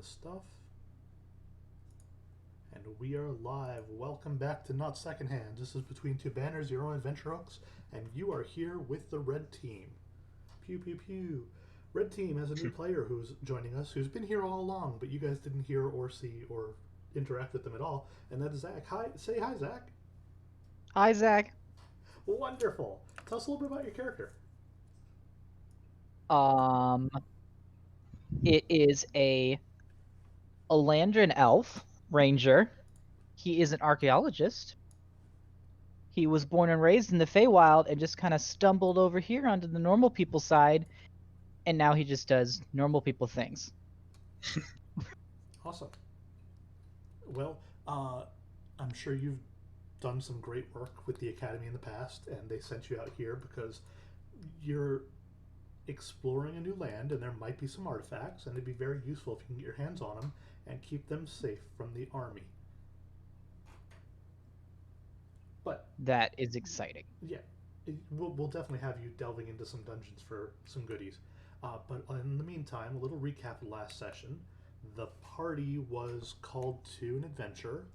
this stuff. And we are live. Welcome back to Not Secondhand. This is Between Two Banners, your own adventure hooks, and you are here with the red team. Pew pew pew. Red team has a new player who's joining us, who's been here all along, but you guys didn't hear or see or interact with them at all, and that is Zach. Hi, say hi, Zach. Hi, Zach. Wonderful. Tell us a little bit about your character. Um, it is a Elandrin elf ranger. He is an archaeologist. He was born and raised in the Feywild and just kind of stumbled over here onto the normal people side, and now he just does normal people things. Awesome. Well, I'm sure you've done some great work with the Academy in the past, and they sent you out here because you're exploring a new land and there might be some artifacts, and it'd be very useful if you can get your hands on them and keep them safe from the army. But That is exciting. yeah, we'll definitely have you delving into some dungeons for some goodies. But in the meantime, a little recap of last session. The party was called to an adventure.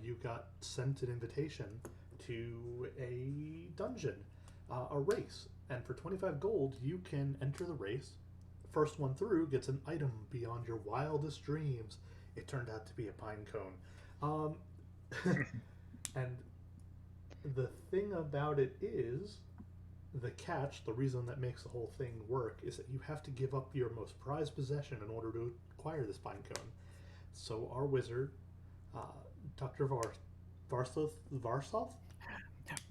You got sent an invitation to a dungeon, a race, and for 25 gold, you can enter the race. First one through gets an item beyond your wildest dreams. It turned out to be a pine cone. And the thing about it is, the catch, the reason that makes the whole thing work, is that you have to give up your most prized possession in order to acquire this pine cone. So our wizard, uh, Dr. Varsoth,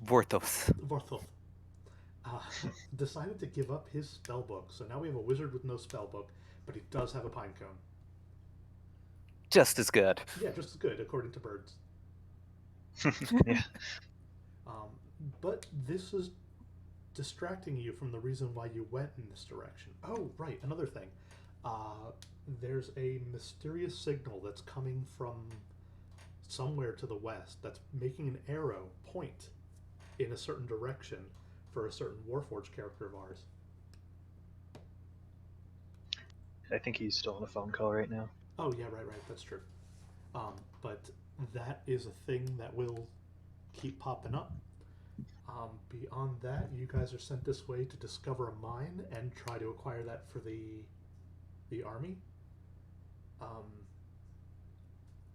Vorthos. Vorthoth, uh, decided to give up his spell book. So now we have a wizard with no spell book, but he does have a pine cone. Just as good. Yeah, just as good, according to birds. Yeah. But this is distracting you from the reason why you went in this direction. Oh, right, another thing. There's a mysterious signal that's coming from somewhere to the west that's making an arrow point in a certain direction for a certain Warforged character of ours. I think he's still on a phone call right now. Oh, yeah, right, that's true. But that is a thing that will keep popping up. Beyond that, you guys are sent this way to discover a mine and try to acquire that for the army.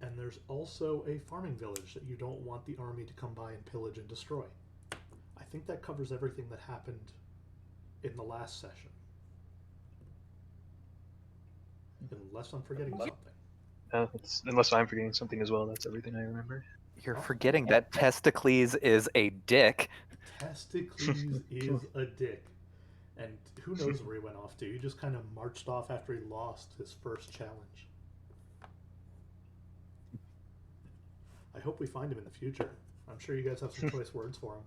And there's also a farming village that you don't want the army to come by and pillage and destroy. I think that covers everything that happened in the last session. Unless I'm forgetting something. Unless I'm forgetting something as well, that's everything I remember. You're forgetting that Testicles is a dick. Testicles is a dick. And who knows where he went off to. He just kind of marched off after he lost his first challenge. I hope we find him in the future. I'm sure you guys have some choice words for him.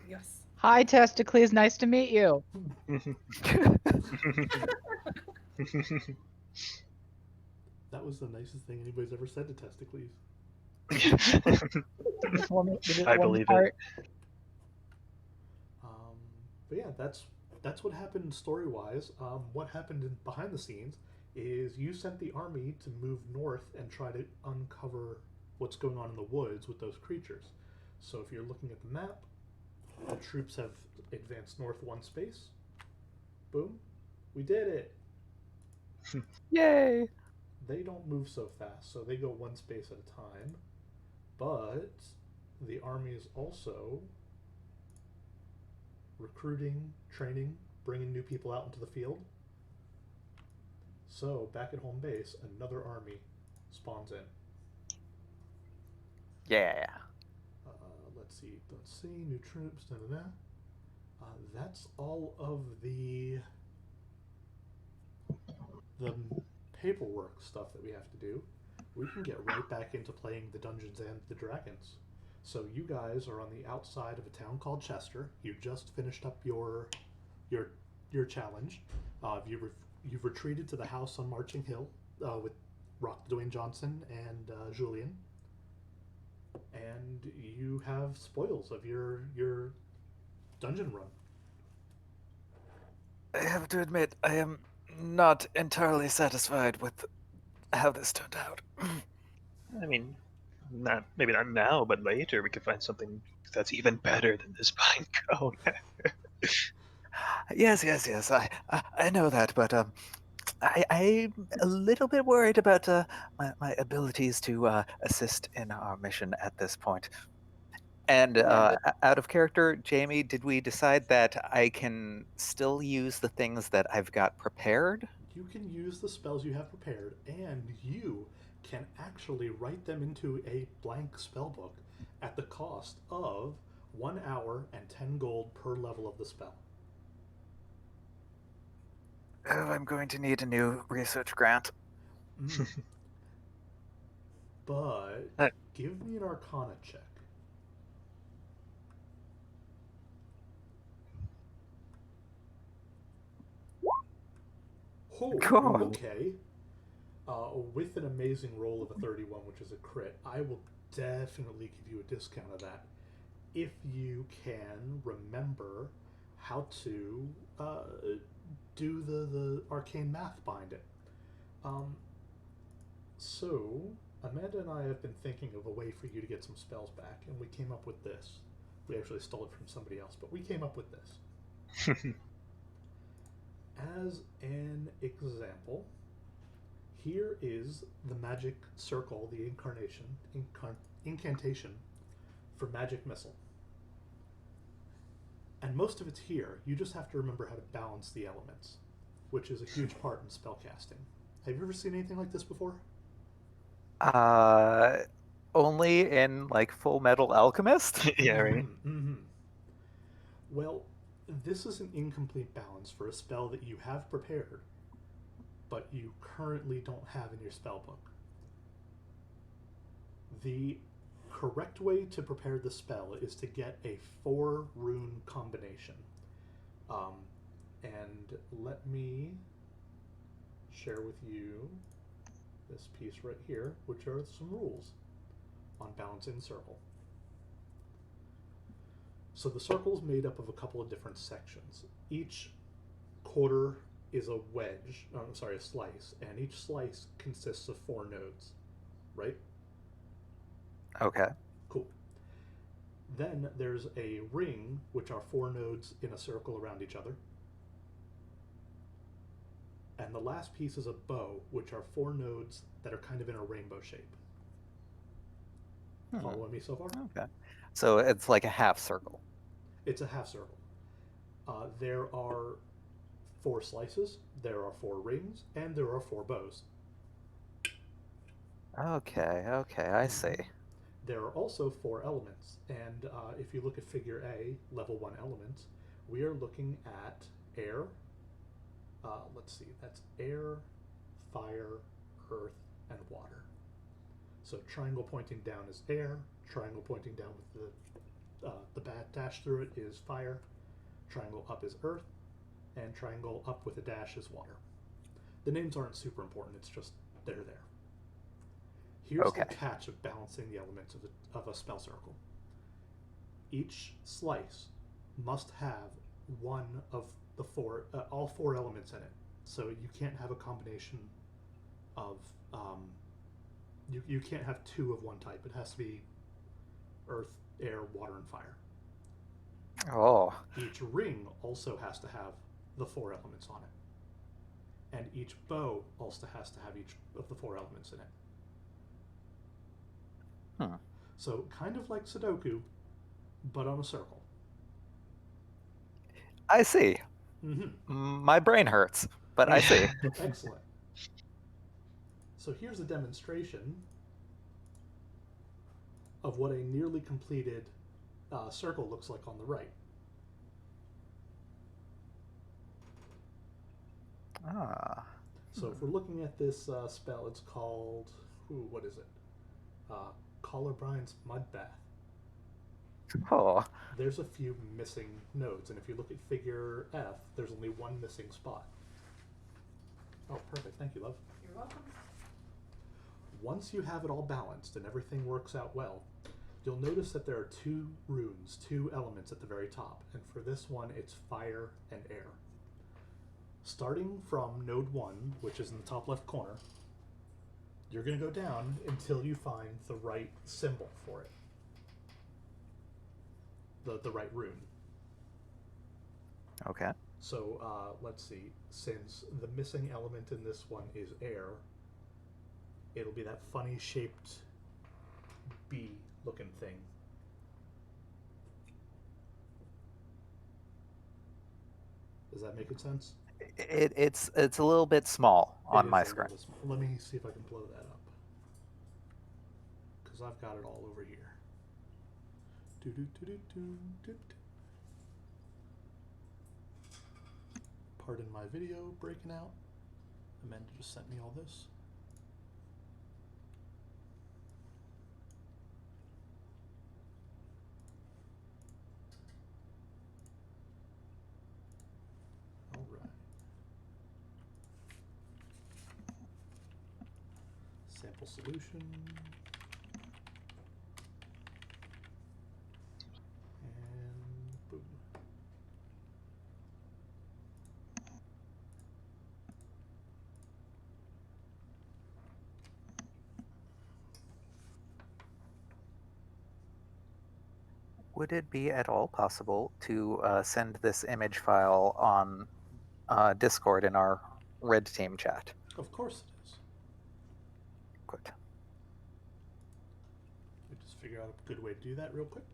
Yes. Hi, Testicles. Nice to meet you. That was the nicest thing anybody's ever said to Testicles. I believe it. But yeah, that's what happened story-wise. What happened behind the scenes is you sent the army to move north and try to uncover what's going on in the woods with those creatures. So if you're looking at the map, the troops have advanced north one space. Boom. We did it. Yay! They don't move so fast, so they go one space at a time. But the army is also recruiting, training, bringing new people out into the field. So back at home base, another army spawns in. Yeah. Let's see, new troops, that's all of the paperwork stuff that we have to do. We can get right back into playing the Dungeons and the Dragons. So you guys are on the outside of a town called Chester. You just finished up your challenge. You've retreated to the house on Marching Hill with Rock Dwayne Johnson and Julian, and you have spoils of your dungeon run. I have to admit, I am not entirely satisfied with how this turned out. I mean, maybe not now, but later we could find something that's even better than this pine cone. Yes. I know that, but I'm a little bit worried about my abilities to assist in our mission at this point. And out of character, Jamie, did we decide that I can still use the things that I've got prepared? You can use the spells you have prepared, and you can actually write them into a blank spellbook at the cost of 1 hour and 10 gold per level of the spell. Oh, I'm going to need a new research grant. But give me an Arcana check. Oh, Cool. okay. With an amazing roll of a 31, which is a crit, I will definitely give you a discount of that if you can remember how to do the arcane math behind it. So, Amanda and I have been thinking of a way for you to get some spells back, and we came up with this. We actually stole it from somebody else, but we came up with this. As an example, here is the magic circle, the incantation for magic missile. And most of it's here. You just have to remember how to balance the elements, which is a huge part in spellcasting. Have you ever seen anything like this before? Only in like Full Metal Alchemist? Yeah, right. Mm-hmm. Well, this is an incomplete balance for a spell that you have prepared, but you currently don't have in your spellbook. The correct way to prepare the spell is to get a 4-rune combination. And let me share with you this piece right here, which are some rules on balancing the circle. So the circle is made up of a couple of different sections. Each quarter is a wedge, a slice, and each slice consists of 4 nodes, right? Okay. Cool. Then there's a ring, which are 4 nodes in a circle around each other. And the last piece is a bow, which are 4 nodes that are kind of in a rainbow shape. Following me so far? Okay. So it's like a half circle. It's a half circle. There are 4 slices, there are 4 rings, and there are 4 bows. Okay, I see. There are also 4 elements, and if you look at Figure A, level 1 elements, we are looking at air. Let's see, that's air, fire, earth, and water. So triangle pointing down is air, triangle pointing down with the dash through it is fire, triangle up is earth, and triangle up with a dash is water. The names aren't super important, it's just they're there. Here's the catch of balancing the elements of a spell circle. Each slice must have one of the 4, all 4 elements in it. So you can't have a combination of, you can't have 2 of one type. It has to be earth, air, water, and fire. Oh. Each ring also has to have the 4 elements on it. And each bow also has to have each of the 4 elements in it. So kind of like Sudoku, but on a circle. I see. My brain hurts, but I see. Excellent. So here's a demonstration of what a nearly completed circle looks like on the right. So if we're looking at this spell, it's called, what is it? Collarbrine's Mud Bath. Oh. There's a few missing nodes, and if you look at Figure F, there's only 1 missing spot. Oh, perfect. Thank you, love. You're welcome. Once you have it all balanced and everything works out well, you'll notice that there are 2 runes, 2 elements at the very top, and for this one, it's fire and air. Starting from node 1, which is in the top left corner, you're going to go down until you find the right symbol for it. The right rune. Okay. So let's see. Since the missing element in this one is air, it'll be that funny shaped bee looking thing. Does that make sense? It's a little bit small on my screen. Let me see if I can blow that up. Because I've got it all over here. Pardon my video breaking out. Amanda just sent me all this. All right. Sample solution. And boom. Would it be at all possible to send this image file on Discord in our Red Team chat? Of course it is. Good. Let me just figure out a good way to do that real quick.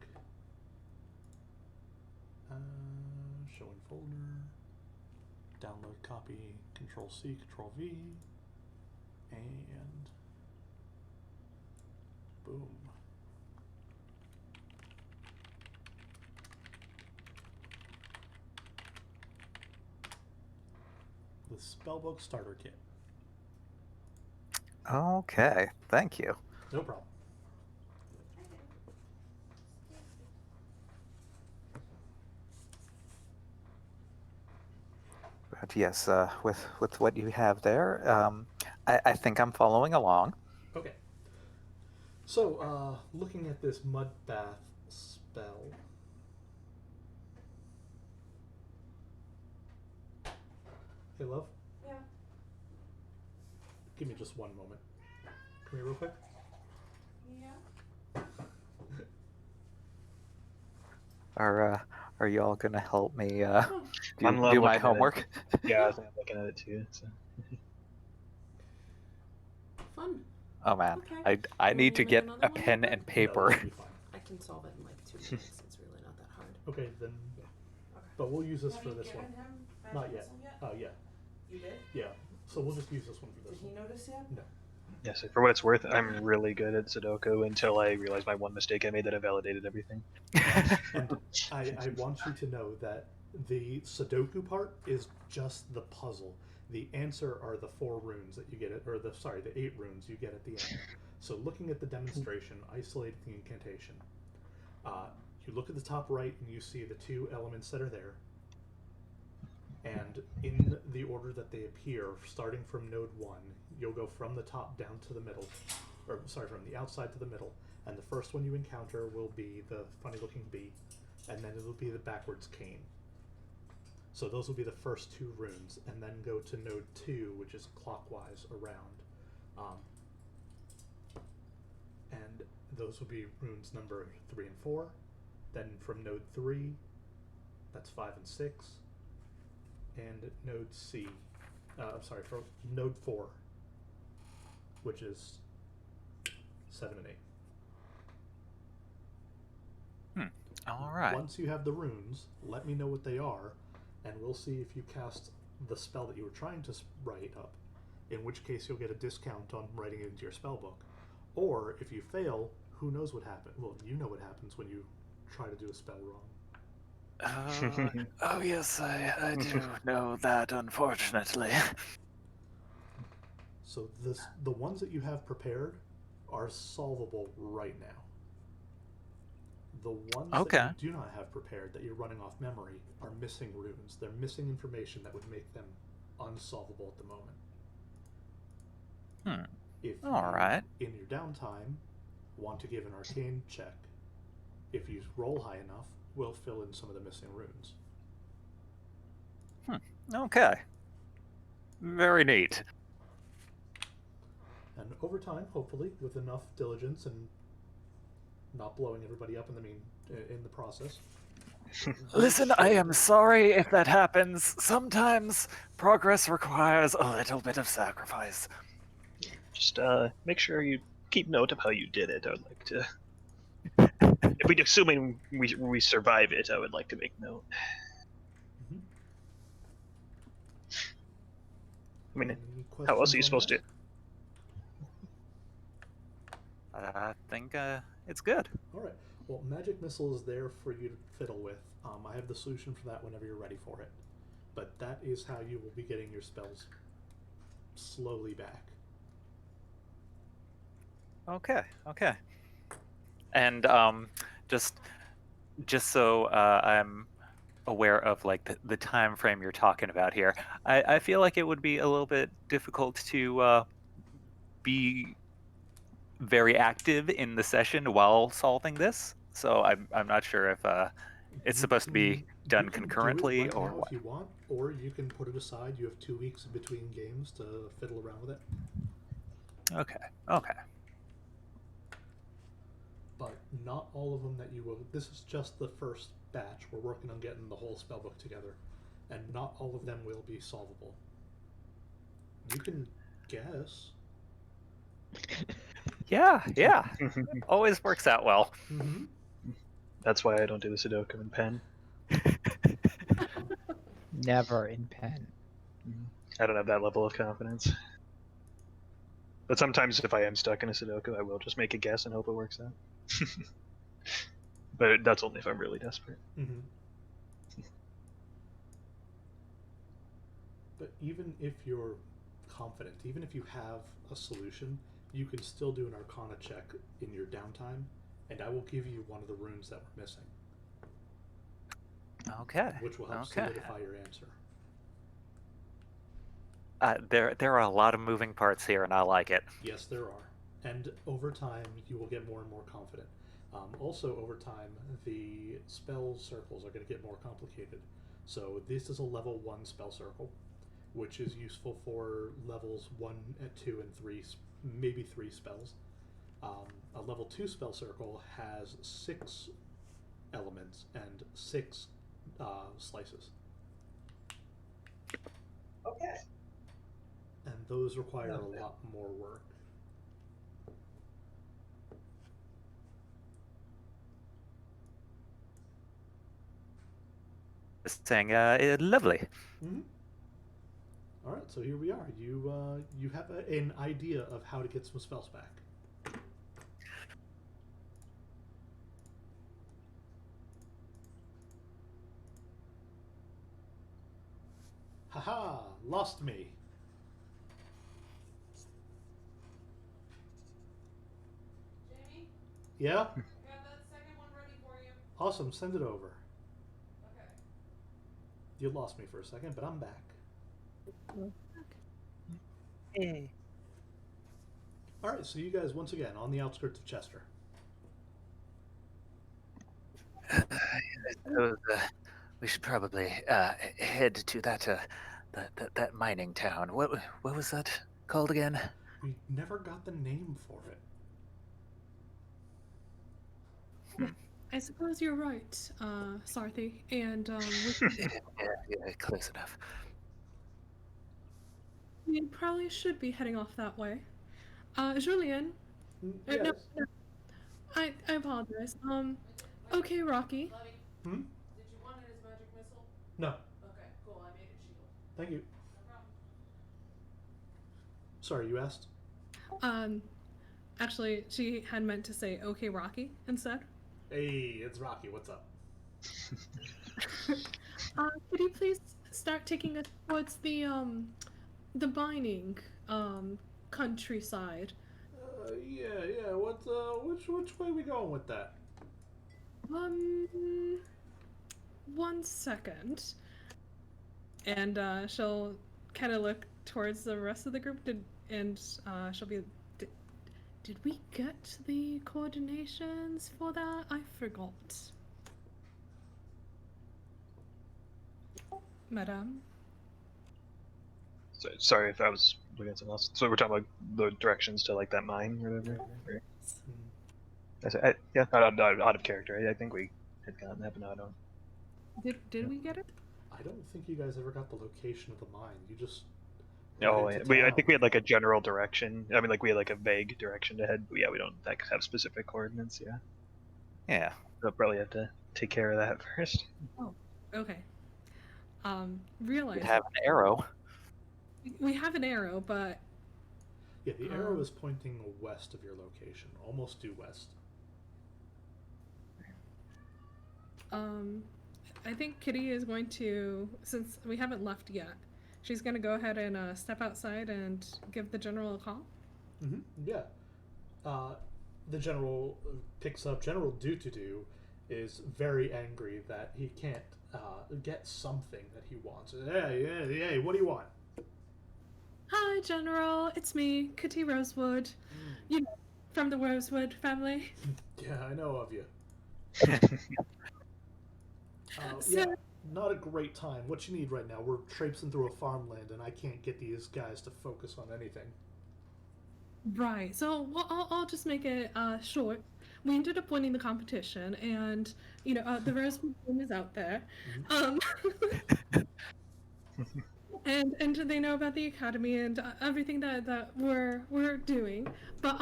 Show in folder. Download copy. Control C, Control V. And boom. The Spellbook Starter Kit. Okay, thank you. No problem. But yes, with what you have there, I think I'm following along. Okay. So, looking at this mud bath spell. Hey, love? Yeah. Give me just one moment. Come here real quick. Yeah. Are you all gonna help me I'm do my looking at it. homework? Yeah, I think I'm looking at it too. So. Fun. Oh man, Okay. I You need want to me to get make another a one pen real and quick? paper. No, that'll be fine. I can solve it in like 2 minutes. It's really not that hard. Okay, then. Okay. But we'll use this Have for you this given one. him my Not yet. pencil yet? Oh, yeah. You did? Yeah. So we'll just use this one for Did this he one. notice yet? No. Yeah, so for what it's worth, I'm really good at Sudoku until I realized my one mistake I made that I validated everything. And I want you to know that the Sudoku part is just the puzzle. The answer are the 4 runes that you get at, or the 8 runes you get at the end. So looking at the demonstration, isolate the incantation. You look at the top right and you see the 2 elements that are there. And in the order that they appear, starting from node 1, you'll go from the top down to the middle, or sorry, from the outside to the middle. And the first one you encounter will be the funny looking bee, and then it'll be the backwards cane. So those will be the first 2 runes, and then go to node 2, which is clockwise around. And those will be runes number 3 and 4. Then from node 3, that's 5 and 6. And node C, for node 4, which is 7 and 8. All right. Once you have the runes, let me know what they are, and we'll see if you cast the spell that you were trying to write up, in which case you'll get a discount on writing it into your spell book. Or if you fail, who knows what happens? Well, you know what happens when you try to do a spell wrong. Oh yes, I do know that, unfortunately. So the ones that you have prepared are solvable right now. The ones that you do not have prepared, that you're running off memory, are missing runes. They're missing information that would make them unsolvable at the moment. If you, in your downtime, want to give an arcane check, if you roll high enough, we'll fill in some of the missing runes. Okay. Very neat. And over time, hopefully, with enough diligence and not blowing everybody up in the process. Listen, I am sorry if that happens. Sometimes progress requires a little bit of sacrifice. Just make sure you keep note of how you did it. I would like to. If we, assuming we survive it, I would like to make note. Mhm. I mean, Any how else are you questions on supposed that? to? I think it's good. All right. Well, magic missile is there for you to fiddle with. I have the solution for that whenever you're ready for it. But that is how you will be getting your spells slowly back. Okay. And just so I'm aware of like the time frame you're talking about here, I feel like it would be a little bit difficult to be very active in the session while solving this. So I'm not sure if it's You supposed to be can- done you can concurrently do it right or now what. if you want, or you can put it aside. You have 2 weeks in between games to fiddle around with it. Okay. But not all of them that you will. This is just the first batch. We're working on getting the whole spellbook together, and not all of them will be solvable. You can guess. Yeah. Always works out well. Mm-hmm. That's why I don't do the Sudoku in pen. Never in pen. I don't have that level of confidence. But sometimes if I am stuck in a Sudoku, I will just make a guess and hope it works out. But that's only if I'm really desperate. Mm-hmm. But even if you're confident, even if you have a solution, you can still do an Arcana check in your downtime, and I will give you one of the runes that we're missing, Okay. which will help Okay. solidify your answer. There are a lot of moving parts here, and I like it. Yes, there are. And over time, you will get more and more confident. Also, over time, the spell circles are going to get more complicated. So this is a level 1 spell circle, which is useful for levels 1, 2, and 3, maybe 3 spells. A level 2 spell circle has 6 elements and 6 slices. Okay. And those require a lot more work. Saying, lovely. Mm-hmm. All right, so here we are. You have an idea of how to get some spells back. Haha! Lost me. Jamie, Yeah. I got that second one ready for you. Awesome. Send it over. Okay. You lost me for a second, but I'm back. Hey. All right, so you guys once again on the outskirts of Chester. We should probably head to that mining town. What was that called again? We never got the name for it. I suppose you're right, Sarthi, and Yeah, close enough. we probably should be heading off that way. Julien, Yes. no, I apologize. Okay, Rocky. Levy, Hmm? did you want it as magic missile? No. Okay, cool. I made it shield. Thank you. No problem. Sorry, you asked. Actually, she had meant to say okay, Rocky instead. Hey, it's Rocky. What's up? Could you please start taking us towards the mining countryside? Yeah. What? Which way are we going with that? 1 second. And she'll kind of look towards the rest of the group, and she'll be, did we get the coordinations for that? I forgot. Sorry if I was looking at something else. So we're talking about the directions to like that mine or whatever. Or, yeah, out of character. I think we had gotten that, but no, I don't. Did we get it? I don't think you guys ever got the location of the mine. You just Oh, headed yeah. to I think town. we had like a general direction. I mean, like we had like a vague direction to head. But yeah, we don't like have specific coordinates. Yeah, Yeah. we'll probably have to take care of that first. Okay. We'd Realize have an arrow. we have an arrow, but Yeah, the arrow is pointing west of your location, almost due west. I think Kitty is going to, since we haven't left yet, she's going to go ahead and step outside and give the general a call. Mm-hmm. Yeah. The general picks up. General Do is very angry that he can't get something that he wants. Hey, what do you want? Hi, General. It's me, Kitty Rosewood. You know, from the Rosewood family. Yeah, I know of you. So- Yeah, not a great time. What you need right now? We're traipsing through a farmland, and I can't get these guys to focus on anything. Right. So I'll just make it short. We ended up winning the competition, and the Rosewood team is out there. And they know about the academy and everything that we're doing. But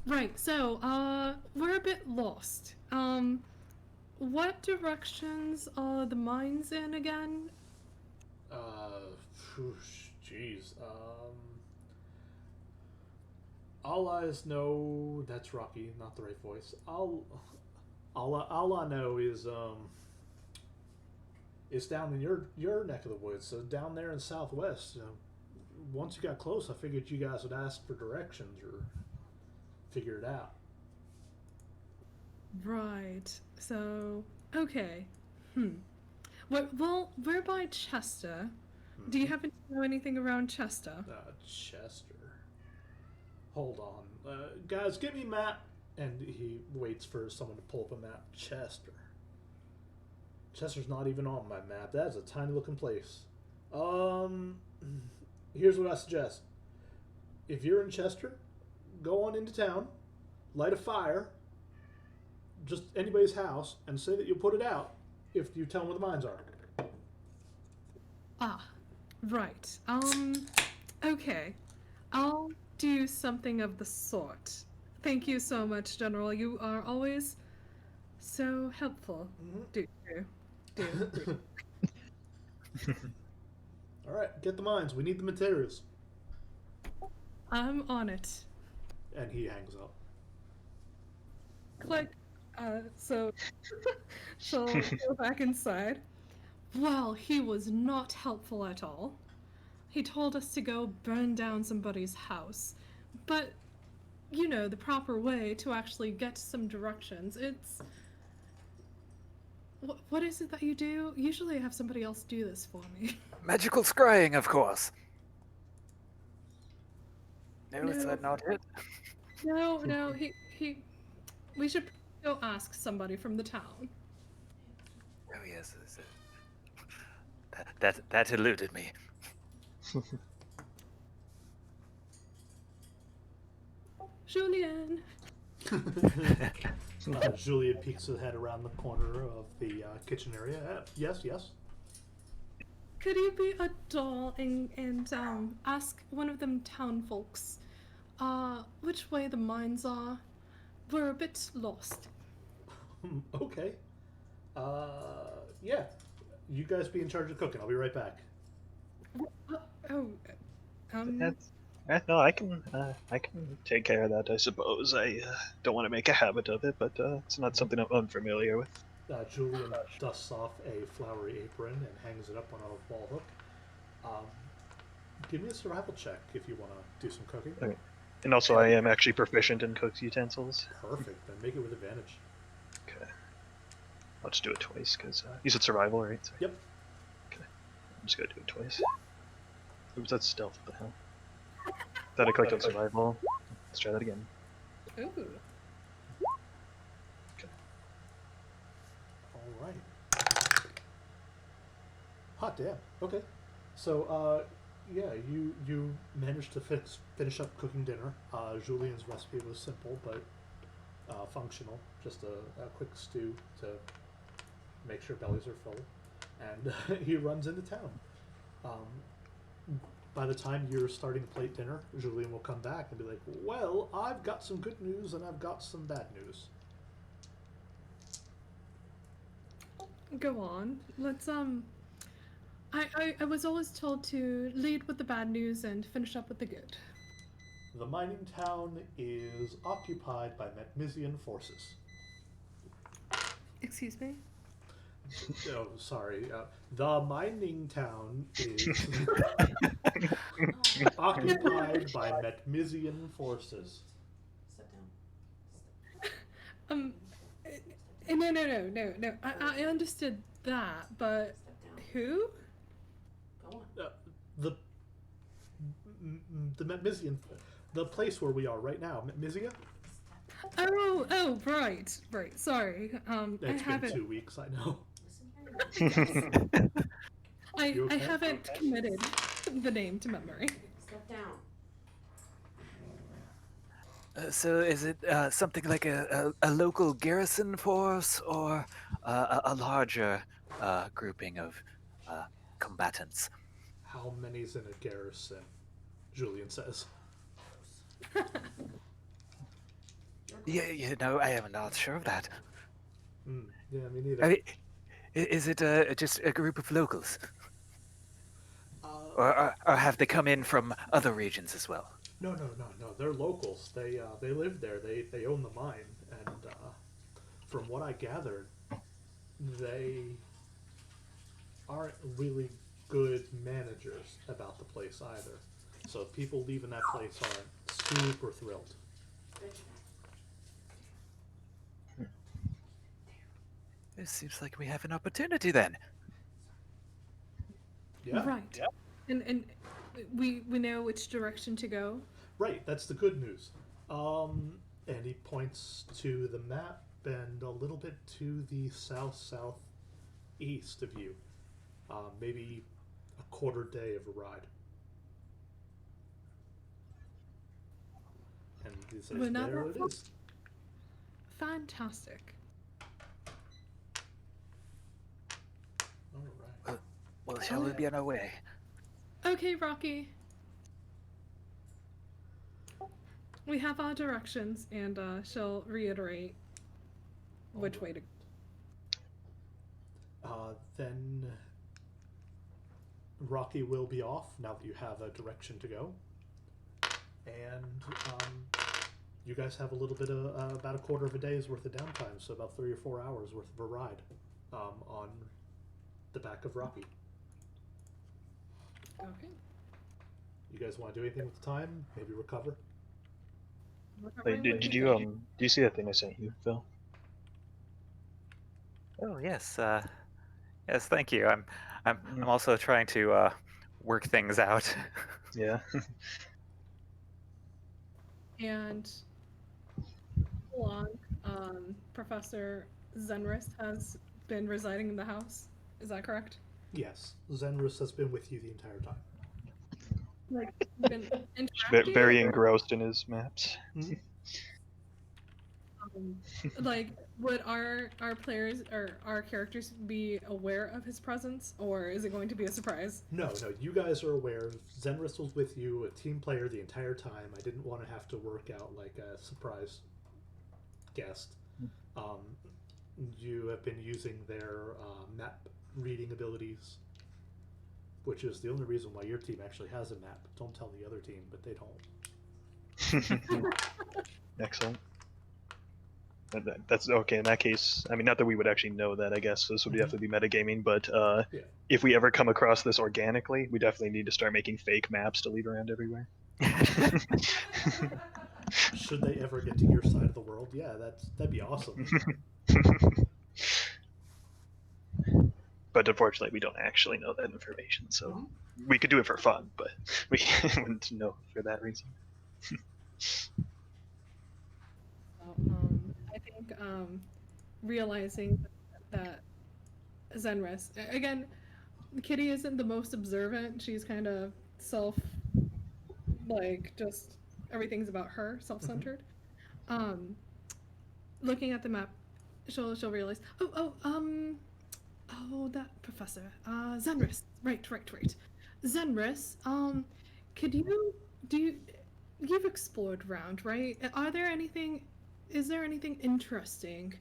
right. So we're a bit lost. What directions are the mines in again? Jeez. All eyes know that's Rocky, not the right voice. All I know is it's down in your neck of the woods, so down there in Southwest. Once you got close, I figured you guys would ask for directions or figure it out. Right. So okay. Well, we're by Chester. Do you happen to know anything around Chester? Chester. Hold on. Guys, give me a map. And he waits for someone to pull up a map. Chester. Chester's not even on my map. That's a tiny looking place. Here's what I suggest. If you're in Chester, go on into town, light a fire, just anybody's house, and say that you'll put it out if you tell them where the mines are. Ah, right. Okay. I'll do something of the sort. Thank you so much, General. You are always so helpful. Do. All right, get the mines. We need the materials. I'm on it. And he hangs up. Click. So she'll go back inside. Well, he was not helpful at all. He told us to go burn down somebody's house. But, the proper way to actually get some directions, it's... What is it that you do? Usually I have somebody else do this for me. Magical scrying, of course. No, is No. that not it? No, we should go ask somebody from the town. Oh yes, that eluded me. Julien! Julia peeks her head around the corner of the kitchen area. Yes. Could you be a doll and ask one of them town folks which way the mines are? We're a bit lost. Okay. Yeah. You guys be in charge of cooking. I'll be right back. No, I can take care of that. I suppose I don't want to make a habit of it, but it's not something I'm unfamiliar with. Julian dusts off a flowery apron and hangs it up on a wall hook. Give me a survival check if you want to do some cooking. Okay. And also, I am actually proficient in cooked utensils. Perfect. Then make it with advantage. Okay. I'll just do it twice, because you said survival, right? Sorry. Yep. Okay. I'm just going to do it twice. Oops, that's stealth. What the hell? Thought I clicked on survival. Let's try that again. Ooh. Okay. All right. Hot damn. Okay. So Yeah, you managed to finish up cooking dinner. Julian's recipe was simple but functional. Just a quick stew to make sure bellies are full, and he runs into town. By the time you're starting to plate dinner, Julian will come back and be like, "Well, I've got some good news and I've got some bad news." Go on. Let's I was always told to lead with the bad news and finish up with the good. The mining town is occupied by Metmisian forces. Excuse me? Oh, sorry. The mining town is occupied by Metmisian forces. Step down. No. I understood that, but Step down. who? Go on. The the Metmisian, the place where we are right now, Metmisia. Oh, right. Sorry. I It's been haven't. 2 weeks, I know. Listen here. You I okay? haven't committed the name to memory. Step down. So is it something like a local garrison force or a larger grouping of combatants? How many's in a garrison? Julian says. Yeah, I am not sure of that. Yeah, me neither. I mean, is it just a group of locals, or have they come in from other regions as well? No. They're locals. They live there. They own the mine, and from what I gathered, they aren't really good managers about the place either. So people leaving that place aren't super thrilled. It seems like we have an opportunity then. Yeah. Right. And we know which direction to go. Right, that's the good news. And he points to the map and a little bit to the southeast of you. Maybe a quarter day of a ride. And he says, We're not there that it far. is. Fantastic. All right. Well, shall we be on our way? Okay, Rocky. We have our directions, and she'll reiterate which way to go. Then Rocky will be off now that you have a direction to go. And you guys have a little bit of about a quarter of a day's worth of downtime, so about 3 or 4 hours worth of a ride on the back of Rocky. Okay. You guys want to do anything with the time? Maybe recover? Wait, did you do you see that thing I sent you, Phil? Oh yes, yes. Thank you. I'm also trying to work things out. Yeah. And hold on, Professor Zenris has been residing in the house. Is that correct? Yes. Zenris has been with you the entire time. Like, been Just interacting? very engrossed in his maps. Like, would our players or our characters be aware of his presence, or is it going to be a surprise? No, you guys are aware. Zenris was with you, a team player the entire time. I didn't want to have to work out like a surprise guest. You have been using their map reading abilities, which is the only reason why your team actually has a map. Don't tell the other team, but they don't. Excellent. That's okay. In that case, I mean, not that we would actually know that. I guess this would have to be metagaming. But Yeah. if we ever come across this organically, we definitely need to start making fake maps to lead around everywhere. Should they ever get to your side of the world, yeah, that'd be awesome. But unfortunately, we don't actually know that information, so we could do it for fun, but we wouldn't know for that reason. I think realizing that Zenris, again, Kitty isn't the most observant. She's kind of self, like just everything's about her, self-centered. Looking at the map, she'll realize, that professor, Zenris, right. Zenris, could you do you, you've explored round, right? Is there anything interesting,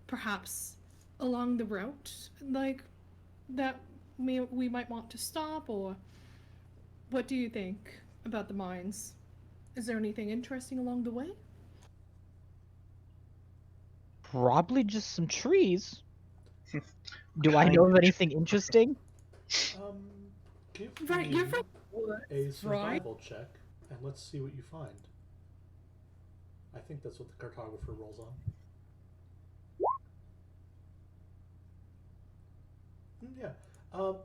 perhaps along the route, like that we might want to stop, or what do you think about the mines? Is there anything interesting along the way? Probably just some trees. Do I Kind know of of anything interesting? Give Right, me you're from a woods, right? survival check, and let's see what you find. I think that's what the cartographer rolls on. Yeah.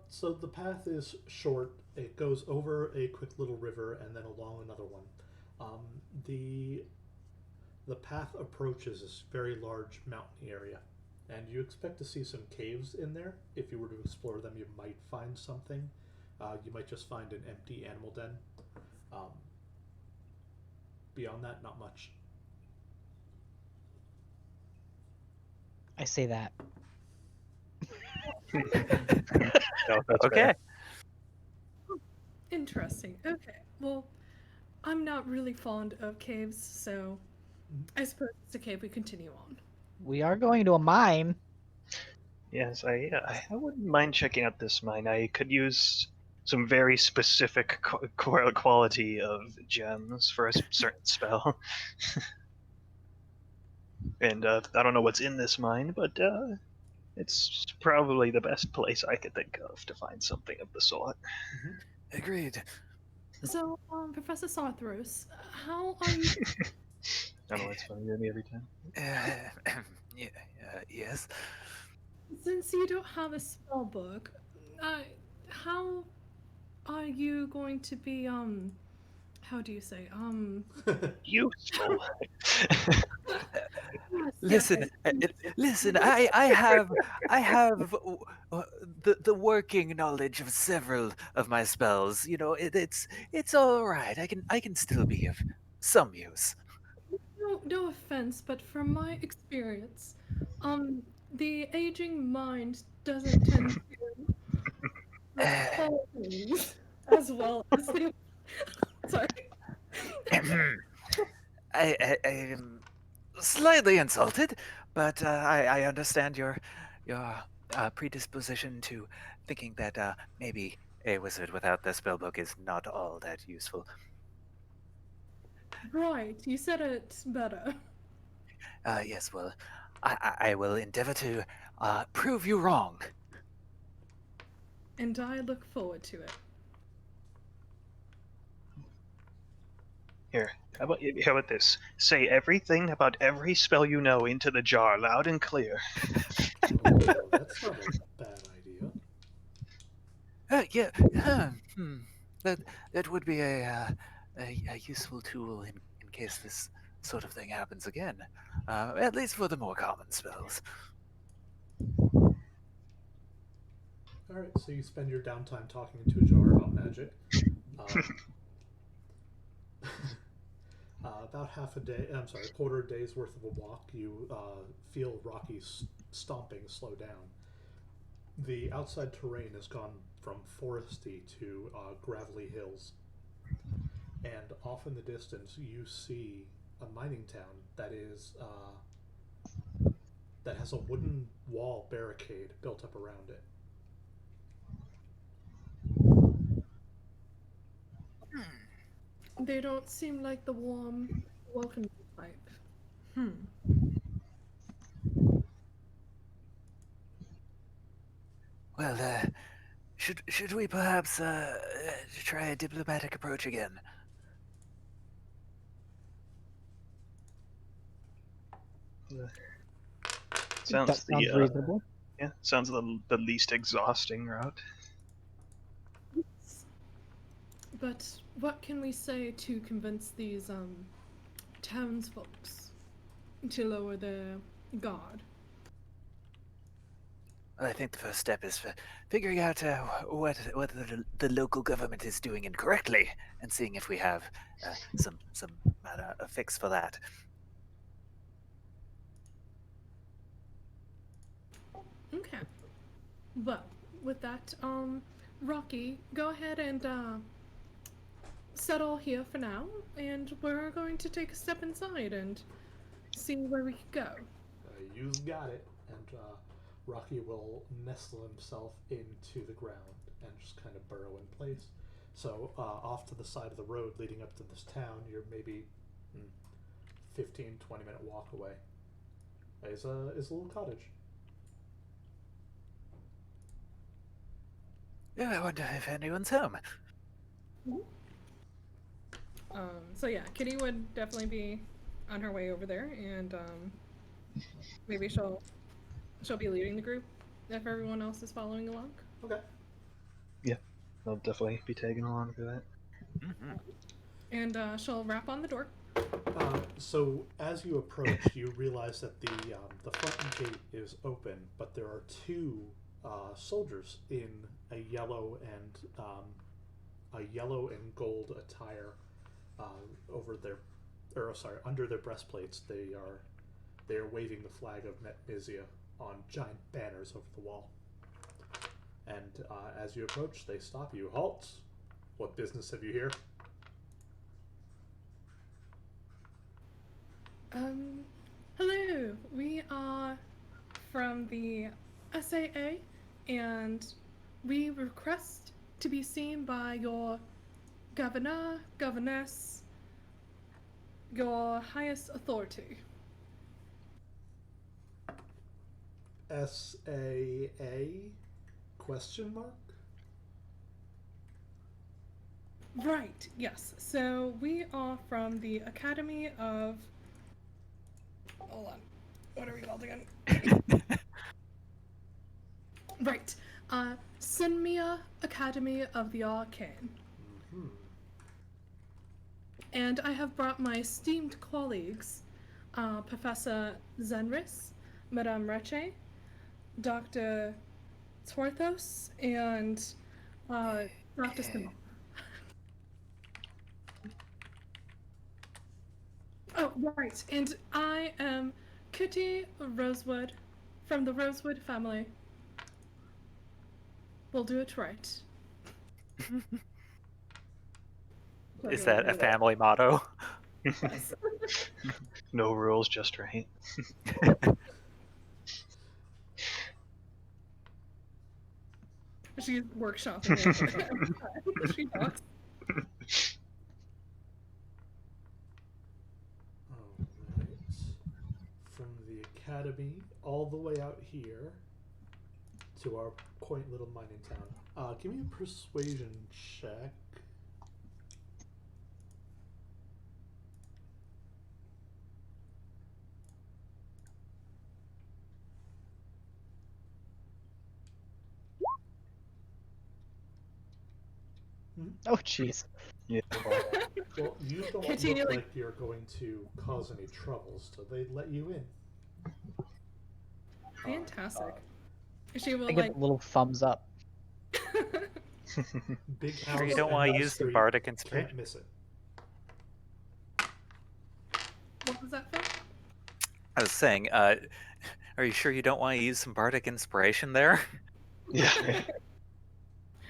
So the path is short. It goes over a quick little river and then along another one. Um, the path approaches this very large mountain area, and you expect to see some caves in there. If you were to explore them, you might find something. You might just find an empty animal den. Um, Beyond that, not much. I say that. No, that's Okay. fair. Interesting. Okay. Well, I'm not really fond of caves, so I suppose it's a cave we continue on. We are going to a mine. Yes, I wouldn't mind checking out this mine. I could use some very specific quality of gems for a certain spell. And I don't know what's in this mine, but it's probably the best place I could think of to find something of the sort. Agreed. So, Professor Sarthros, how are you? I know it's funny to me every time. Yeah, yes. Since you don't have a spell book, how are you going to be, how do you say, Useful. Listen, listen. I have the working knowledge of several of my spells. You know, it's all right. I can still be of some use. No offense, but from my experience, the aging mind doesn't tend to recall things as well as they. Sorry. I am slightly insulted, but I understand your predisposition to thinking that maybe a wizard without the spellbook is not all that useful. Right, you said it better. Yes, well, I will endeavor to prove you wrong. And I look forward to it. Here, how about this? Say everything about every spell you know into the jar, loud and clear. Oh, that's not a bad idea. Yeah, that that would be a useful tool in case this sort of thing happens again. At least for the more common spells. All right, so you spend your downtime talking into a jar about magic. About half a day, I'm sorry, a quarter a day's worth of a walk, you feel Rocky's stomping slow down. The outside terrain has gone from foresty to gravelly hills. And off in the distance, you see a mining town that has a wooden wall barricade built up around it. They don't seem like the warm, welcoming type. Well, should we perhaps try a diplomatic approach again? Sounds That sounds reasonable. Yeah, sounds the least exhausting route. But what can we say to convince these townsfolks to lower their guard? I think the first step is figuring out what the local government is doing incorrectly, and seeing if we have some a fix for that. Okay. Well, with that, Rocky, go ahead and settle here for now, and we're going to take a step inside and see where we can go. You've got it. And Rocky will nestle himself into the ground and just kind of burrow in place. So off to the side of the road leading up to this town, you're maybe 15, 20-minute walk away. Is a little cottage. Yeah, I wonder if anyone's home. So yeah, Kitty would definitely be on her way over there, and maybe she'll be leading the group if everyone else is following along. Okay. I'll definitely be tagging along for that. Mm-hmm. And she'll rap on the door. So as you approach, you realize that the front gate is open, but there are two soldiers in a yellow and gold attire over their, under their breastplates. They are waving the flag of Metmizia on giant banners over the wall. And as you approach, they stop you. Halt! What business have you here? Hello. We are from the SAA, and we request to be seen by your governor, governess, your highest authority. SAA? Question mark? Right, yes. So we are from the Academy of... Hold on. What are we called again? Right. Sinmia Academy of the Arcane. Mm-hmm. And I have brought my esteemed colleagues, Professor Zenris, Madame Reche, Dr. Torthos, and Dr. Simon. Oh, right. And I am Kitty Rosewood from the Rosewood family. We'll do it right. Is that a family motto? Yes. No rules, just right. She's workshopping it. She talks. Alright. From the academy all the way out here to our quaint little mining town. Give me a persuasion check. Oh, jeez. Yeah. Well, you don't Continually. look like you're going to cause any troubles, so they let you in. Fantastic. She will I give like. a little thumbs up. Big house. Sure you don't and want to high use the street, bardic inspiration? Can't miss it. What was that for? I was saying, are you sure you don't want to use some bardic inspiration there? Yeah.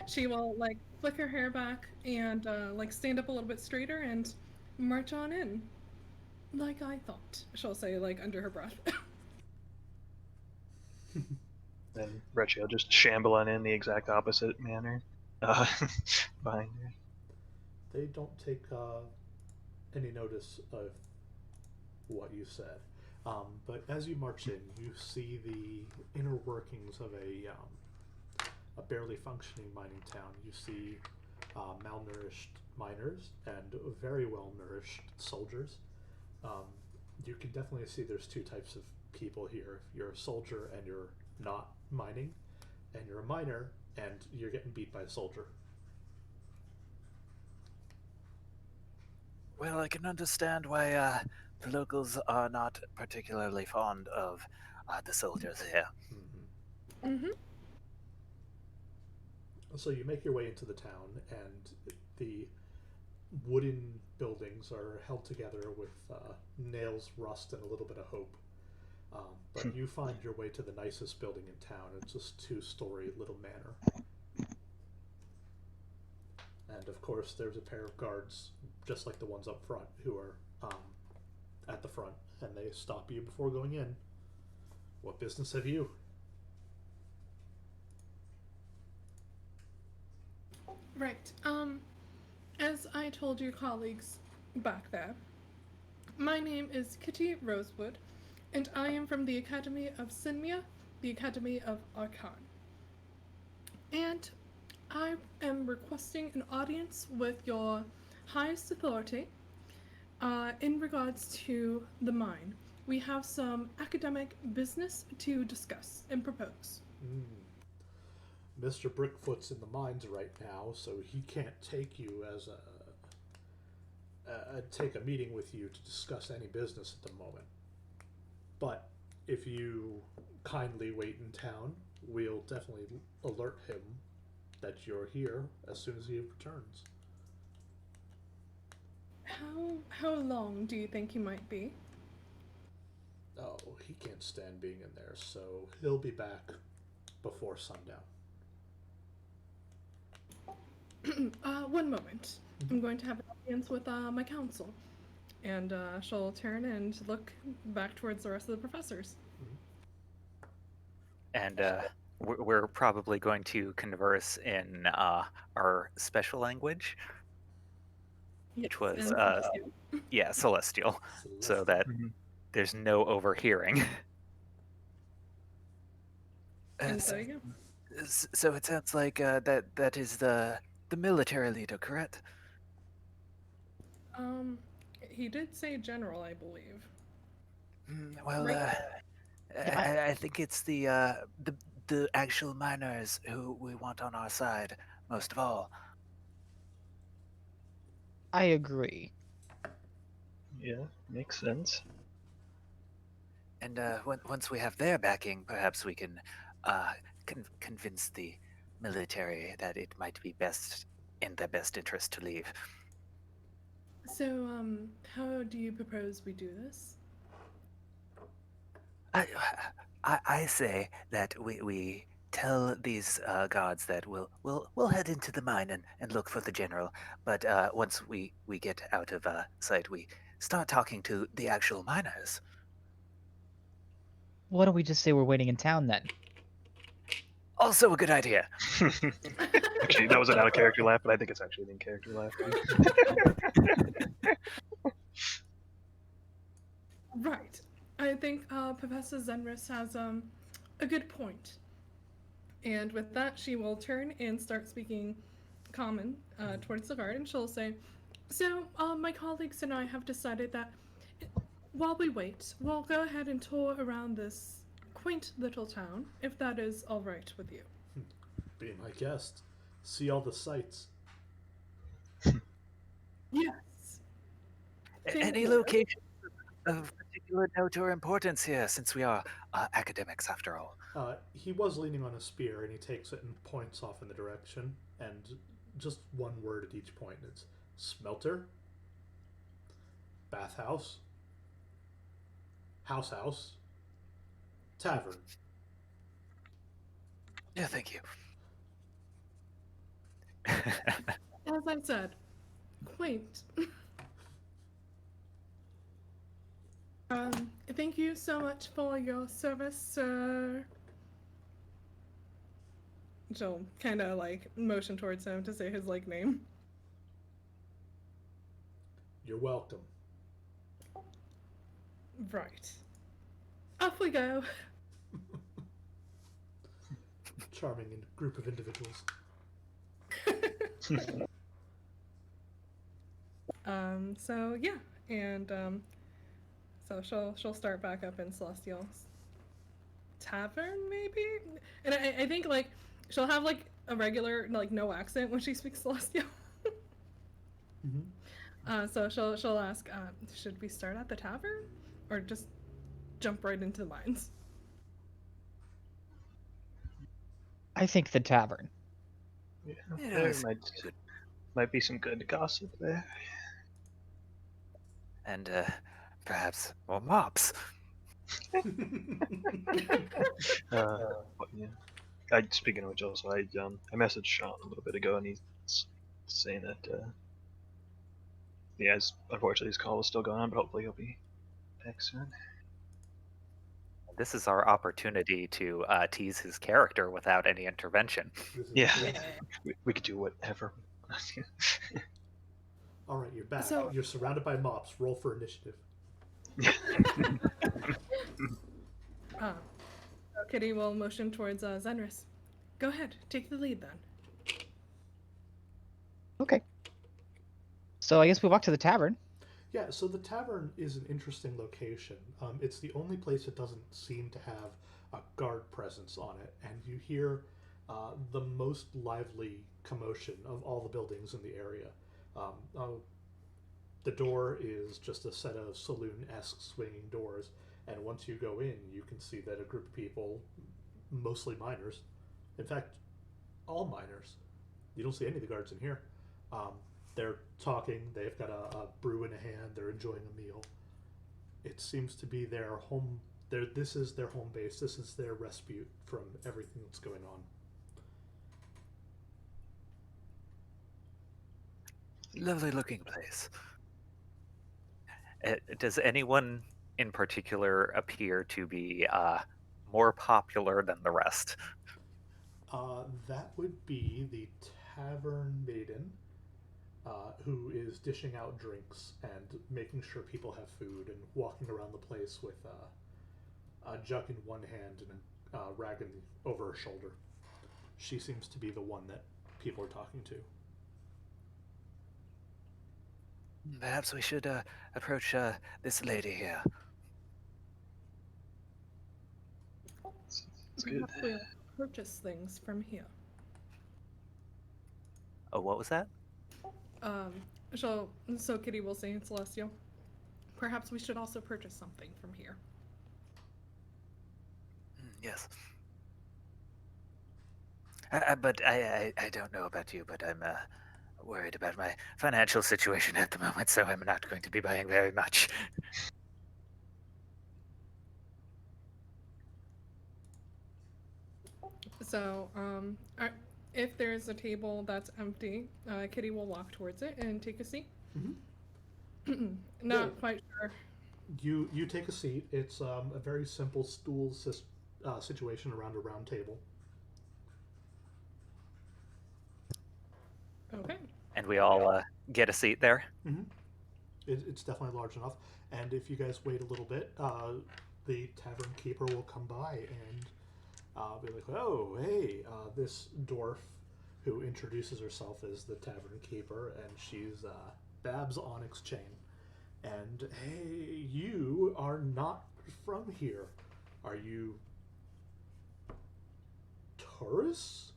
She will like flick her hair back and like stand up a little bit straighter and march on in. Like I thought. She'll say like under her breath. Then Retchie will just shamble on in the exact opposite manner. Behind her. They don't take any notice of what you said. But as you march in, you see the inner workings of a barely functioning mining town. You see malnourished miners and very well nourished soldiers. You can definitely see there's two types of people here. If you're a soldier and you're not mining, and you're a miner and you're getting beat by a soldier. Well, I can understand why the locals are not particularly fond of the soldiers here. Mm-hmm. Mm-hmm. So you make your way into the town, and the wooden buildings are held together with nails, rust, and a little bit of hope. But you find your way to the nicest building in town. It's just two-story little manor. And of course, there's a pair of guards, just like the ones up front, who are at the front, and they stop you before going in. What business have you? Right. As I told your colleagues back there, my name is Kitty Rosewood, and I am from the Academy of Sinmia, the Academy of Arcan. And I am requesting an audience with your highest authority in regards to the mine. We have some academic business to discuss and propose. Mr. Brickfoot's in the mines right now, so he can't take you as take a meeting with you to discuss any business at the moment. But if you kindly wait in town, we'll definitely alert him that you're here as soon as he returns. How long do you think he might be? Oh, he can't stand being in there, so he'll be back before sundown. 1 moment. I'm going to have an audience with my council. And she'll turn and look back towards the rest of the professors. And we're probably going to converse in our special language, which was and Celestial. yeah, celestial, so that Mhm. there's no overhearing. And so you go. So it sounds like that is the military leader, correct? He did say general, I believe. Well, Right. I think it's the actual miners who we want on our side most of all. I agree. Yeah, makes sense. And once we have their backing, perhaps we can convince the military that it might be best in their best interest to leave. So, how do you propose we do this? I say that we tell these guards that we'll head into the mine and look for the general. But once we get out of sight, we start talking to the actual miners. Why don't we just say we're waiting in town then? Also a good idea. Actually, that was an out of character laugh, but I think it's actually an in character laugh. Right. I think Professor Zenris has a good point. And with that, she will turn and start speaking common towards the guard, and she'll say, "So, my colleagues and I have decided that while we wait, we'll go ahead and tour around this quaint little town, if that is all right with you." Be my guest. See all the sights. Yes. Any location of particular note or importance here, since we are academics after all? He was leaning on a spear, and he takes it and points off in the direction, and just one word at each point. It's smelter, bathhouse, house, tavern. Yeah, thank you. As I said, quaint. Thank you so much for your service, sir. She'll kind of like motion towards him to say his like name. You're welcome. Right. Off we go. Charming group of individuals. So yeah, and so she'll start back up in Celestial's tavern maybe, and I think like she'll have like a regular like no accent when she speaks Celestial. So she'll ask, should we start at the tavern or just jump right into the mines? I think the tavern. Yeah, Yeah, there it's good. might be some good gossip there. And perhaps more mops. But yeah. Speaking of which, also I messaged Sean a little bit ago, and he's saying that unfortunately his call was still going on, but hopefully he'll be back soon. This is our opportunity to tease his character without any intervention. This is Yeah. true. We could do whatever. All right, you're back. So- You're surrounded by mops. Roll for initiative. Kitty will motion towards Zenris. Go ahead, take the lead then. Okay. So I guess we walk to the tavern. Yeah, so the tavern is an interesting location. It's the only place that doesn't seem to have a guard presence on it, and you hear the most lively commotion of all the buildings in the area. The door is just a set of saloon-esque swinging doors, and once you go in, you can see that a group of people, mostly miners, in fact, all miners. You don't see any of the guards in here. They're talking. They've got a brew in a hand. They're enjoying a meal. It seems to be their home. This is their home base. This is their respite from everything that's going on. Lovely looking place. Does anyone in particular appear to be more popular than the rest? That would be the Tavern Maiden, who is dishing out drinks and making sure people have food and walking around the place with a jug in one hand and a rag over her shoulder. She seems to be the one that people are talking to. Perhaps we should approach this lady here. It's good. Perhaps we'll purchase things from here. Oh, what was that? So Kitty will say in Celestial, perhaps we should also purchase something from here. Yes. But I don't know about you, but I'm worried about my financial situation at the moment, so I'm not going to be buying very much. So, if there is a table that's empty, Kitty will walk towards it and take a seat. Mm-hmm. Not Yeah. quite sure. You take a seat. It's a very simple stool situation around a round table. Okay. And we all get a seat there. Mm-hmm. It's definitely large enough. And if you guys wait a little bit, the tavern keeper will come by and be like, "Oh, hey, this dwarf who introduces herself as the tavern keeper, and she's Babs Onyx Chain. And hey, you are not from here. Are you tourists?"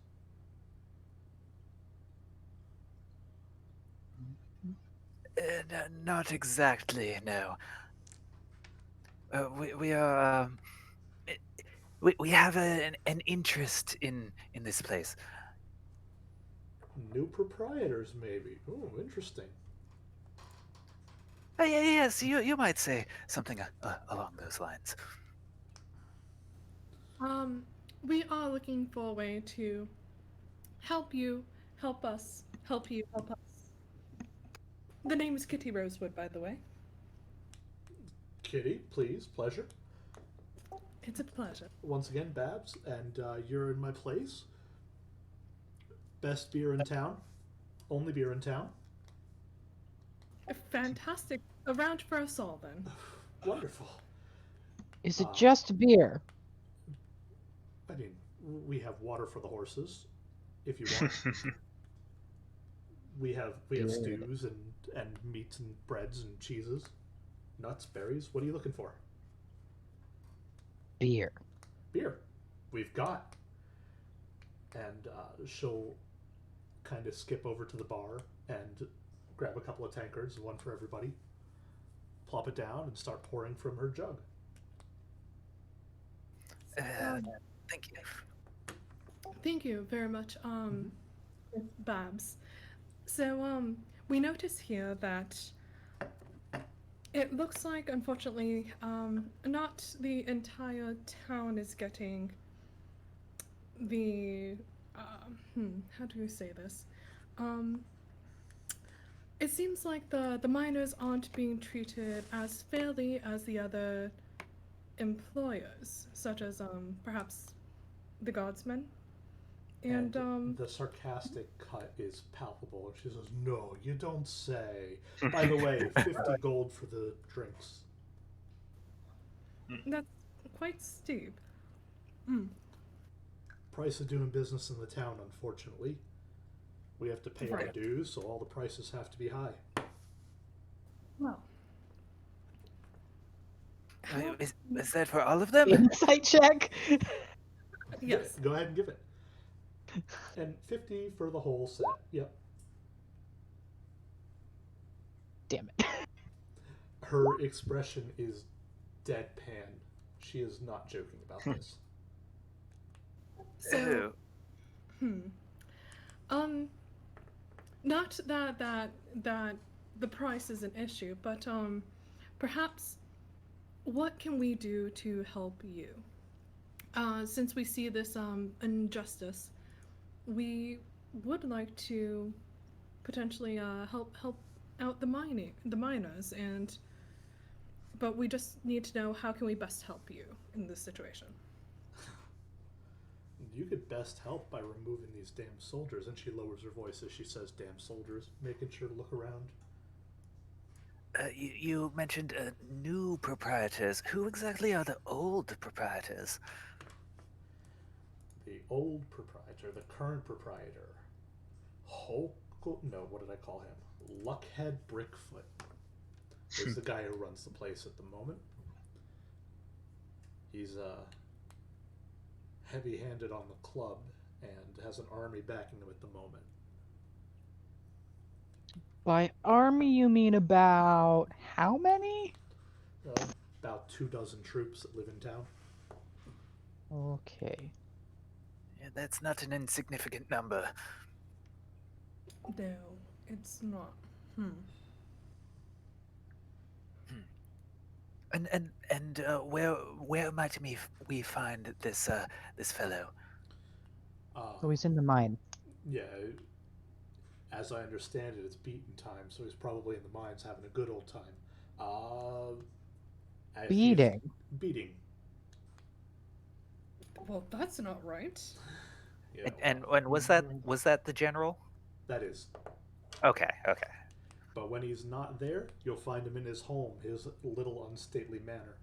Not exactly, no. We are. We have an interest in this place. New proprietors, maybe. Oh, interesting. Yes, you might say something along those lines. We are looking for a way to help you, help us, help you, help us. The name is Kitty Rosewood, by the way. Kitty, please, pleasure. It's a pleasure. Once again, Babs, and you're in my place. Best beer in town. Only beer in town. Fantastic. A round for us all, then. Wonderful. Is it just beer? I mean, we have water for the horses, if you want. we have Yeah. stews and meats and breads and cheeses, nuts, berries. What are you looking for? Beer. Beer. We've got. And she'll kind of skip over to the bar and grab a couple of tankards, one for everybody, plop it down, and start pouring from her jug. Thank you. Thank you very much, Babs. So, we notice here that it looks like, unfortunately, not the entire town is getting the, how do you say this? It seems like the miners aren't being treated as fairly as the other employers, such as, perhaps the guardsmen. And, the sarcastic cut is palpable. She says, "No, you don't say. By the way, 50 gold for the drinks." that's quite steep. Hmm. Price of doing business in the town, unfortunately. We have to pay our Right. dues, so all the prices have to be high. Well. How- Is that for all of them? Insight check. Yes. Go ahead and give it. And 50 for the whole set. Yep. Damn it. Her expression is deadpan. She is not joking about this. So, not that the price is an issue, but perhaps what can we do to help you? Since we see this injustice, we would like to potentially help out the miners, but we just need to know how can we best help you in this situation. You could best help by removing these damn soldiers. And she lowers her voice as she says damn soldiers, making sure to look around. You mentioned new proprietors. Who exactly are the old proprietors? The old proprietor, the current proprietor. No, what did I call him? Luckhead Brickfoot is the guy who runs the place at the moment. He's heavy-handed on the club and has an army backing him at the moment. By army, you mean about how many? About 24 troops that live in town. Okay. Yeah, that's not an insignificant number. No, it's not. And where might we find this this fellow? So he's in the mine. Yeah, as I understand it, it's beating time, so he's probably in the mines having a good old time. Beating. Beating. Well, that's not right. Yeah, And was that the general? that is. Okay. But when he's not there, you'll find him in his home, his little unstately manor.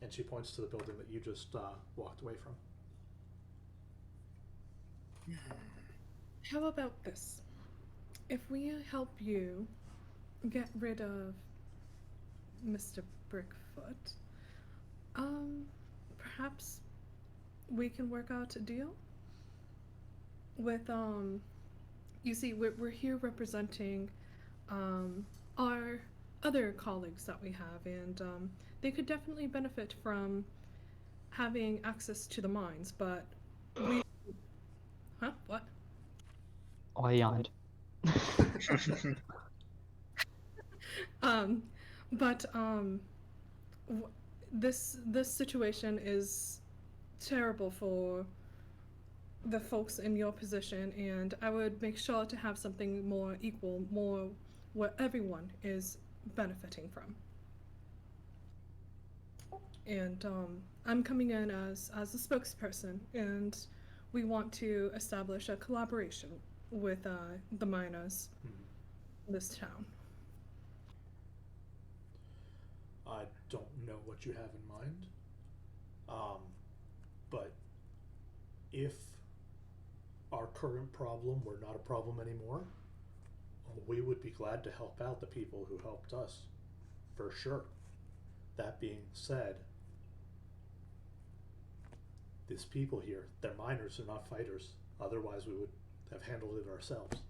And she points to the building that you just walked away from. How about this? If we help you get rid of Mr. Brickfoot, perhaps we can work out a deal with you see, we're here representing our other colleagues that we have, and they could definitely benefit from having access to the mines, but we huh? What? Oh, I yawned. But this situation is terrible for the folks in your position, and I would make sure to have something more equal, more where everyone is benefiting from. And I'm coming in as a spokesperson, and we want to establish a collaboration with the miners in this town. I don't know what you have in mind, but if our current problem were not a problem anymore, we would be glad to help out the people who helped us, for sure. That being said, these people here, they're miners, they're not fighters. Otherwise we would have handled it ourselves.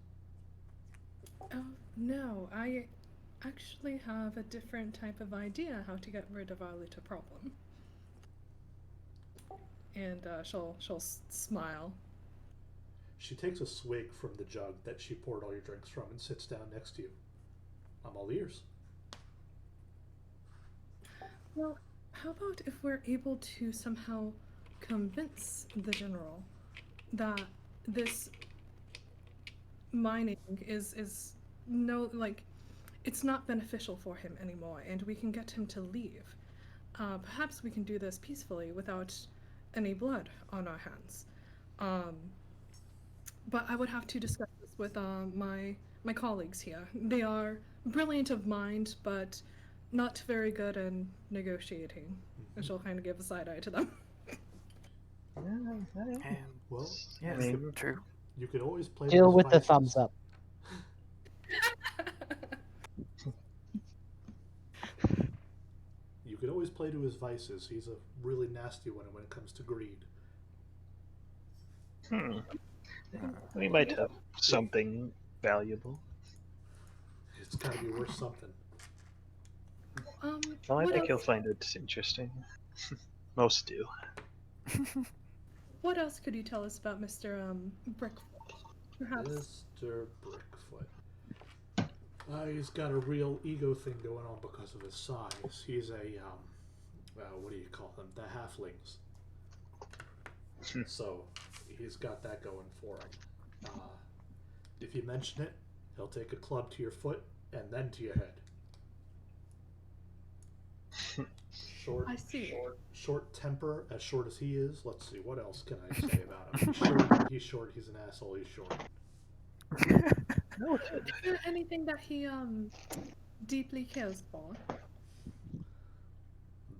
Oh, no, I actually have a different type of idea how to get rid of our little problem. and she'll smile. She takes a swig from the jug that she poured all your drinks from and sits down next to you. I'm all ears. Well, how about if we're able to somehow convince the general that this mining is no, like, it's not beneficial for him anymore, and we can get him to leave. Perhaps we can do this peacefully without any blood on our hands. But I would have to discuss this with my colleagues here. They are brilliant of mind, but not very good in negotiating. And she'll kind of give a side eye to them. And Well, yes, I mean, true. you could always play Deal those with the vices. thumbs up. You could always play to his vices. He's a really nasty one when it comes to greed. We might have something valuable. It's got to be worth something. Well, I what think you'll else, find it interesting. Most do. what else could you tell us about Mr. Brickfoot? Perhaps. Mr. Brickfoot. He's got a real ego thing going on because of his size. He's a, what do you call them? The halflings. So, he's got that going for him. If you mention it, he'll take a club to your foot and then to your head. Short, I see. Short temper, as short as he is. Let's see, what else can I say about him? He's short, he's an asshole, he's short. Is there anything that he deeply cares for?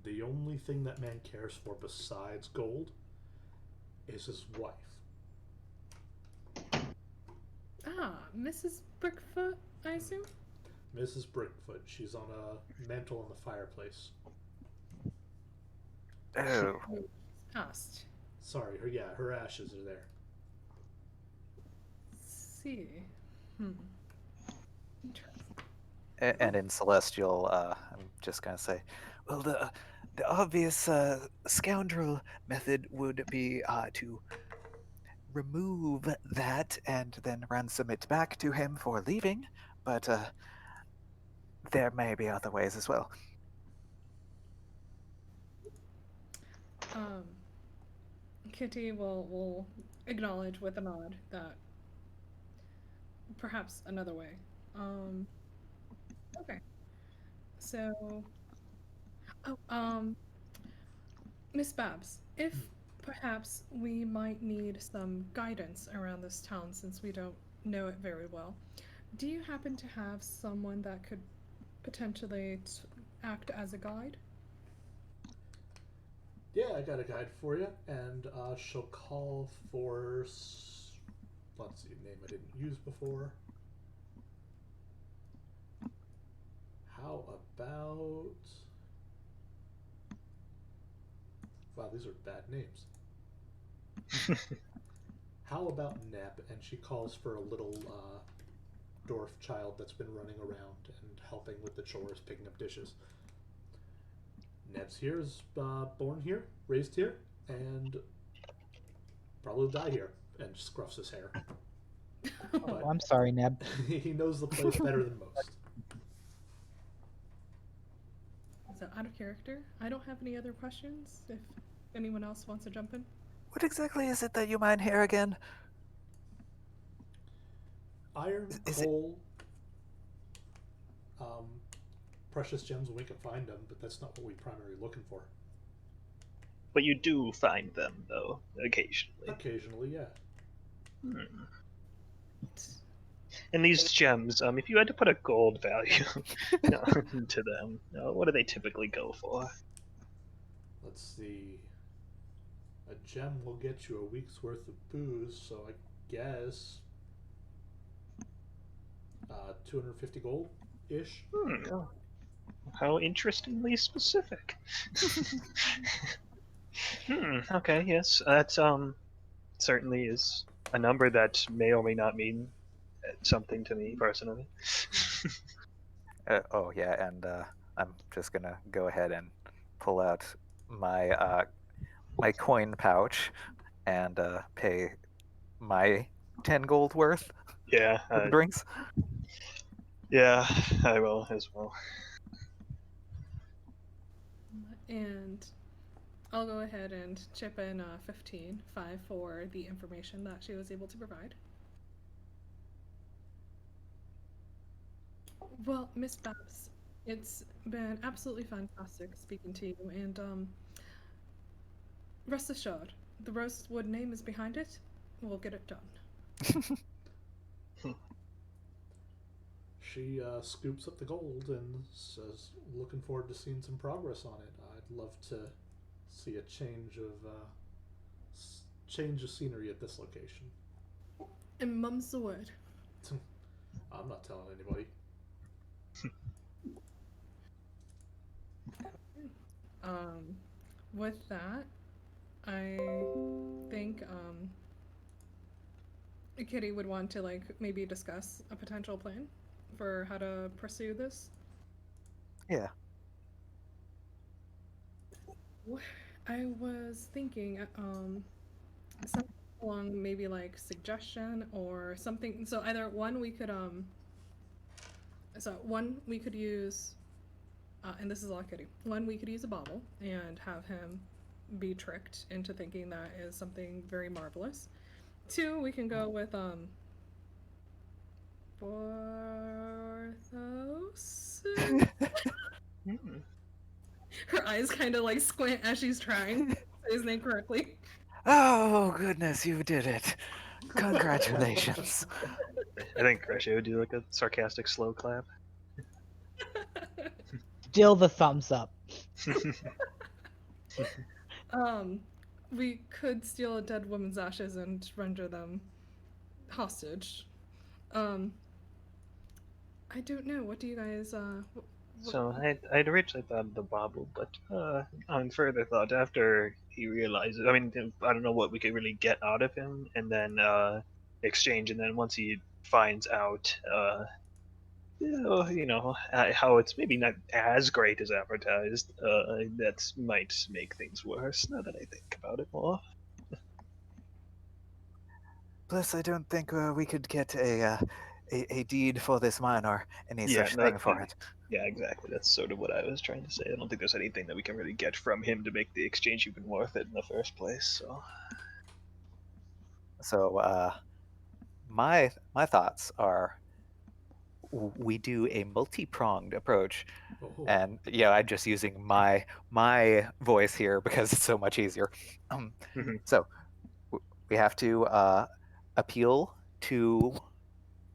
The only thing that man cares for besides gold is his wife. Mrs. Brickfoot, I assume? Mrs. Brickfoot. She's on a mantle in the fireplace. Oh, Passed. Sorry, her ashes are there. See. Interesting. and in Celestial, I'm just gonna say, well, the obvious scoundrel method would be to remove that and then ransom it back to him for leaving, but there may be other ways as well. Kitty will acknowledge with a nod that perhaps another way. Okay. So, Miss Babs, if perhaps we might need some guidance around this town since we don't know it very well, do you happen to have someone that could potentially act as a guide? Yeah, I got a guide for you, and she'll call for. Let's see, a name I didn't use before. How about? Wow, these are bad names. How about Neb? And she calls for a little dwarf child that's been running around and helping with the chores, picking up dishes. Neb's here, is born here, raised here, and probably will die here. And scruffs his hair. Oh, I'm sorry, Neb. He knows the place better than most. So out of character, I don't have any other questions. If anyone else wants to jump in. What exactly is it that you mine here again? Iron, Is it- coal, precious gems when we can find them, but that's not what we're primarily looking for. But you do find them, though, occasionally. Occasionally, yeah. And these gems, if you had to put a gold value to them, what do they typically go for? Let's see. A gem will get you a week's worth of booze, so I guess 250 gold-ish. How interestingly specific. Okay, yes. That certainly is a number that may or may not mean something to me personally. Oh yeah, and I'm just gonna go ahead and pull out my my coin pouch and pay my 10 gold worth Yeah, for the drinks. yeah, I will as well. And I'll go ahead and chip in 5 for the information that she was able to provide. Well, Miss Babs, it's been absolutely fantastic speaking to you, and rest assured, the Rosewood name is behind it. We'll get it done. She scoops up the gold and says, "Looking forward to seeing some progress on it. I'd love to see a change of scenery at this location." And mum's the word. I'm not telling anybody. With that, I think Kitty would want to maybe discuss a potential plan for how to pursue this. Yeah. I was thinking something along maybe suggestion or something. So either one we could use and this is all Kitty. One, we could use a bauble and have him be tricked into thinking that is something very marvelous. Two, we can go with Porthos. Hmm. Her eyes kind of squint as she's trying to say his name correctly. Oh, goodness, you did it. Congratulations. I think Gretchen would do like a sarcastic slow clap. Still the thumbs up. We could steal a dead woman's ashes and render them hostage. I don't know. What do you guys So I'd originally thought of the bauble, but on further thought, after he realizes, I mean, I don't know what we could really get out of him, and then exchange, and then once he finds out, how it's maybe not as great as advertised, that might make things worse. Now that I think about it more. Plus, I don't think we could get a deed for this mine or any Yeah, such thing for it. Yeah, exactly. That's sort of what I was trying to say. I don't think there's anything that we can really get from him to make the exchange even worth it in the first place. So. So, my thoughts are we do a multi-pronged approach. Oh. And I'm just using my voice here because it's so much easier. So we have to appeal to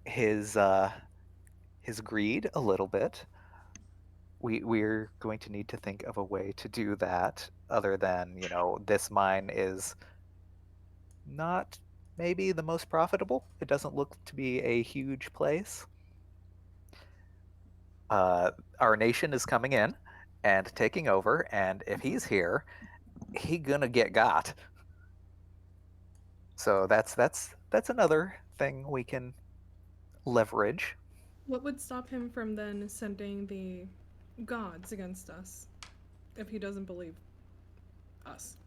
his greed a little bit. We're going to need to think of a way to do that other than this mine is not maybe the most profitable. It doesn't look to be a huge place. Our nation is coming in and taking over, and if he's here, he gonna get got. So that's another thing we can leverage. What would stop him from then sending the gods against us if he doesn't believe us?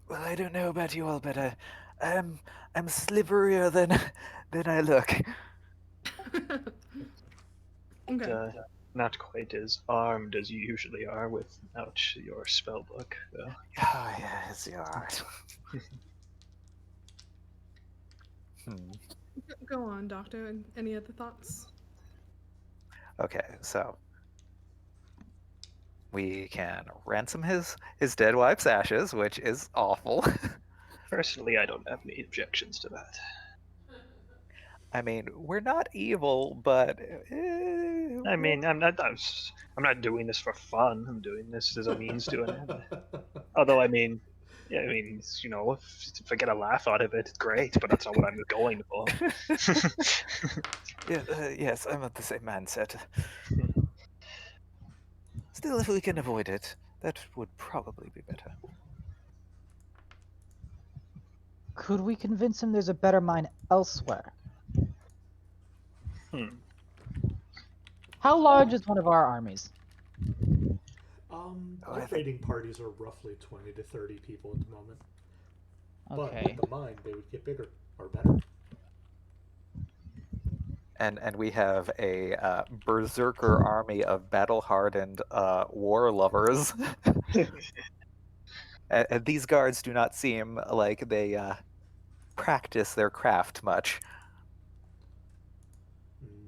Well, I don't know about you all, but I'm sliverier than I look. Okay. Not quite as armed as you usually are without your spell book, though. Oh, yes, you are. Go on, Doctor. Any other thoughts? Okay, so we can ransom his dead wife's ashes, which is awful. Personally, I don't have any objections to that. I mean, we're not evil, but I mean, I'm not doing this for fun. I'm doing this as a means to an end. Although, I mean, if I get a laugh out of it, it's great. But that's not what I'm going for. yes, I'm of the same mindset. Still, if we can avoid it, that would probably be better. Could we convince him there's a better mine elsewhere? How large is one of our armies? Oh, I think- Raiding parties are roughly 20 to 30 people at the moment. But Okay. with the mine, they would get bigger or better. And we have a berserker army of battle-hardened war lovers. And these guards do not seem like they practice their craft much.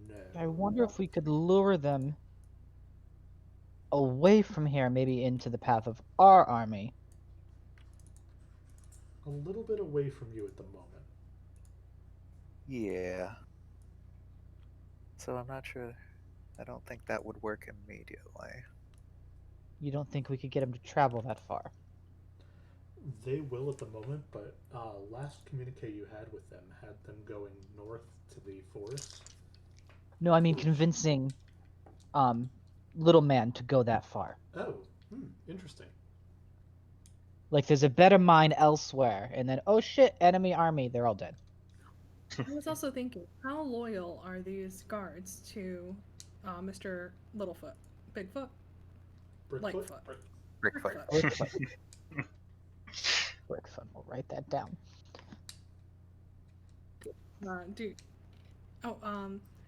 No. I wonder if we could lure them away from here, maybe into the path of our army. A little bit away from you at the moment. Yeah. So I'm not sure. I don't think that would work immediately. You don't think we could get them to travel that far? They will at the moment, but last communique you had with them had them going north to the forest. No, I mean convincing little man to go that far. Oh, interesting. Like there's a better mine elsewhere, and then oh shit, enemy army, they're all dead. I was also thinking, how loyal are these guards to Mr. Littlefoot? Bigfoot? Brickfoot? Lightfoot. Brickfoot. Brickfoot. Brickfoot. We'll write that down.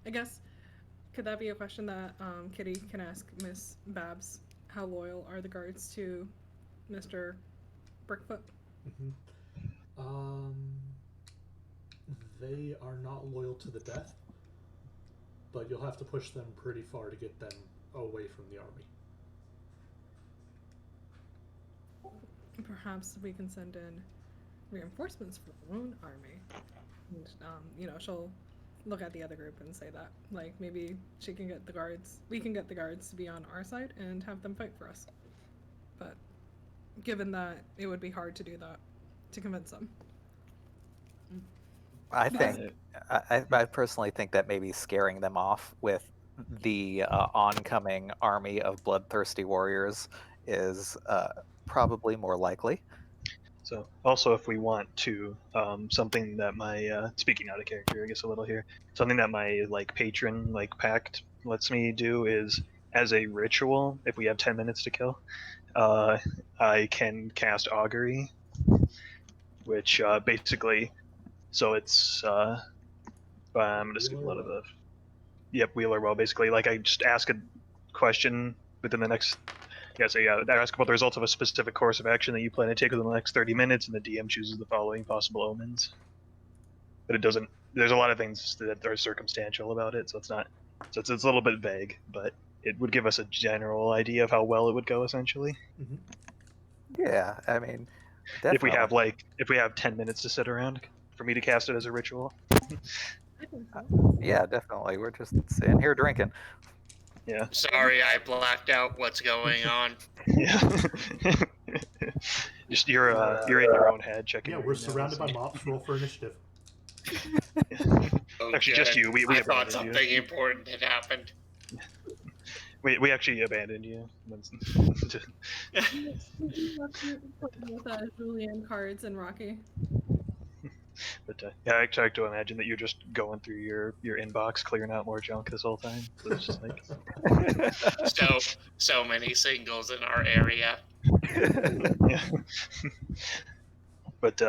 I guess, could that be a question that Kitty can ask Miss Babs? How loyal are the guards to Mr. Brickfoot? They are not loyal to the death, but you'll have to push them pretty far to get them away from the army. Perhaps we can send in reinforcements for our own army. And, she'll look at the other group and say that. Like, maybe we can get the guards to be on our side and have them fight for us. But given that it would be hard to do that, to convince them. I think, I personally think that maybe scaring them off with the oncoming army of bloodthirsty warriors is probably more likely. So also, if we want to, something that my speaking out of character, I guess a little here, something that my patron pact lets me do is, as a ritual, if we have 10 minutes to kill, I can cast augury, which basically, so it's I'm gonna skip a lot of the, wheel or well, basically, I just ask a question within the next. I ask about the results of a specific course of action that you plan to take within the next 30 minutes, and the DM chooses the following possible omens. But it doesn't. There's a lot of things that are circumstantial about it, so it's not. So it's a little bit vague, but it would give us a general idea of how well it would go, essentially. Yeah, I mean, If we definitely. have 10 minutes to sit around for me to cast it as a ritual. I think so. Yeah, definitely. We're just sitting here drinking. Yeah. Sorry, I blacked out what's going on. Yeah. Just you're in your own head checking. Yeah, your we're emails. surrounded by mobs. Roll for initiative. Oh, Actually, good. just you. We I thought abandoned you. something important had happened. We actually abandoned you. With Julian, Cards, and Rocky. But yeah, I try to imagine that you're just going through your inbox, clearing out more junk this whole time. So it's just So many singles in our area. yeah. But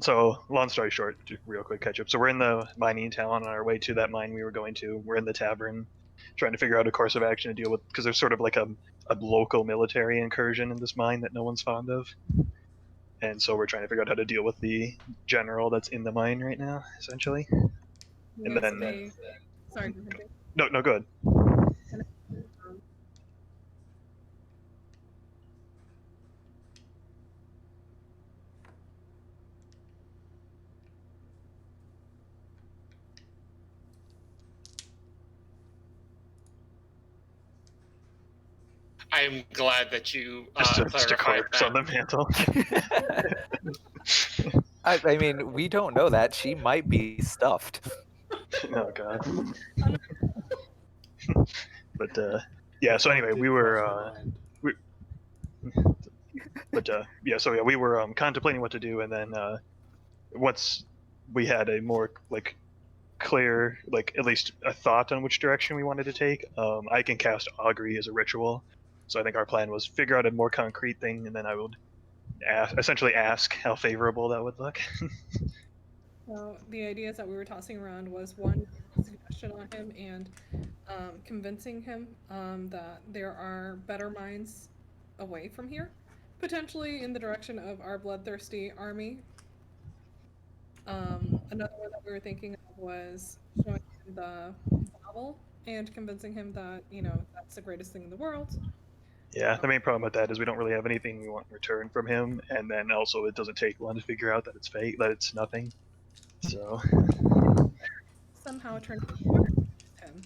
so long story short, real quick catch up. So we're in the mining town on our way to that mine we were going to. We're in the tavern, trying to figure out a course of action to deal with, because there's sort of a local military incursion in this mine that no one's fond of. And so we're trying to figure out how to deal with the general that's in the mine right now, essentially. And then, Sorry. no, good. I'm glad that you Just a clarified corpse on the that. mantle. I mean, we don't know that. She might be stuffed. Oh god. But yeah. So anyway, we were. We were contemplating what to do, and then once we had a more clear, at least a thought on which direction we wanted to take, I can cast augury as a ritual, So I think our plan was figure out a more concrete thing, and then I would essentially ask how favorable that would look. So the ideas that we were tossing around was one suggestion on him and convincing him that there are better minds away from here, potentially in the direction of our bloodthirsty army. Another one that we were thinking of was showing him the Bible and convincing him that, that's the greatest thing in the world. Yeah, the main problem with that is we don't really have anything we want in return from him, and then also it doesn't take long to figure out that it's fake, that it's nothing. So Somehow turn him.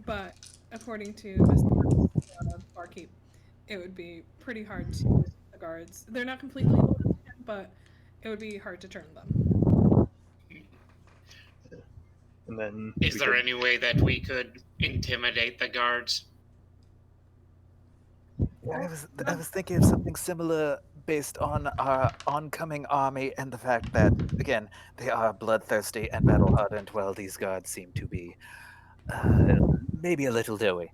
But according to Mr. Barkeep, it would be pretty hard to the guards. They're not completely loyal to him, but it would be hard to turn them. and then Is there any way that we could intimidate the guards? I was thinking of something similar based on our oncoming army and the fact that, again, they are bloodthirsty and battle hardened, while these guards seem to be maybe a little doughy.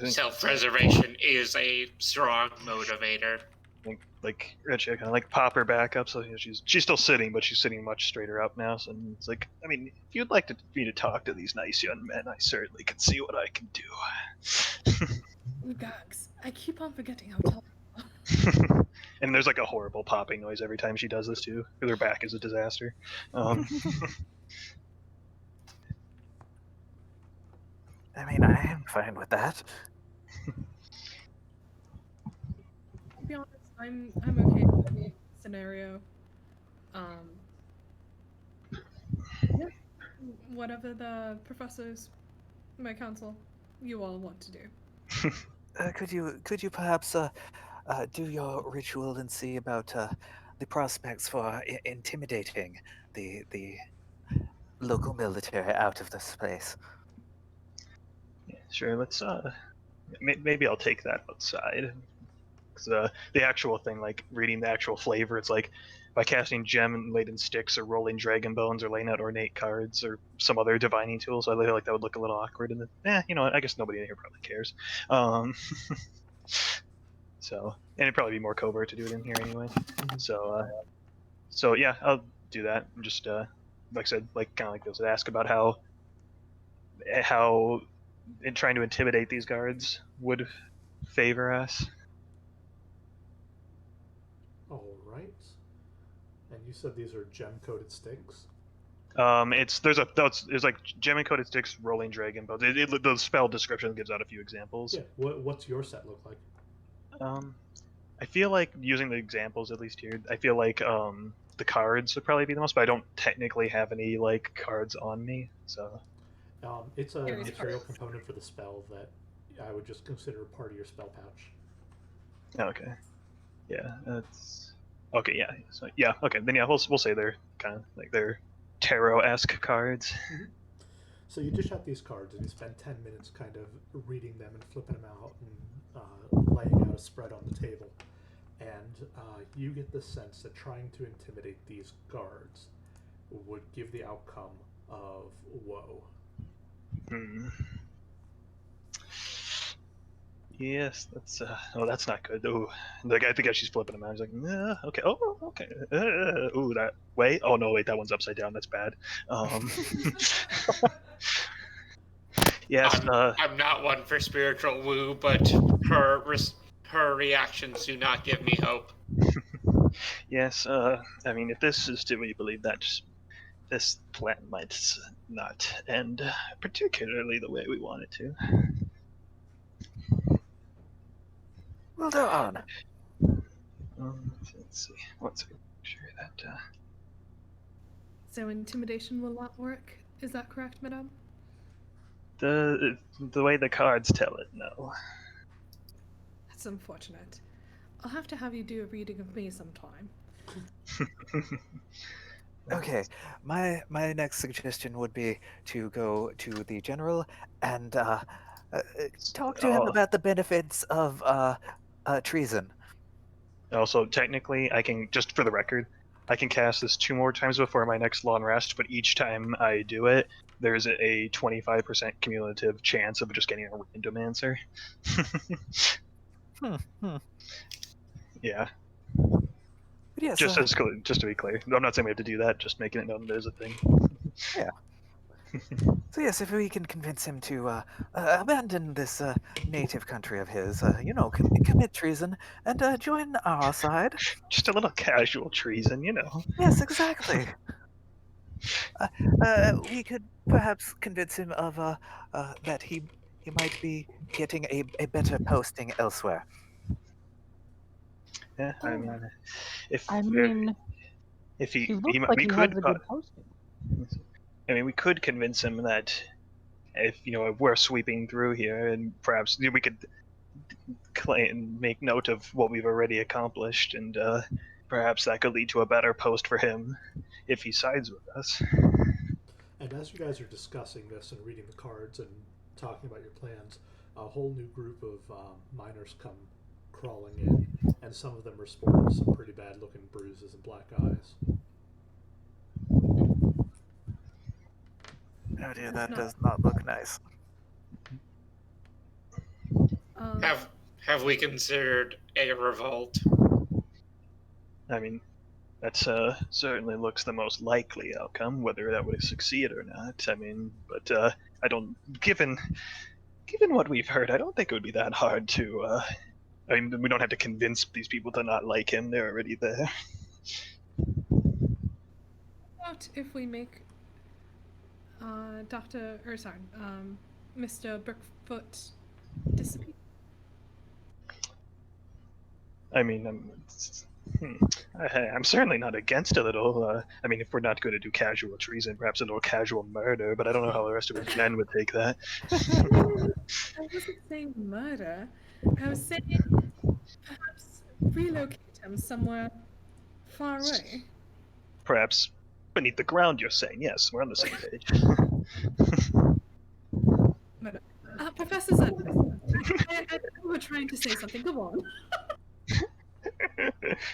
Self-preservation is a strong motivator. like Rich, I kind of like pop her back up, so she's still sitting, but she's sitting much straighter up now. So it's like, I mean, if you'd like me to talk to these nice young men, I certainly can see what I can do. Gags, I keep on forgetting how tall. And there's like a horrible popping noise every time she does this too, because her back is a disaster. I mean, I am fine with that. To be honest, I'm okay with any scenario. Yeah, whatever the professors, my council, you all want to do. Could you perhaps do your ritual and see about the prospects for intimidating the local military out of this place? Yeah, sure. Let's maybe I'll take that outside. Because the actual thing, like reading the actual flavor, it's like by casting gem-laden sticks or rolling dragon bones or laying out ornate cards or some other divining tool. So I feel like that would look a little awkward. And then, you know what? I guess nobody in here probably cares. So, and it'd probably be more covert to do it in here anyway. So yeah, I'll do that. And just like I said, like kind of like those ask about how in trying to intimidate these guards would favor us. All right. And you said these are gem-coated sticks? There's like gem encoded sticks, rolling dragon bones. The spell description gives out a few examples. Yeah. What's your set look like? I feel like using the examples at least here, I feel like the cards would probably be the most, but I don't technically have any like cards on me, so. It's a Here's material cards. component for the spell that I would just consider part of your spell pouch. Okay. Yeah, that's okay. Yeah. So yeah. Okay. Then yeah, we'll say they're kind of like they're tarot-esque cards. Mm-hmm. So you dish out these cards and you spend 10 minutes kind of reading them and flipping them out and laying out a spread on the table. And you get the sense that trying to intimidate these guards would give the outcome of woe. Hmm. Yes, that's not good. Oh, like I think as she's flipping them out, he's like, okay, oh, okay, that wait, oh no, wait, that one's upside down. That's bad. Yes, I'm not one for spiritual woo, but her reactions do not give me hope. yes. I mean, if this is to be believed, that this plan might not end particularly the way we want it to. Well, go on. Let's see. Let's make sure that. So intimidation will not work. Is that correct, madame? The way the cards tell it, no. That's unfortunate. I'll have to have you do a reading of me sometime. Okay, my next suggestion would be to go to the general and talk to him about the benefits of treason. Also, technically, I can, just for the record, I can cast this 2 more times before my next long rest, but each time I do it, there's a 25% cumulative chance of just getting a random answer. Yeah. But yes, Just just to be clear, I'm not saying we have to do that. Just making it known there's a thing. so yes, if we can convince him to abandon this native country of his, commit treason and join our side. Just a little casual treason, you know. Yes, exactly. We could perhaps convince him of that he might be getting a better posting elsewhere. Yeah, I mean, if I mean, if he he looks like we he could has a good posting. I mean, we could convince him that if we're sweeping through here, and perhaps we could claim, make note of what we've already accomplished, and perhaps that could lead to a better post for him if he sides with us. And as you guys are discussing this and reading the cards and talking about your plans, a whole new group of miners come crawling in, and some of them are sporting some pretty bad-looking bruises and black eyes. Oh dear, that does not look nice. Have we considered a revolt? I mean, that certainly looks the most likely outcome. Whether that would succeed or not, I mean, but I don't. Given what we've heard, I don't think it would be that hard to. I mean, we don't have to convince these people to not like him. They're already there. What if we make Mr. Brookfoot disappear? I mean, I'm certainly not against a little. I mean, if we're not going to do casual treason, perhaps a little casual murder. But I don't know how the rest of his men would take that. I wasn't saying murder. I was saying perhaps relocate him somewhere far away. Perhaps beneath the ground. You're saying yes. We're on the same page. Professor Zen, I think we were trying to say something. Go on.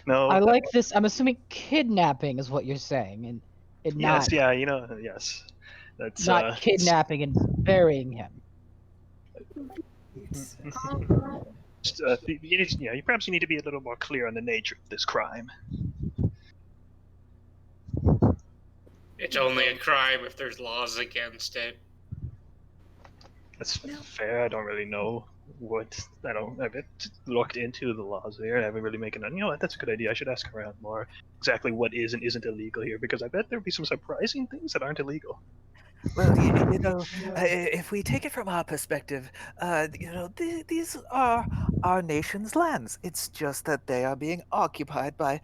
No. I like this. I'm assuming kidnapping is what you're saying, and Yes. not Yeah. Yes. That's not kidnapping and burying him. Perhaps you need to be a little more clear on the nature of this crime. It's only a crime if there's laws against it. That's fair. I don't really know what. I haven't looked into the laws there. I haven't really making. That's a good idea. I should ask around more exactly what is and isn't illegal here, because I bet there'd be some surprising things that aren't illegal. Well, if we take it from our perspective, these are our nation's lands. It's just that they are being occupied by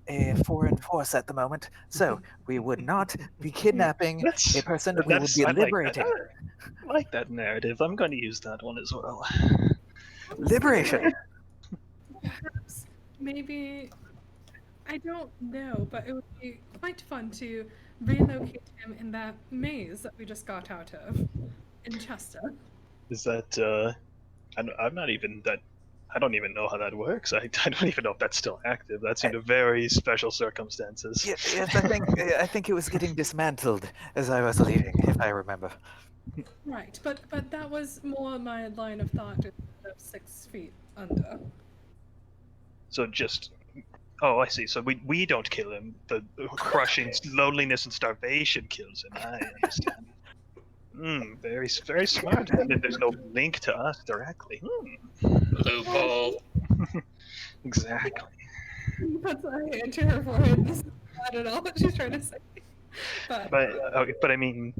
a foreign force at the moment. So we would not be kidnapping a person. We would be liberating. I like that narrative. I'm going to use that one as well. Liberation. Perhaps, maybe, I don't know, but it would be quite fun to relocate him in that maze that we just got out of in Chester. Is that? I'm not even that. I don't even know how that works. I don't even know if that's still active. That seemed a very special circumstances. Yes, I think it was getting dismantled as I was leaving, if I remember. Right, but that was more my line of thought instead of 6 feet under. So just. Oh, I see. So we don't kill him. The crushing loneliness and starvation kills him. I understand. Very, very smart. And there's no link to us directly. Loophole. Exactly. Puts her hand to her forehead. This is not at all what she's trying to say. But I mean,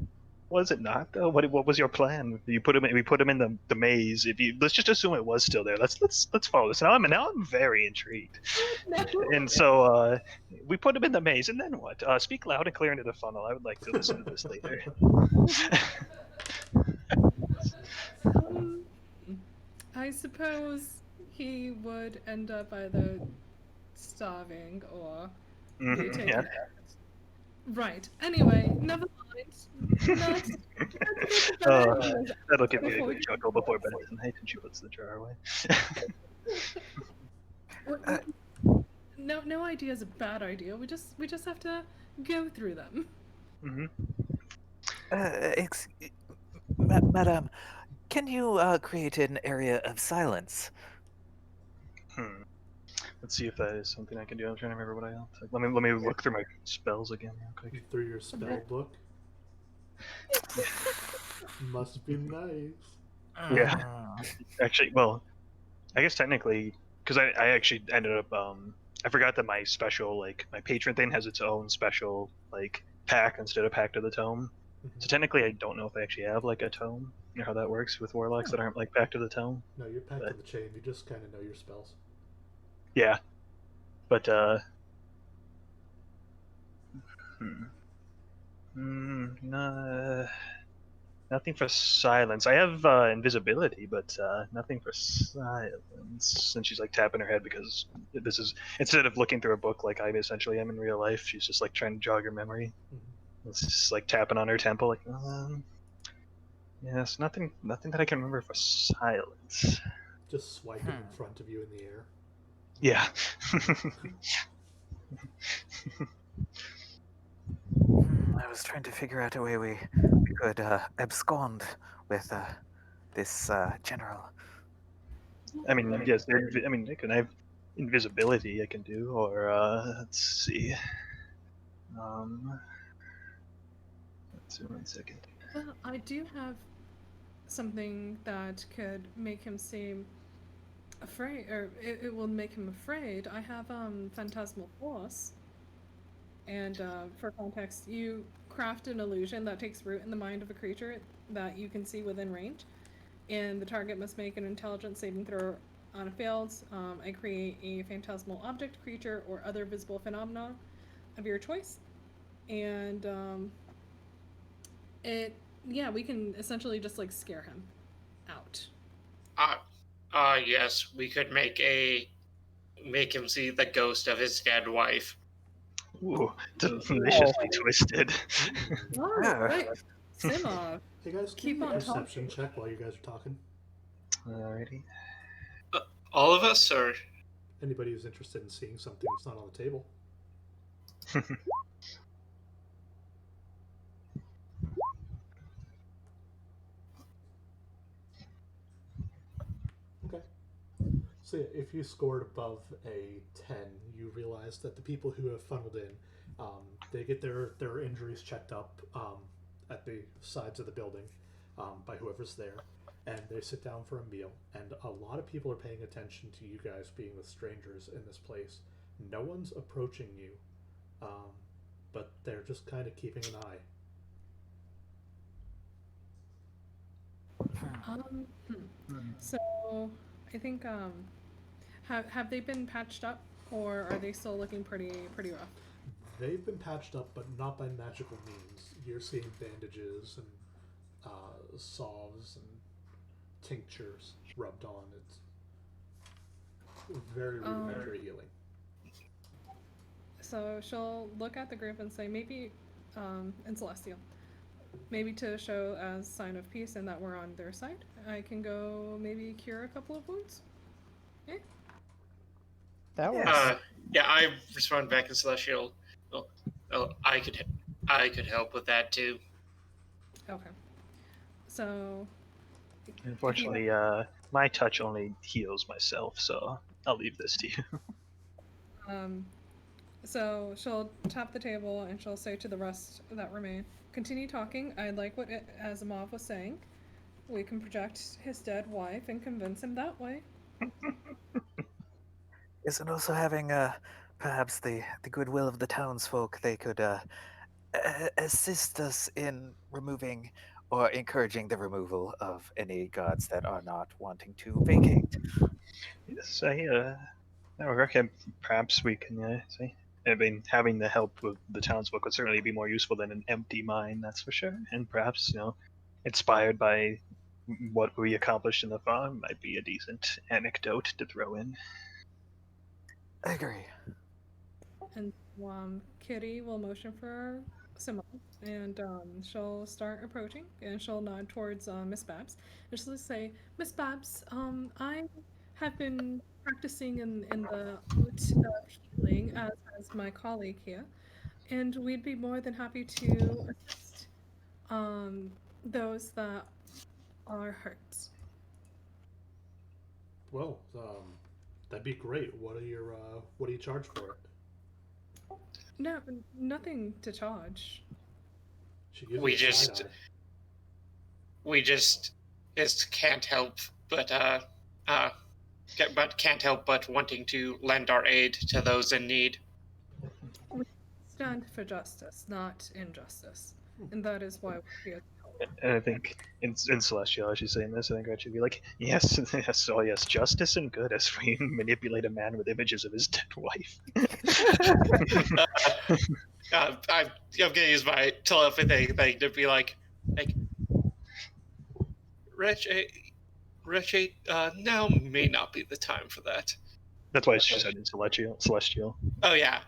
was it not though? What was your plan? We put him in the maze. Let's just assume it was still there. Let's follow this. Now I'm very intrigued. No. And so we put him in the maze, and then what? Speak loud and clear into the funnel. I would like to listen to this later. I suppose he would end up either starving or be taken yeah. out. Right. Anyway, never mind. That'll give me a good chuckle before bed tonight, and she puts the jar away. No idea is a bad idea. We just have to go through them. Madame, can you create an area of silence? Let's see if that is something I can do. I'm trying to remember what I else. Let me look through my spells again real quick. You through your spell book. Must be nice. Yeah. Actually, well, I guess technically, because I actually ended up I forgot that my special, like my patron thing has its own special like pack instead of Pact of the Tome. So technically, I don't know if I actually have like a tome or how that works with warlocks that aren't like Pact of the Tome. No, you're packed But- to the chain. You just kind of know your spells. Yeah, but nothing for silence. I have invisibility, but nothing for silence. And she's like tapping her head because this is, instead of looking through a book like I essentially am in real life, she's just like trying to jog her memory. It's just like tapping on her temple, like yes, nothing that I can remember for silence. Just swiping in front of you in the air. Yeah. I was trying to figure out a way we could abscond with this general. I mean, yes, I mean, I can have invisibility. I can do, or let's see. Let's see 1 second. Well, I do have something that could make him seem afraid, or it will make him afraid. I have phantasmal force, and for context, you craft an illusion that takes root in the mind of a creature that you can see within range, and the target must make an intelligence saving throw. On a failed, I create a phantasmal object, creature, or other visible phenomena of your choice, and we can essentially just like scare him out. Yes, we could make him see the ghost of his dead wife. Ooh, deliciously twisted. Oh, right. Simov. Hey guys, Keep give me a on perception talking. check while you guys are talking. Alrighty. All of us, or Anybody who's interested in seeing something that's not on the table. Okay. So yeah, if you scored above a 10, you realize that the people who have funneled in, they get their injuries checked up at the sides of the building by whoever's there, and they sit down for a meal. And a lot of people are paying attention to you guys being the strangers in this place. No one's approaching you, but they're just kind of keeping an eye. So I think have they been patched up, or are they still looking pretty rough? They've been patched up, but not by magical means. You're seeing bandages and salves and tinctures rubbed on. It's very rudimentary healing. So she'll look at the group and say, maybe, and Celestial, maybe to show as sign of peace and that we're on their side, I can go maybe cure a couple of wounds. Okay. That works. yeah, I respond back in Celestial. I could help with that too. Okay. So. Unfortunately, my touch only heals myself, so I'll leave this to you. So she'll tap the table and she'll say to the rest that remain, continue talking. I like what Asimov was saying. We can project his dead wife and convince him that way. Isn't also having perhaps the goodwill of the townsfolk, they could assist us in removing or encouraging the removal of any gods that are not wanting to vacate. Yes, I reckon perhaps we can say. I mean, having the help of the townsfolk would certainly be more useful than an empty mine, that's for sure. And perhaps, inspired by what we accomplished in the farm, might be a decent anecdote to throw in. I agree. And Kitty will motion for Simone, and she'll start approaching, and she'll nod towards Miss Babs, and she'll say, Miss Babs, I have been practicing in the art of healing, as my colleague here, and we'd be more than happy to assist. those that are hurt. Well, that'd be great. What do you charge for it? No, nothing to charge. She gives We you a just- side eye. We just can't help but can't help but wanting to lend our aid to those in need. Stand for justice, not injustice, and that is why we're here to help. And I think in Celestial, as she's saying this, I think Red should be like, yes, yes, oh yes, justice and good as we manipulate a man with images of his dead wife. I'm gonna use my telepathy thing to be like, Reggie, now may not be the time for that. That's why she said in Celestial. Oh yeah.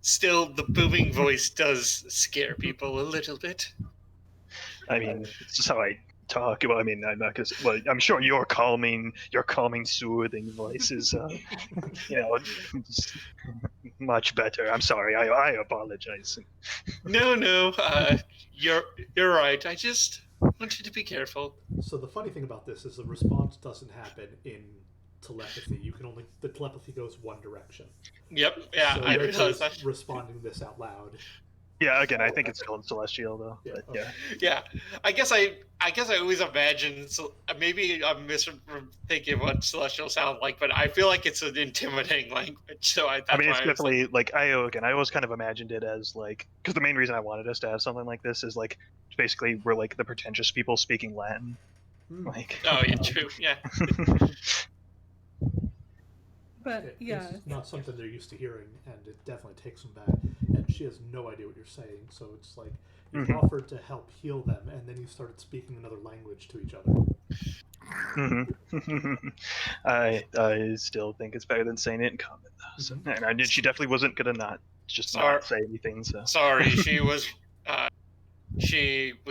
Still, the booming voice does scare people a little bit. I mean, it's just how I talk. Well, I mean, I'm not gonna. Well, I'm sure your calming, soothing voice is, much better. I'm sorry. I apologize. No, you're right. I just want you to be careful. So the funny thing about this is the response doesn't happen in telepathy. The telepathy goes one direction. Yep. Yeah, So I Rachel's realize that. responding this out loud. Yeah. Again, I think it's still in Celestial though. Yeah, But okay. yeah. Yeah, I guess I always imagine. So maybe I'm thinking what celestial sound like, but I feel like it's an intimidating language. So I mean, it's definitely like I always kind of imagined it as like, because the main reason I wanted us to have something like this is like basically we're like the pretentious people speaking Latin. Like. Oh yeah, true. Yeah. But yeah, It's not something they're used to hearing, and it definitely takes them back. And she has no idea what you're saying, so it's like you Mhm. offered to help heal them, and then you started speaking another language to each other. I still think it's better than saying it in common though. So, and I knew she definitely wasn't gonna not say anything. So Sorry, she was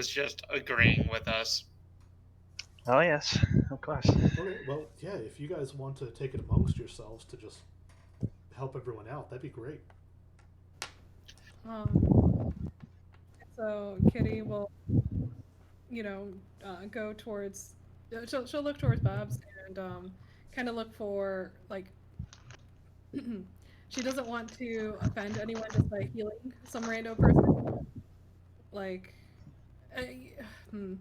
just agreeing with us. oh yes, of course. Okay, well, yeah, if you guys want to take it amongst yourselves to just help everyone out, that'd be great. So Kitty will, go towards. She'll look towards Babs and kind of look for like. She doesn't want to offend anyone just by healing some random person. Like, I'm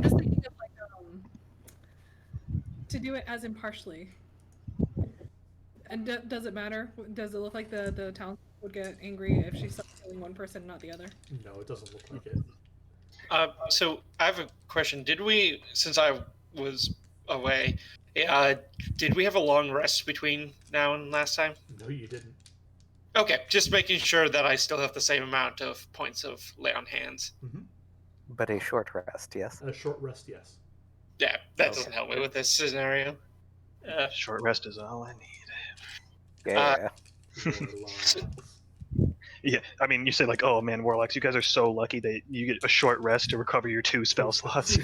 just thinking of like to do it as impartially. And does it matter? Does it look like the town would get angry if she starts healing one person, not the other? No, it doesn't look like it. So I have a question. Did we, since I was away, did we have a long rest between now and last time? No, you didn't. Okay, just making sure that I still have the same amount of points of lay on hands. But a short rest, yes. A short rest, yes. Yeah, that doesn't help me with this scenario. Short rest is all I need. Yeah. Warlocks. Yeah, I mean, you say like, oh man, Warlocks, you guys are so lucky that you get a short rest to recover your 2 spell slots.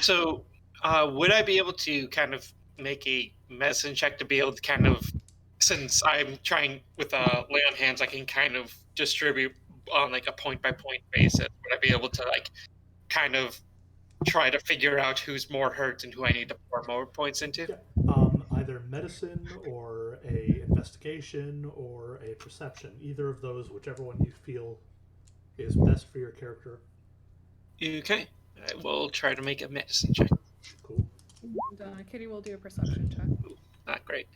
So, would I be able to kind of make a medicine check to be able to kind of, since I'm trying with lay on hands, I can kind of distribute on like a point by point basis. Would I be able to like kind of try to figure out who's more hurt and who I need to pour more points into? Yeah. Either medicine or a investigation or a perception. Either of those, whichever one you feel is best for your character. Okay, I will try to make a medicine check. Cool. And Kitty will do a perception check. Not great.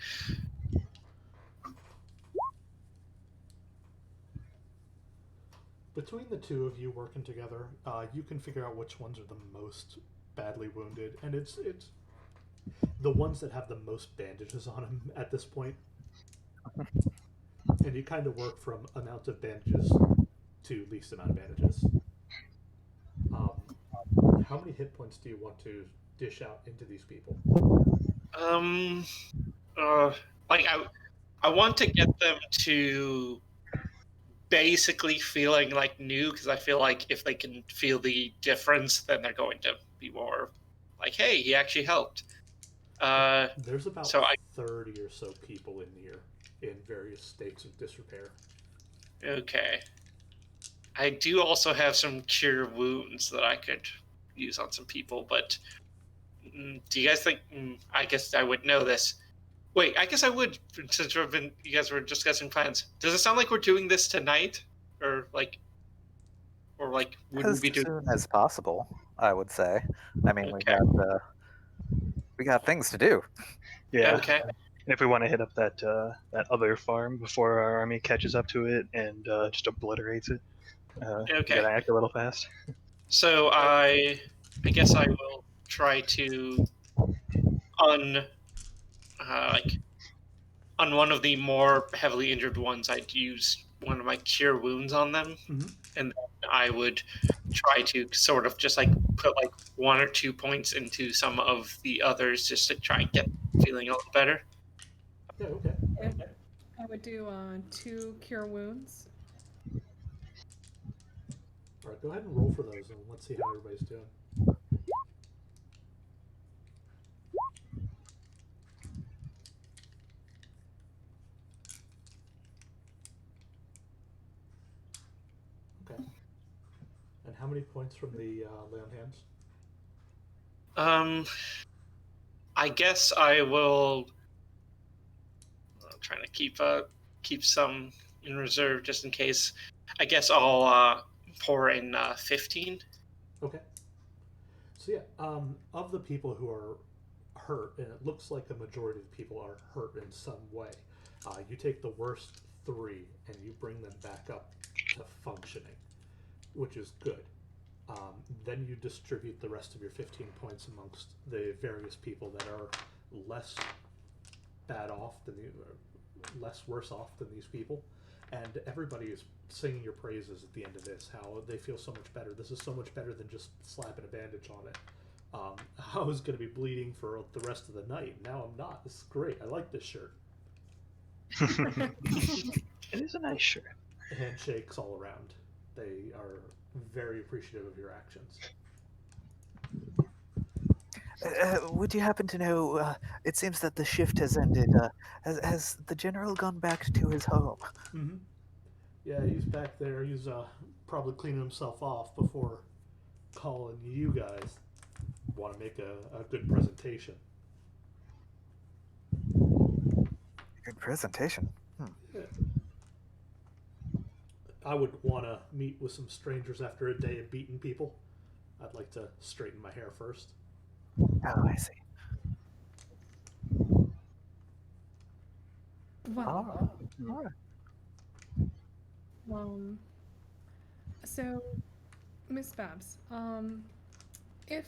Between the two of you working together, you can figure out which ones are the most badly wounded, and it's the ones that have the most bandages on them at this point. And you kind of work from amount of bandages to least amount of bandages. How many hit points do you want to dish out into these people? Like I want to get them to basically feeling like new, because I feel like if they can feel the difference, then they're going to be more like, hey, he actually helped. There's about 30 or so people in here in various states of disrepair. Okay. I do also have some cure wounds that I could use on some people, but do you guys think? I guess I would know this. Wait, I guess I would, since you guys were discussing plans. Does it sound like we're doing this tonight, or would we As be doing? soon as possible, I would say. I mean, Okay. we got things to do. Yeah. Okay. And if we want to hit up that other farm before our army catches up to it and just obliterates it, we Okay. gotta act a little fast. So I guess I will try to on on one of the more heavily injured ones. I'd use one of my cure wounds on them, Mhm. and then I would try to sort of just like put like 1 or 2 points into some of the others just to try and get feeling a little better. Yeah, okay. I would do 2 cure wounds. All right, go ahead and roll for those, and let's see how everybody's doing. Okay. And how many points from the lay on hands? I guess I will. I'm trying to keep some in reserve just in case. I guess I'll pour in 15. Okay. So yeah, of the people who are hurt, and it looks like a majority of the people are hurt in some way, you take the worst 3 and you bring them back up to functioning, which is good. Then you distribute the rest of your 15 points amongst the various people that are less bad off than less worse off than these people, and everybody is singing your praises at the end of this. How they feel so much better. This is so much better than just slapping a bandage on it. I was going to be bleeding for the rest of the night. Now I'm not. This is great. I like this shirt. It is a nice shirt. Handshakes all around. They are very appreciative of your actions. Would you happen to know? It seems that the shift has ended. Has the general gone back to his home? Mm-hmm. Yeah, he's back there. He's probably cleaning himself off before calling you guys. Want to make a good presentation. Good presentation. Yeah. I would want to meet with some strangers after a day of beating people. I'd like to straighten my hair first. Oh, I see. Well, All right. so, Miss Babs, if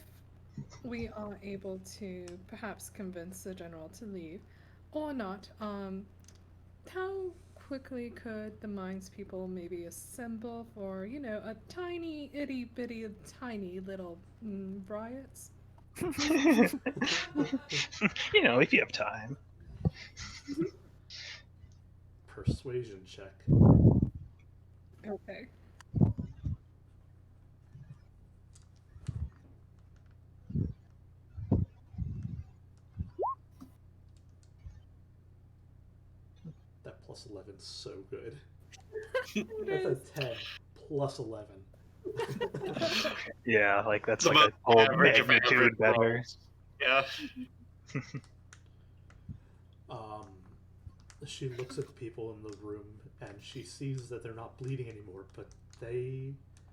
we are able to perhaps convince the general to leave, or not, how quickly could the mines people maybe assemble for, a tiny, itty bitty, tiny little riots? If you have time. Persuasion check. Okay. That plus 11's so good. That's a 10 plus 11. Yeah, like that's The like a whole average of magnitude average better. rolls. Yeah. She looks at the people in the room and she sees that they're not bleeding anymore, but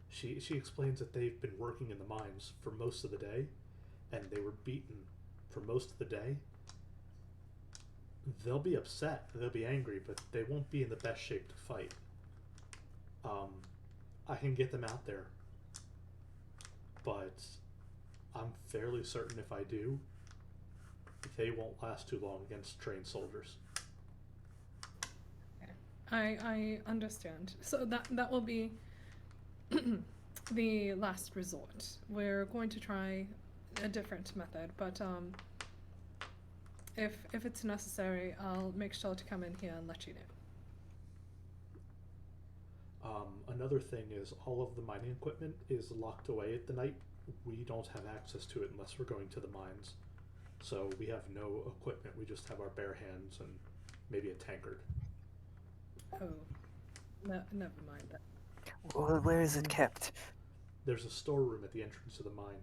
she explains that they've been working in the mines for most of the day and they were beaten for most of the day. They'll be upset, they'll be angry, but they won't be in the best shape to fight. I can get them out there, but I'm fairly certain if I do, they won't last too long against trained soldiers. I understand. So that will be the last resort. We're going to try a different method, but if it's necessary, I'll make sure to come in here and let you know. Another thing is all of the mining equipment is locked away at the night. We don't have access to it unless we're going to the mines. So we have no equipment. We just have our bare hands and maybe a tankard. Oh. No, never mind that. Well, where is it kept? There's a storeroom at the entrance of the mine.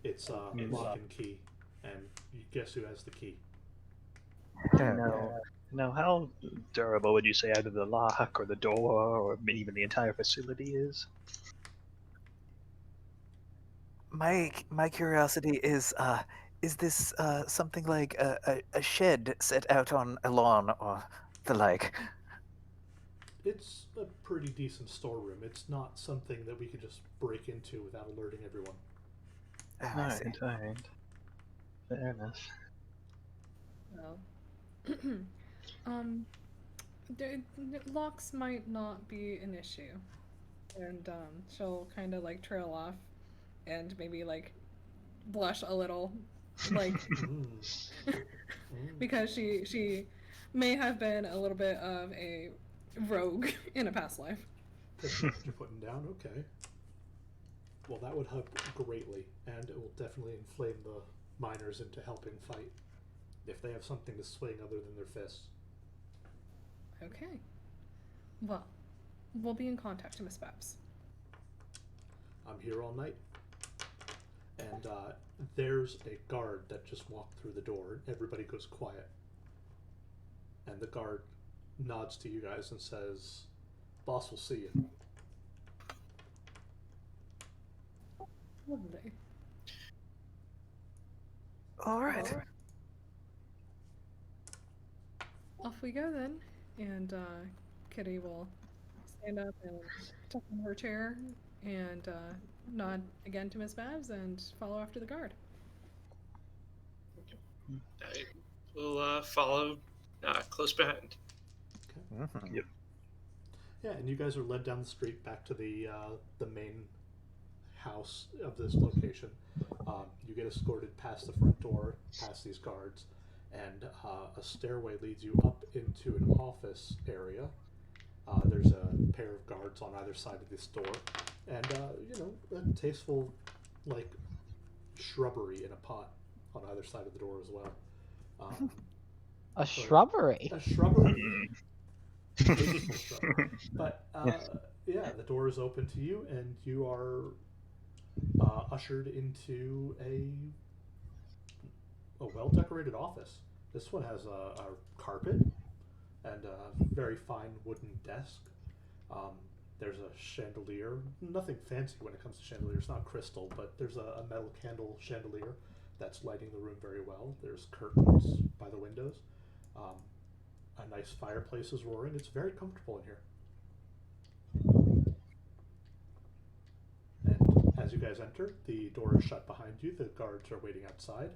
It's lock and key, and you guess who has the key? Now, how durable would you say either the lock or the door or even the entire facility is? My curiosity is this something like a shed set out on a lawn or the like? It's a pretty decent storeroom. It's not something that we could just break into without alerting everyone. Oh, I see. Alright. Fair enough. Well, um, locks might not be an issue, and she'll kind of like trail off, and maybe like blush a little, like because she may have been a little bit of a rogue in a past life. That's what you're putting down? Okay. Well, that would help greatly, and it will definitely inflame the miners into helping fight if they have something to swing other than their fists. Okay. Well, we'll be in contact, Miss Babs. I'm here all night. And there's a guard that just walked through the door. Everybody goes quiet. And the guard nods to you guys and says, "Boss will see you." Lovely. All right. Off we go then, and Kitty will stand up and tuck in her chair and nod again to Miss Babs and follow after the guard. I will follow close behind. Mhm. Yep. Yeah, and you guys are led down the street back to the main house of this location. You get escorted past the front door, past these guards, and a stairway leads you up into an office area. There's a pair of guards on either side of this door, and a tasteful, like, shrubbery in a pot on either side of the door as well. A shrubbery. A shrubbery. Tasteful shrubbery. But yeah, the door is open to you, and you are ushered into a well-decorated office. This one has a carpet and a very fine wooden desk. There's a chandelier. Nothing fancy when it comes to chandeliers. It's not crystal, but there's a metal candle chandelier that's lighting the room very well. There's curtains by the windows. A nice fireplace is roaring. It's very comfortable in here. And as you guys enter, the door is shut behind you. The guards are waiting outside.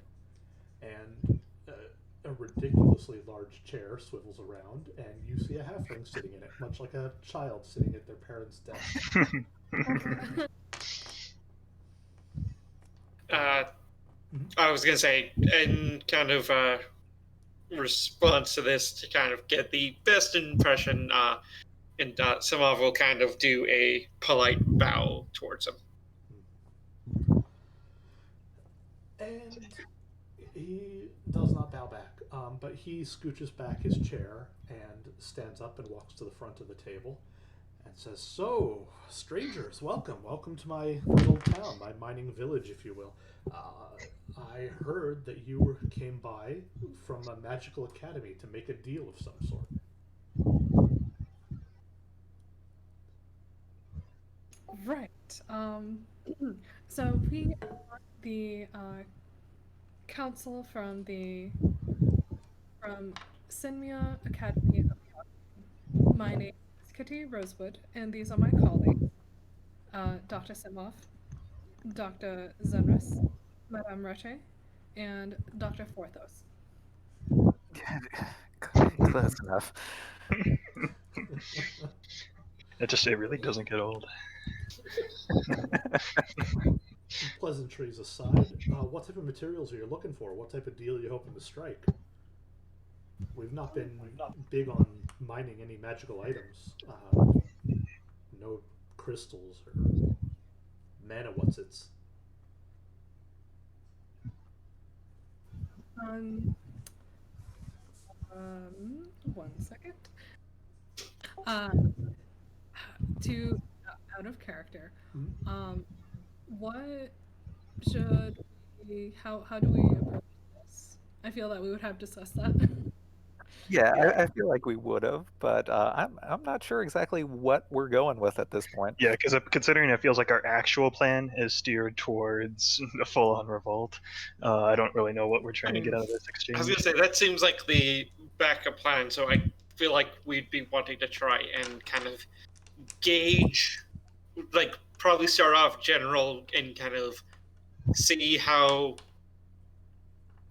And a ridiculously large chair swivels around, and you see a halfling sitting in it, much like a child sitting at their parents' desk. I was gonna say, in kind of response to this, to kind of get the best impression, and Samav will kind of do a polite bow towards him. And he does not bow back, but he scooches back his chair and stands up and walks to the front of the table and says, "So, strangers, welcome to my little town, my mining village, if you will. I heard that you came by from a magical academy to make a deal of some sort." Right. So we are the council from Sinmia Academy of Calgary. My name is Kitty Rosewood, and these are my colleagues, Dr. Simov, Dr. Zenris, Madame Reche, and Dr. Forthos. Close enough. It really doesn't get old. Pleasantries aside, what type of materials are you looking for? What type of deal are you hoping to strike? We've not been big on mining any magical items. No crystals or mana whatsits. One second. To out of character, Mhm. what should we? How do we approach this? I feel that we would have discussed that. Yeah, Yeah. I feel like we would have, but I'm not sure exactly what we're going with at this point. Yeah, because considering it feels like our actual plan is steered towards a full-on revolt, I don't really know what we're trying to get out of this I was exchange. gonna say that seems like the backup plan, so I feel like we'd be wanting to try and kind of gauge, like probably start off general and kind of see how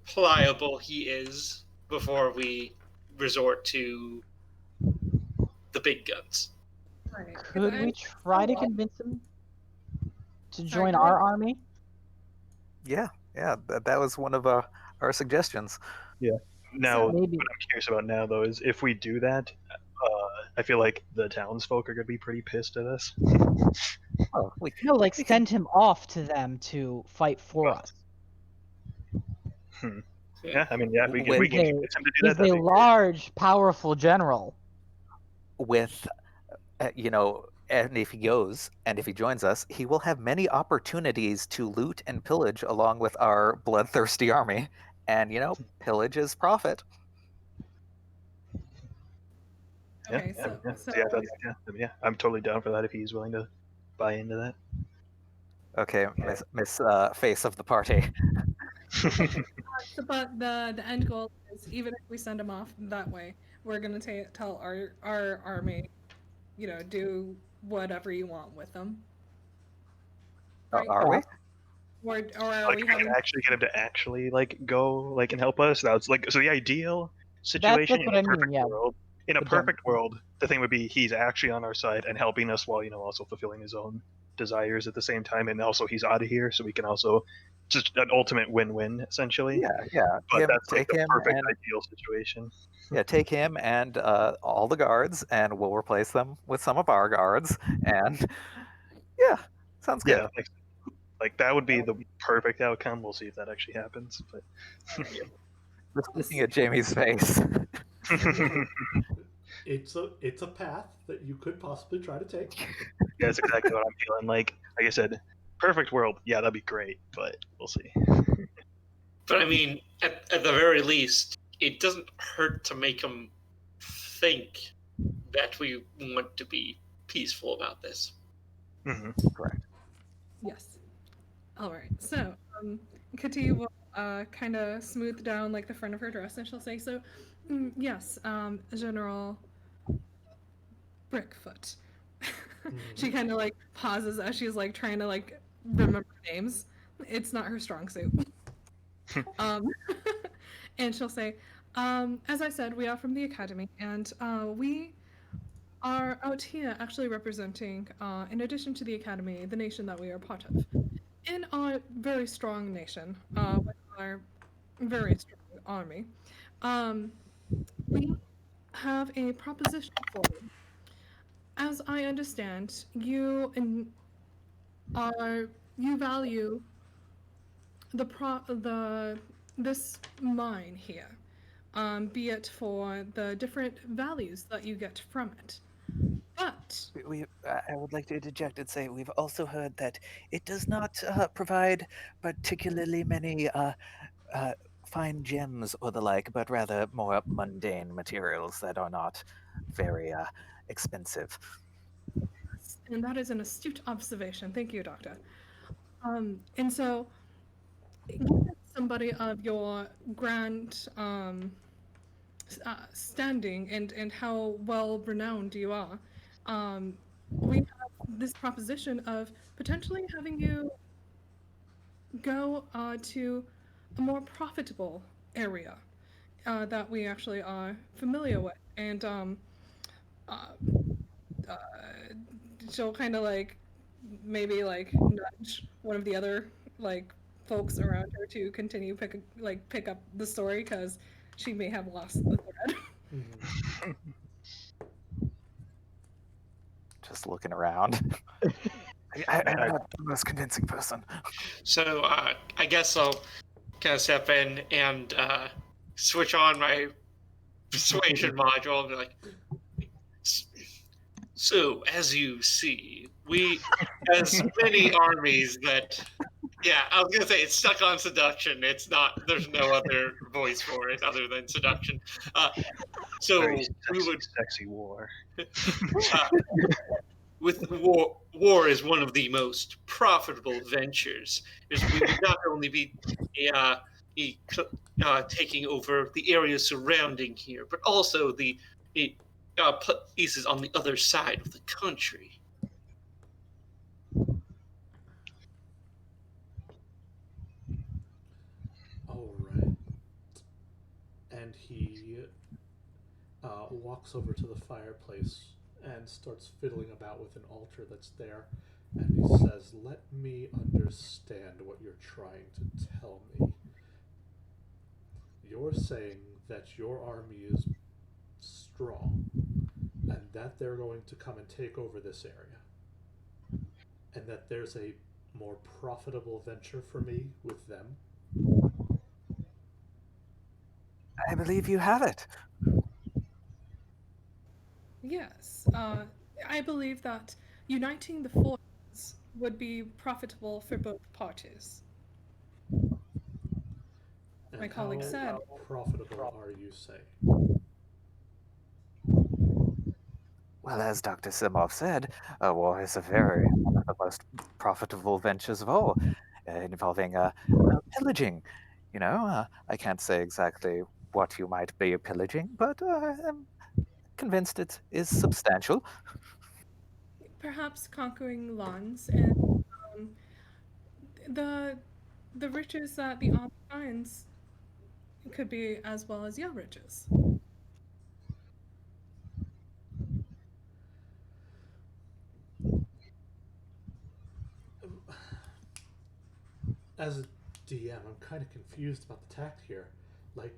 pliable he is before we resort to the big guns. Right. 'Cause Could we try to convince him to Sorry, join go our army? Yeah, that was one of our suggestions. Now, Maybe. what I'm curious about now, though, is if we do that, I feel like the townsfolk are going to be pretty pissed at us. Oh, we No, like we could- send him off to them to fight for us. Yeah, I mean, yeah, if we With- can convince him to do He's that, that'd a be great. large, powerful general. with and if he goes and if he joins us, he will have many opportunities to loot and pillage along with our bloodthirsty army. And pillage is profit. Okay, yeah, so, yeah. so So, yeah, I mean, yeah, I'm totally down for that if he's willing to buy into that. Okay, Miss Face of the party. but the end goal is even if we send him off that way, we're gonna tell our army, do whatever you want with them. Right? Are we? Or are Like, we if we having? can actually get him to actually go and help us, that's like so. The ideal situation That's in what a I mean, perfect yeah. world. In a The done. perfect world, the thing would be he's actually on our side and helping us while also fulfilling his own desires at the same time, and also he's out of here, so we can also just an ultimate win-win essentially. Yeah. But that's like Take the him perfect and ideal situation. take him and all the guards, and we'll replace them with some of our guards. And yeah, sounds good. Yeah, like that would be the perfect outcome. We'll see if that actually happens. But Just looking at Jamie's face. It's a path that you could possibly try to take. yeah, that's exactly what I'm feeling. Like I said, perfect world. Yeah, that'd be great, but we'll see. But I mean, at the very least, it doesn't hurt to make him think that we want to be peaceful about this. Mm-hmm. Correct. Yes. All right. So, Kitty will kind of smooth down like the front of her dress, and she'll say, "So, yes, General Brickfoot." She kind of like pauses as she's like trying to like remember names. It's not her strong suit. And she'll say, "As I said, we are from the academy, and we are out here actually representing, in addition to the academy, the nation that we are part of. In our very strong nation, with our very strong army, we have a proposition for you. As I understand, you value this mine here, be it for the different values that you get from it. But I would like to interject and say we've also heard that it does not provide particularly many fine gems or the like, but rather more mundane materials that are not very expensive. and that is an astute observation. Thank you, Doctor. And so, given somebody of your grand standing and how well renowned you are, we have this proposition of potentially having you go to a more profitable area that we actually are familiar with, and she'll kind of like maybe like nudge one of the other like folks around her to continue pick up the story because she may have lost the thread. Just looking around. I'm not the most convincing person. So I guess I'll kind of step in and switch on my persuasion module and be like, So, as you see, we, as many armies that, yeah, I was gonna say it's stuck on seduction. It's not. There's no other voice for it other than seduction. So Very we sexy, would, sexy war. with war is one of the most profitable ventures. Is we would not only be uh, be, taking over the area surrounding here, but also the places on the other side of the country. All right. And he walks over to the fireplace and starts fiddling about with an altar that's there. And he says, "Let me understand what you're trying to tell me. You're saying that your army is strong and that they're going to come and take over this area, and that there's a more profitable venture for me with them." I believe you have it. Yes, I believe that uniting the forces would be profitable for both parties. And My colleague how said. profitable are you saying? Well, as Dr. Simov said, war is one of the most profitable ventures of all, involving pillaging. I can't say exactly what you might be pillaging, but I'm convinced it is substantial. Perhaps conquering lands and um, the the riches that the army finds could be as well as your riches. As a DM, I'm kind of confused about the tact here. Like,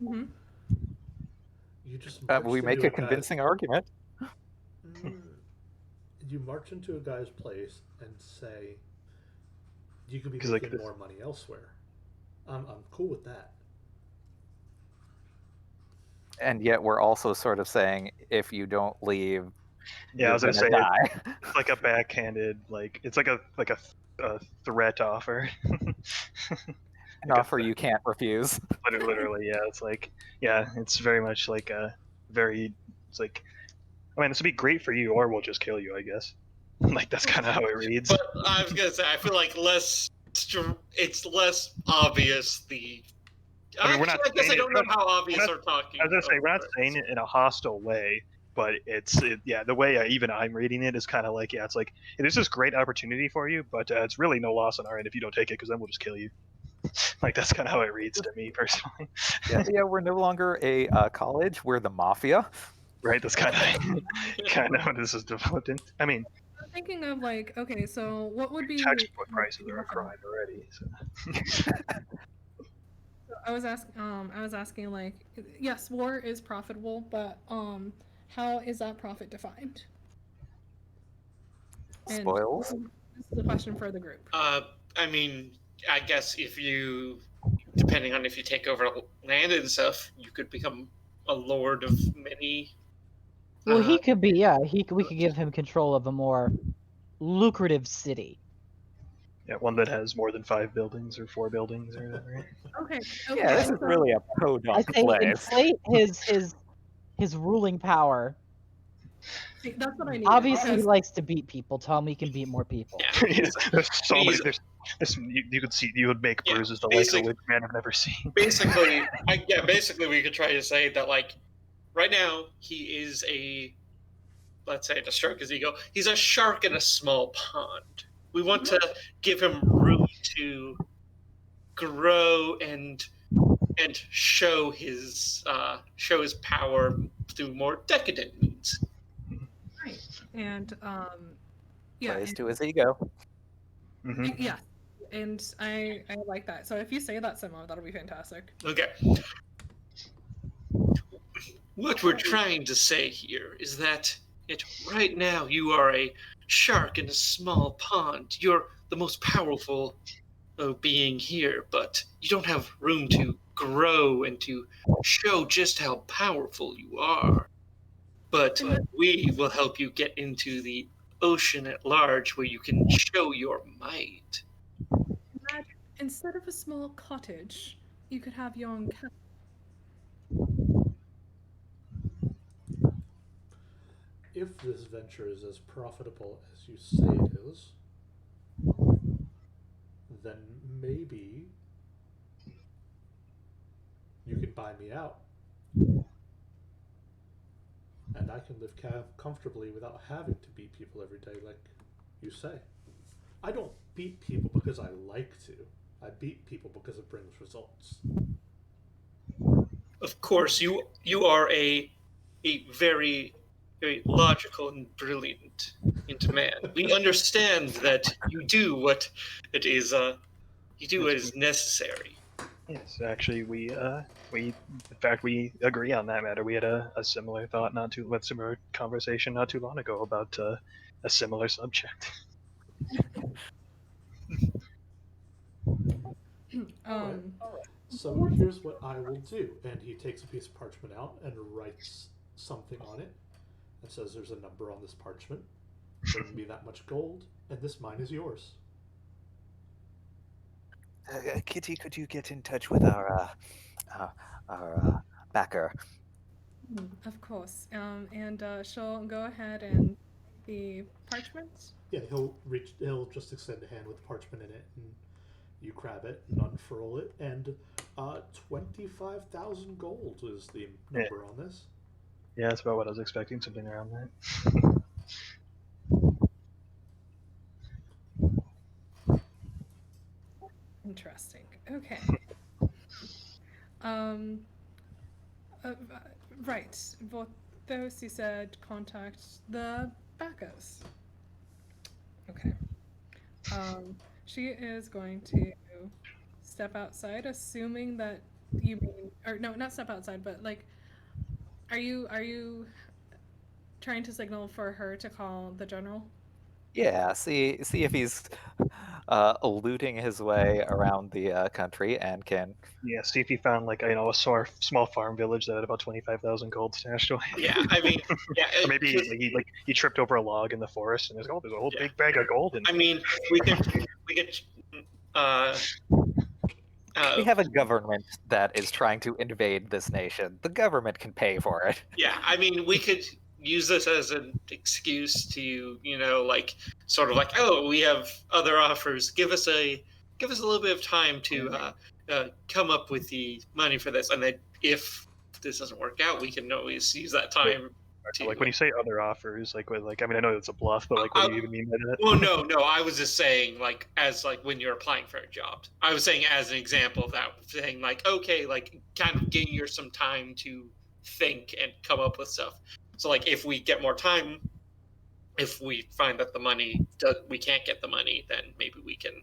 Mm-hmm. you just We marched make into a a guy's. convincing argument. You march into a guy's place and say, "You could be 'Cause, like, making this- more money elsewhere." I'm cool with that. And yet we're also sort of saying, if you don't leave, Yeah, I was you're gonna gonna say die. it's like a backhanded, like it's like a threat offer. An Like a offer you can't refuse. literally, yeah. It's like, yeah, it's very much like a very. It's like, I mean, this would be great for you, or we'll just kill you, I guess. Like that's kind of how it reads. But I was gonna say, I feel like it's less obvious. I mean, we're not Actually, I guess I saying it- don't know how obvious not- we're talking. I was gonna say we're not about saying it in a hostile way, but yeah, the way even I'm reading it is kind of like, yeah, it's like this is great opportunity for you, but it's really no loss on our end if you don't take it, because then we'll just kill you. Like that's kind of how it reads to me personally. Yeah, we're no longer a college. We're the mafia. Right? That's kind of what this is developed in. I mean, I'm thinking of like, okay, so what would be textbook prices are a crime already. So. I was asking like, yes, war is profitable, but how is that profit defined? And Spoils. this is a question for the group. I mean, I guess depending on if you take over land and stuff, you could become a lord of many. Well, he could be, yeah. We could give him control of a more lucrative city. Yeah, one that has more than 5 buildings or 4 buildings or whatever. Right? Okay. Yeah, this is so- really a I podunk say place. inflate his ruling power. See, that's what I need. Obviously, he likes to beat people. Tell him he can beat more people. Yeah, Yeah, there's so many. he's- There's you could see, you would make Yeah, bruises the like of basic- which man I've never seen. basically, we could try to say that, like, right now he is let's say, to stroke his ego, he's a shark in a small pond. We want to give him room to grow and show his power through more decadent means. Right. And yeah, Plays and- to his ego. Mhm. yeah, and I like that. So if you say that somehow, that'll be fantastic. Okay. What we're trying to say here is that right now you are a shark in a small pond. You're the most powerful being here, but you don't have room to grow and to show just how powerful you are. But we will help you get into the ocean at large where you can show your might. Instead of a small cottage, you could have your own castle. If this venture is as profitable as you say it is, then maybe you could buy me out. And I can live comfortably without having to beat people every day like you say. I don't beat people because I like to. I beat people because it brings results. Of course, you are a very logical and brilliant man. We understand that you do what it is you do what is necessary. Yes, actually, we in fact we agree on that matter. We had a similar thought similar conversation not too long ago about a similar subject. Alright. So here's what I will do. And he takes a piece of parchment out and writes something on it and says there's a number on this parchment. Bring me that much gold, and this mine is yours. Kitty, could you get in touch with our backer? Of course. And she'll go ahead and the parchment. Yeah, he'll just extend a hand with the parchment in it, and you grab it and unfurl it, and 25,000 gold is the number on this. Yeah, that's about what I was expecting, something around that. Interesting. Okay. Right. Both those you said contact the backers. Okay. She is going to step outside, assuming that you mean, or no, not step outside, but like, are you trying to signal for her to call the general? Yeah, see if he's looting his way around the country and can. Yeah, see if he found like a small farm village that had about 25,000 gold stashed away. Yeah, I mean, yeah. Or maybe he tripped over a log in the forest and there's a whole big bag of gold. I mean, we could. We have a government that is trying to invade this nation. The government can pay for it. Yeah, I mean, we could use this as an excuse to, like, sort of like, oh, we have other offers. Give us a little bit of time to come up with the money for this, and then if this doesn't work out, we can always use that time. Like when you say other offers, I mean, I know it's a bluff, but like, what do you even mean by that? Well, no, I was just saying, like, as like when you're applying for a job. I was saying as an example of that, saying like, okay, like kind of giving you some time to think and come up with stuff. So like, if we get more time, if we find that we can't get the money, then maybe we can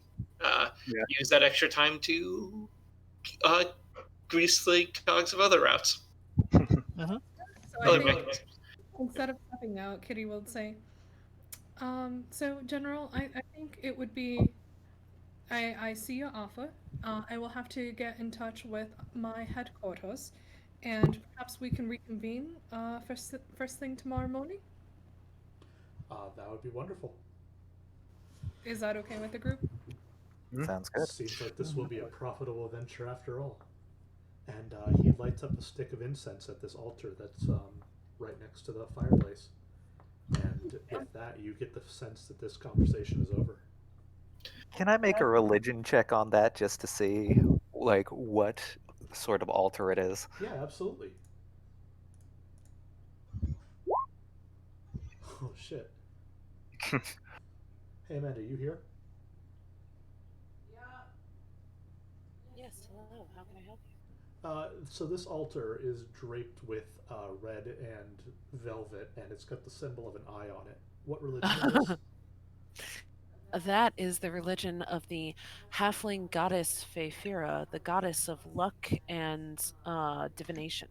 use that extra time to grease the cogs of other routes. So I think instead of stepping out, Kitty will say, so General, I think it would be, I see your offer. I will have to get in touch with my headquarters, and perhaps we can reconvene first thing tomorrow morning. That would be wonderful. Is that okay with the group? Sounds good. Seems like this will be a profitable venture after all. And he lights up a stick of incense at this altar that's right next to the fireplace. And with that, you get the sense that this conversation is over. Can I make a religion check on that just to see, like, what sort of altar it is? Yeah, absolutely. Oh, shit. Hey, Amanda, you here? Yeah. Yes, hello. How can I help you? So this altar is draped with red and velvet, and it's got the symbol of an eye on it. What religion is this? That is the religion of the halfling goddess Feyfira, the goddess of luck and divination.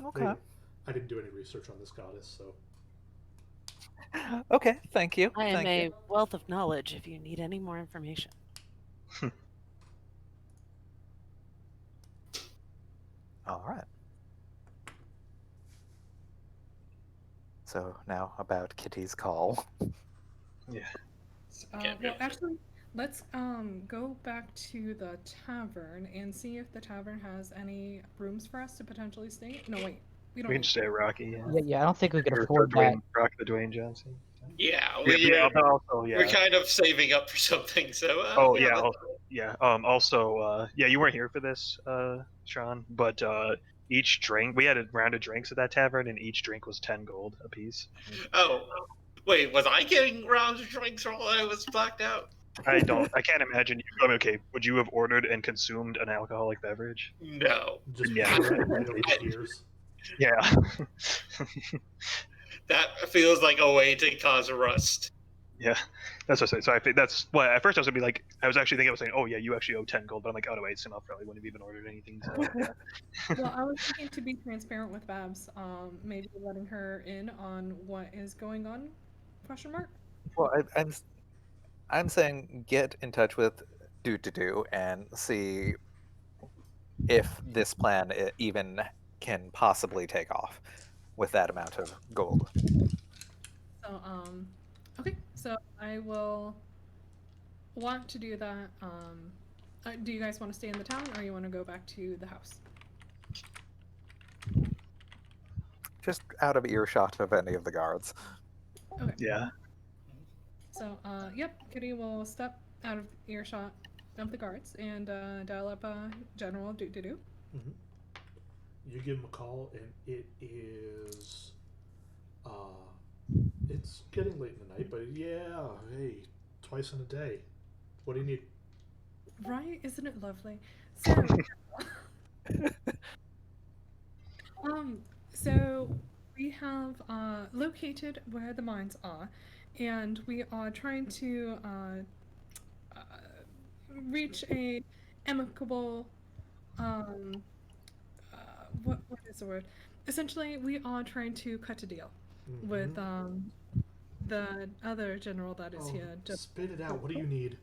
Okay. I didn't do any research on this goddess, so... Okay, thank you. I am Thank a you. wealth of knowledge if you need any more information. All right. So now about Kitty's call. Yeah. Well, actually, let's go back to the tavern and see if the tavern has any rooms for us to potentially stay. No, wait, we don't. We can need- stay at Rocky. Yeah, I don't think we could Or afford that. Rock the Dwayne Johnson. Yeah, But also, we're kind of saving up for something. So. Oh yeah. yeah. Also, yeah. You weren't here for this, Sean. But each drink, we had a round of drinks at that tavern, and each drink was 10 gold apiece. Oh, wait, was I getting rounds of drinks while I was blacked out? I can't imagine you. I mean, okay, would you have ordered and consumed an alcoholic beverage? No. Just Yeah. right over tears. Yeah. That feels like a way to cause a rust. Yeah, that's what I say. So I think that's why at first I was gonna be like, I was actually thinking I was saying, oh yeah, you actually owe 10 gold, but I'm like, oh no, wait, Simel probably wouldn't have even ordered anything. So yeah. Well, I was thinking to be transparent with Babs, maybe letting her in on what is going on? Question mark. Well, I'm saying get in touch with Do and see if this plan even can possibly take off with that amount of gold. So, okay. So I will want to do that. Do you guys want to stay in the town, or you want to go back to the house? Just out of earshot of any of the guards. Okay. Yeah. So, yep, Kitty will step out of earshot of the guards and dial up General Do. Mm-hmm. You give him a call, and it is, it's getting late in the night, but yeah, hey, twice in a day. What do you need? Right? Isn't it lovely? So, so we have located where the mines are, and we are trying to reach a amicable what is the word? Essentially, we are trying to cut a deal with the other general that is here. Spit it out. What do you need?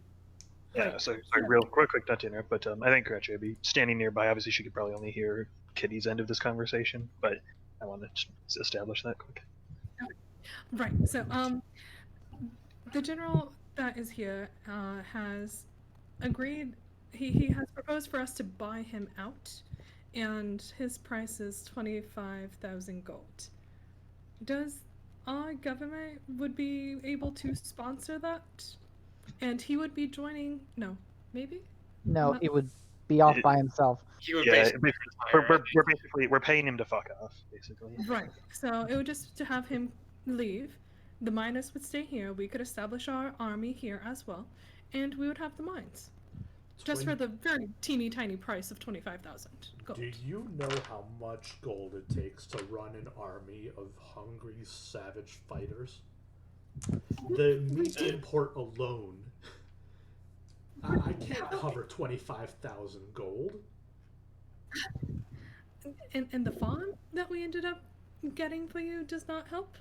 Yeah. Right. So sorry, real quick, not to interrupt, but I think Gretchen would be standing nearby. Obviously, she could probably only hear Kitty's end of this conversation, but I want to just establish that quick. Right. So, the general that is here has agreed. He has proposed for us to buy him out, and his price is 25,000 gold. Does our government would be able to sponsor that? And he would be joining. No, maybe. No, Not- it would be off by himself. He would Yeah, basically we're paying him to fuck off, basically. Right. So it would just to have him leave. The miners would stay here. We could establish our army here as well, and we would have the mines. Just for the very teeny tiny price of 25,000 gold. Do you know how much gold it takes to run an army of hungry, savage fighters? The meat import alone, I can't cover 25,000 gold. And the farm that we ended up getting for you does not help?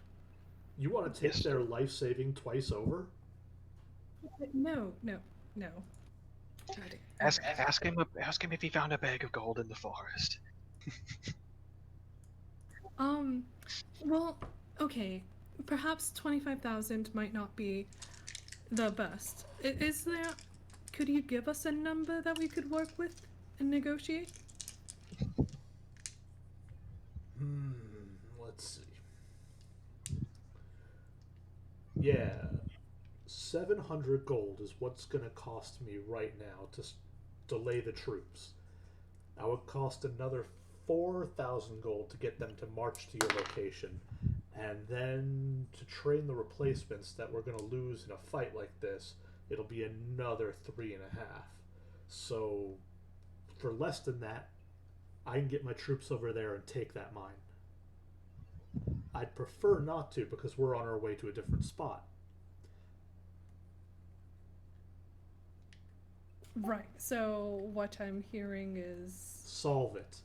You want to take Yes. their life saving twice over? No. Ask him if he found a bag of gold in the forest. Well, okay. Perhaps 25,000 might not be the best. Is there... Could you give us a number that we could work with and negotiate? Let's see. Yeah, 700 gold is what's going to cost me right now to delay the troops. That would cost another 4,000 gold to get them to march to your location, and then to train the replacements that we're going to lose in a fight like this, it'll be another 3.5. So, for less than that, I can get my troops over there and take that mine. I'd prefer not to because we're on our way to a different spot. Right. So what I'm hearing is... Solve it.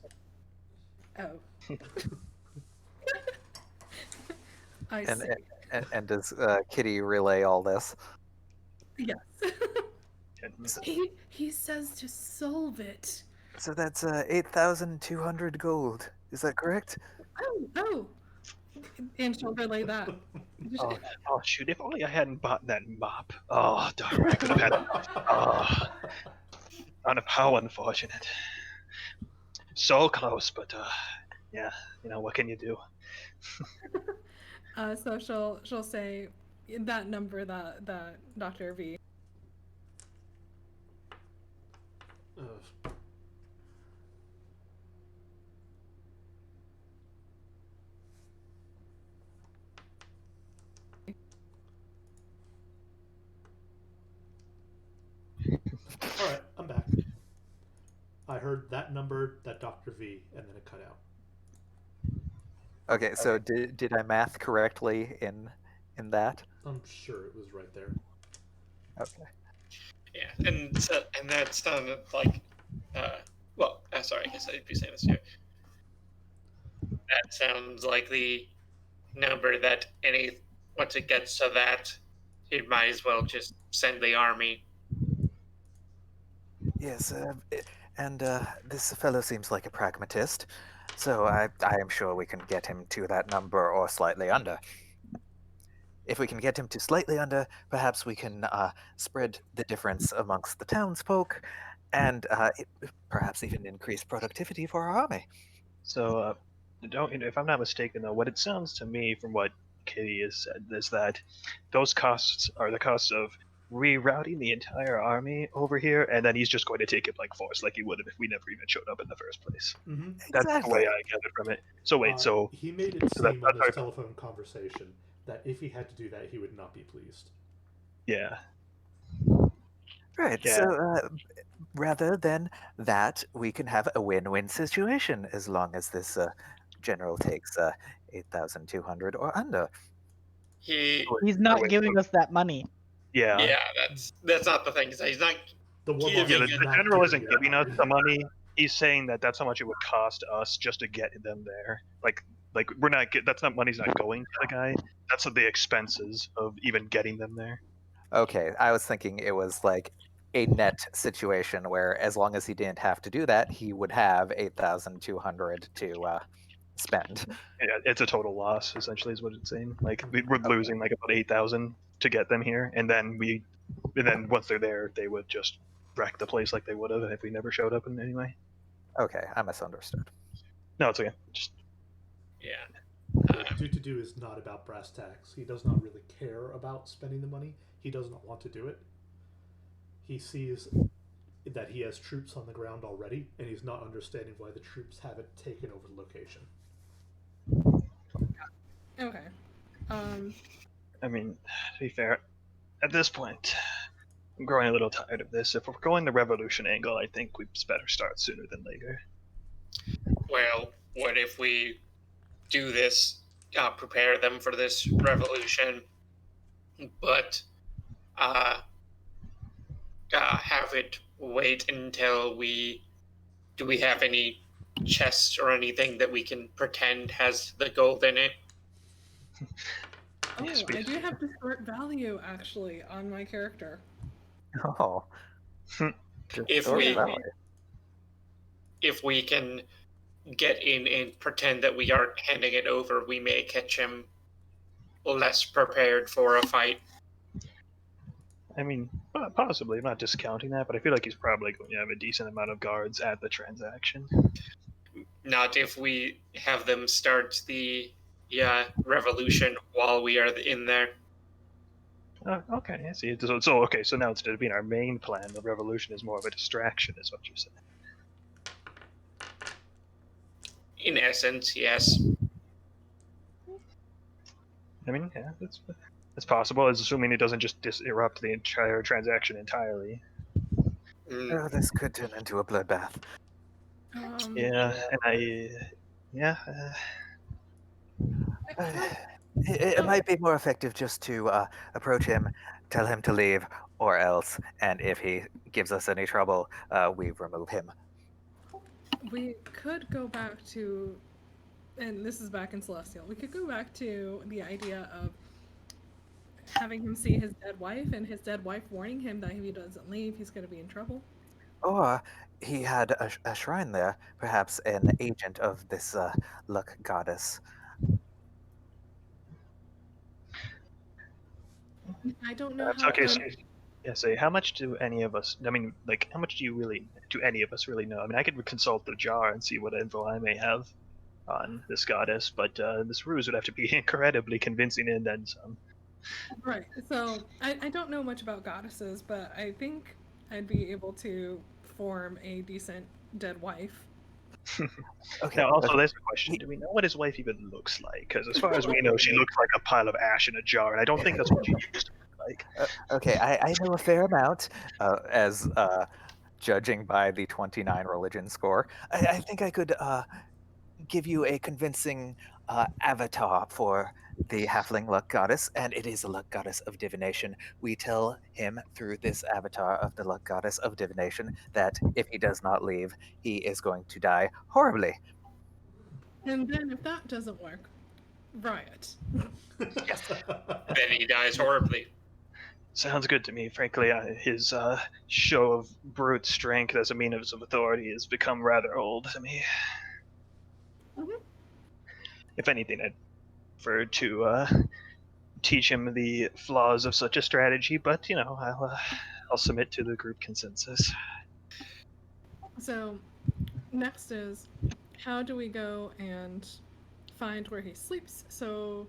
Oh. I And see. and does Kitty relay all this? Yes. He says to solve it. So that's 8,200 gold. Is that correct? Oh, and she'll relay that. Oh, shoot! If only I hadn't bought that mop. Oh darn! I could have had. Oh, how unfortunate. So close, but yeah. What can you do? So she'll say that number that Dr. V. All right, I'm back. I heard that number, that Dr. V, and then it cut out. Okay, so did I math correctly in that? I'm sure it was right there. Okay. Yeah, and that sounded like, sorry, I guess I'd be saying this here. That sounds like the number that once it gets to that, it might as well just send the army. Yes, and this fellow seems like a pragmatist, so I am sure we can get him to that number or slightly under. If we can get him to slightly under, perhaps we can spread the difference amongst the townsfolk, and perhaps even increase productivity for our army. So, if I'm not mistaken, though, what it sounds to me from what Kitty has said is that those costs are the costs of rerouting the entire army over here, and then he's just going to take it like force, like he would have if we never even showed up in the first place. Mm-hmm. That's Exactly. the way I get it from it. So wait, he made it so seem on that's this telephone conversation that if he had to do that, he would not be pleased. Yeah. Right. Yeah. So rather than that, we can have a win-win situation as long as this general takes 8,200 or under. He, He's not wait, giving us that money. yeah, that's not the thing. He's not. The war Yeah, boss Yeah, is the not general isn't you giving us money. the money. He's saying that that's how much it would cost us just to get them there. Like we're not that's not money's not going to the guy. That's the expenses of even getting them there. Okay, I was thinking it was like a net situation where as long as he didn't have to do that, he would have 8,200 to spend. Yeah, it's a total loss essentially is what it's saying. Like we're losing like about 8,000 to get them here, and then once they're there, they would just wreck the place like they would have if we never showed up in any way. Okay, I misunderstood. No, it's okay. Just Yeah. Do is not about brass tacks. He does not really care about spending the money. He does not want to do it. He sees that he has troops on the ground already, and he's not understanding why the troops haven't taken over the location. Okay. I mean, to be fair, at this point, I'm growing a little tired of this. If we're going the revolution angle, I think we better start sooner than later. Well, what if we do this, prepare them for this revolution, but have it wait until do we have any chests or anything that we can pretend has the gold in it? Oh, Yes, I do have distort value actually on my character. Oh. If we can get in and pretend that we aren't handing it over, we may catch him less prepared for a fight. I mean, possibly. I'm not discounting that, but I feel like he's probably going to have a decent amount of guards at the transaction. Not if we have them start the revolution while we are in there. Okay, I see. So okay, so now instead of being our main plan, the revolution is more of a distraction, is what you're saying. In essence, yes. I mean, yeah, that's possible. It's assuming it doesn't just disrupt the entire transaction entirely. Oh, this could turn into a bloodbath. It might be more effective just to approach him, tell him to leave, or else, and if he gives us any trouble, we remove him. We could go back to, and this is back in Celestial, we could go back to the idea of having him see his dead wife, and his dead wife warning him that if he doesn't leave, he's going to be in trouble. Or he had a shrine there, perhaps an agent of this luck goddess. I don't know That's how. okay. So how much do any of us? I mean, like, how much do any of us really know? I mean, I could consult the jar and see what info I may have on this goddess, but this ruse would have to be incredibly convincing and then some. Right. So I don't know much about goddesses, but I think I'd be able to form a decent dead wife. Okay. Now, also, okay. there's a question: do we know what his wife even looks like? Because as far as we know, she looks like a pile of ash in a jar, and I don't think that's what she used to look like. Okay, I know a fair amount, as judging by the 29 religion score. I think I could give you a convincing avatar for the halfling luck goddess, and it is a luck goddess of divination. We tell him through this avatar of the luck goddess of divination that if he does not leave, he is going to die horribly. And then if that doesn't work, riot. Then he dies horribly. Sounds good to me. Frankly, his show of brute strength as a means of authority has become rather old to me. Mhm. If anything, I'd prefer to teach him the flaws of such a strategy, but I'll submit to the group consensus. So next is, how do we go and find where he sleeps so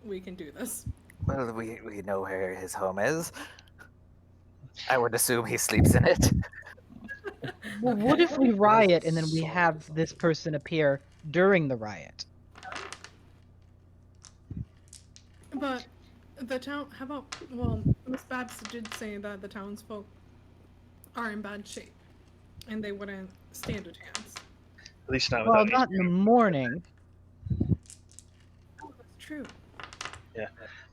we can do this? Well, we know where his home is. I would assume he sleeps in it. Well, what if we riot and then we have this person appear during the riot? But the town, how about, well, Miss Babs did say that the townsfolk are in bad shape and they wouldn't stand a chance. At least not Well, without not in the morning. Oh, that's true.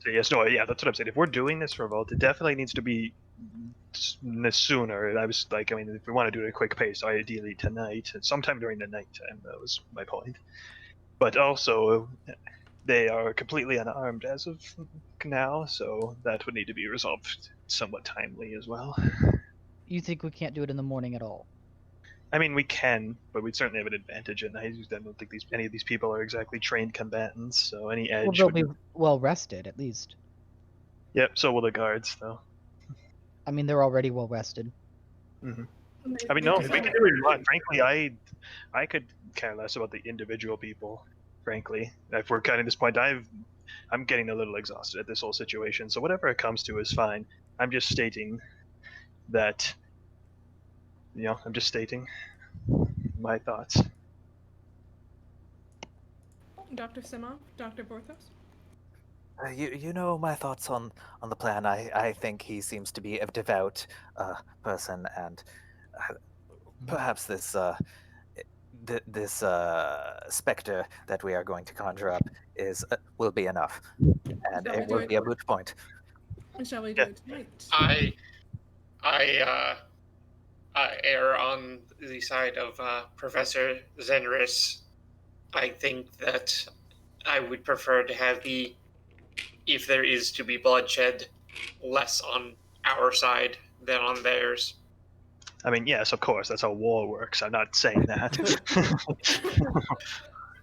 So yes, no, yeah, that's what I'm saying. If we're doing this revolt, it definitely needs to be sooner. I was like, I mean, if we want to do it at a quick pace, ideally tonight, sometime during the nighttime. That was my point. But also, they are completely unarmed as of now, so that would need to be resolved somewhat timely as well. You think we can't do it in the morning at all? I mean, we can, but we'd certainly have an advantage at night. I don't think any of these people are exactly trained combatants, so any Well, edge they'll would be well rested at least. Yep, so will the guards, though. I mean, they're already well rested. Mm-hmm. They- I mean, they no, just we have- can do what we want. Frankly, I could care less about the individual people. Frankly, if we're cutting this point, I'm getting a little exhausted at this whole situation. So whatever it comes to is fine. I'm just stating that, I'm just stating my thoughts. Dr. Simov, Dr. Borthos? You know my thoughts on the plan. I think he seems to be a devout person, and perhaps this specter that we are going to conjure up will be enough, and Shall we it do will it? be a moot point. Shall we do Yeah. it tonight? I err on the side of Professor Zenris. I think that I would prefer to have if there is to be bloodshed, less on our side than on theirs. I mean, yes, of course, that's how war works. I'm not saying that.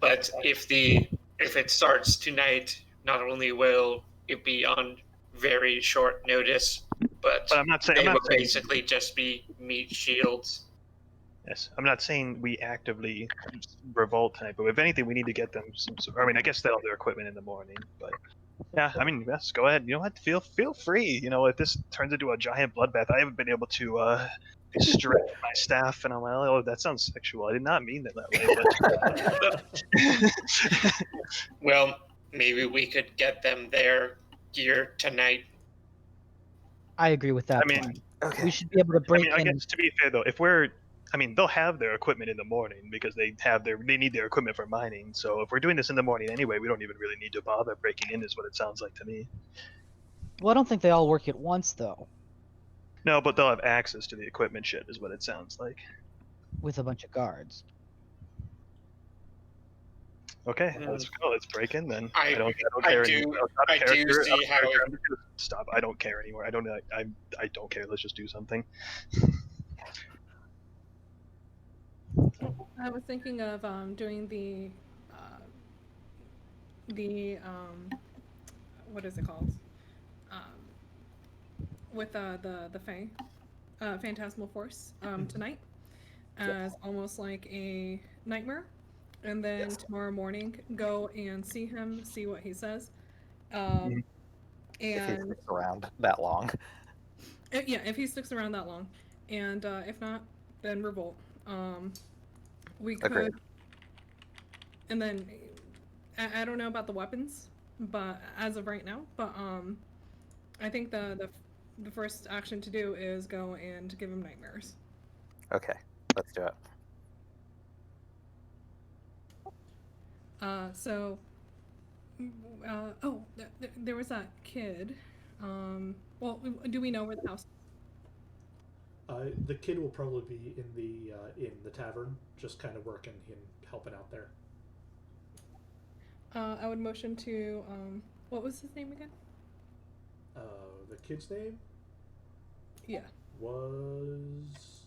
But if it starts tonight, not only will it be on very short notice, but But I'm not saying. they I'm will not saying. basically just be meat shields. Yes, I'm not saying we actively revolt tonight, but if anything, we need to get them I mean, I guess they'll have their equipment in the morning, but yeah, I mean, yes, go ahead. You know what? Feel free. If this turns into a giant bloodbath, I haven't been able to stretch my staff in a while. Oh, that sounds sexual. I did not mean it that way. But Well, maybe we could get them their gear tonight. I agree with that I mean, plan. Okay. We should be able to break I in. guess to be fair though, they'll have their equipment in the morning because they need their equipment for mining. So if we're doing this in the morning anyway, we don't even really need to bother breaking in, is what it sounds like to me. Well, I don't think they all work at once though, No, but they'll have access to the equipment shed, is what it sounds like. with a bunch of guards. Okay, let's go. Let's break in then. I don't I care. do- Out of I do character- see out of how character, it- I'm just stop. I don't care anymore. I don't care. Let's just do something. I was thinking of doing the what is it called? With the Fae, Phantasmal Force tonight as almost like a nightmare, and then tomorrow morning go and see him, see what he says, If he and sticks around that long. yeah, if he sticks around that long, and if not, then revolt. We could, Agreed. and then I don't know about the weapons, but as of right now, but I think the first action to do is go and give him nightmares. Okay, let's do it. So, there was that kid. Well, do we know where the house? The kid will probably be in the tavern, just kind of working and helping out there. I would motion to what was his name again? The kid's name Yeah. was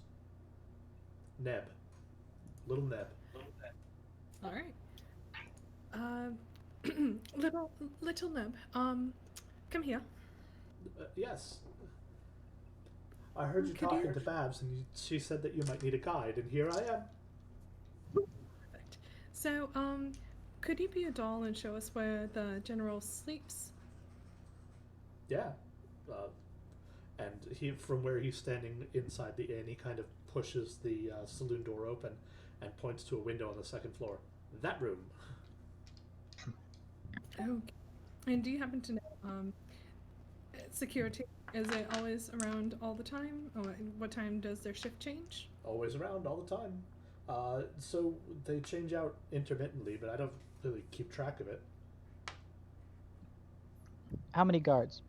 Neb. Little Neb. All right. Little Neb. Come here. Yes. I heard you Could talking you- to Babs, and she said that you might need a guide, and here I am. Perfect. So, could you be a doll and show us where the general sleeps? Yeah. And he, from where he's standing inside the inn, he kind of pushes the saloon door open and points to a window on the second floor. That room. Oh. And do you happen to know security? Is it always around all the time? Or what time does their shift change? Always around all the time. So they change out intermittently, but I don't really keep track of it. How many guards?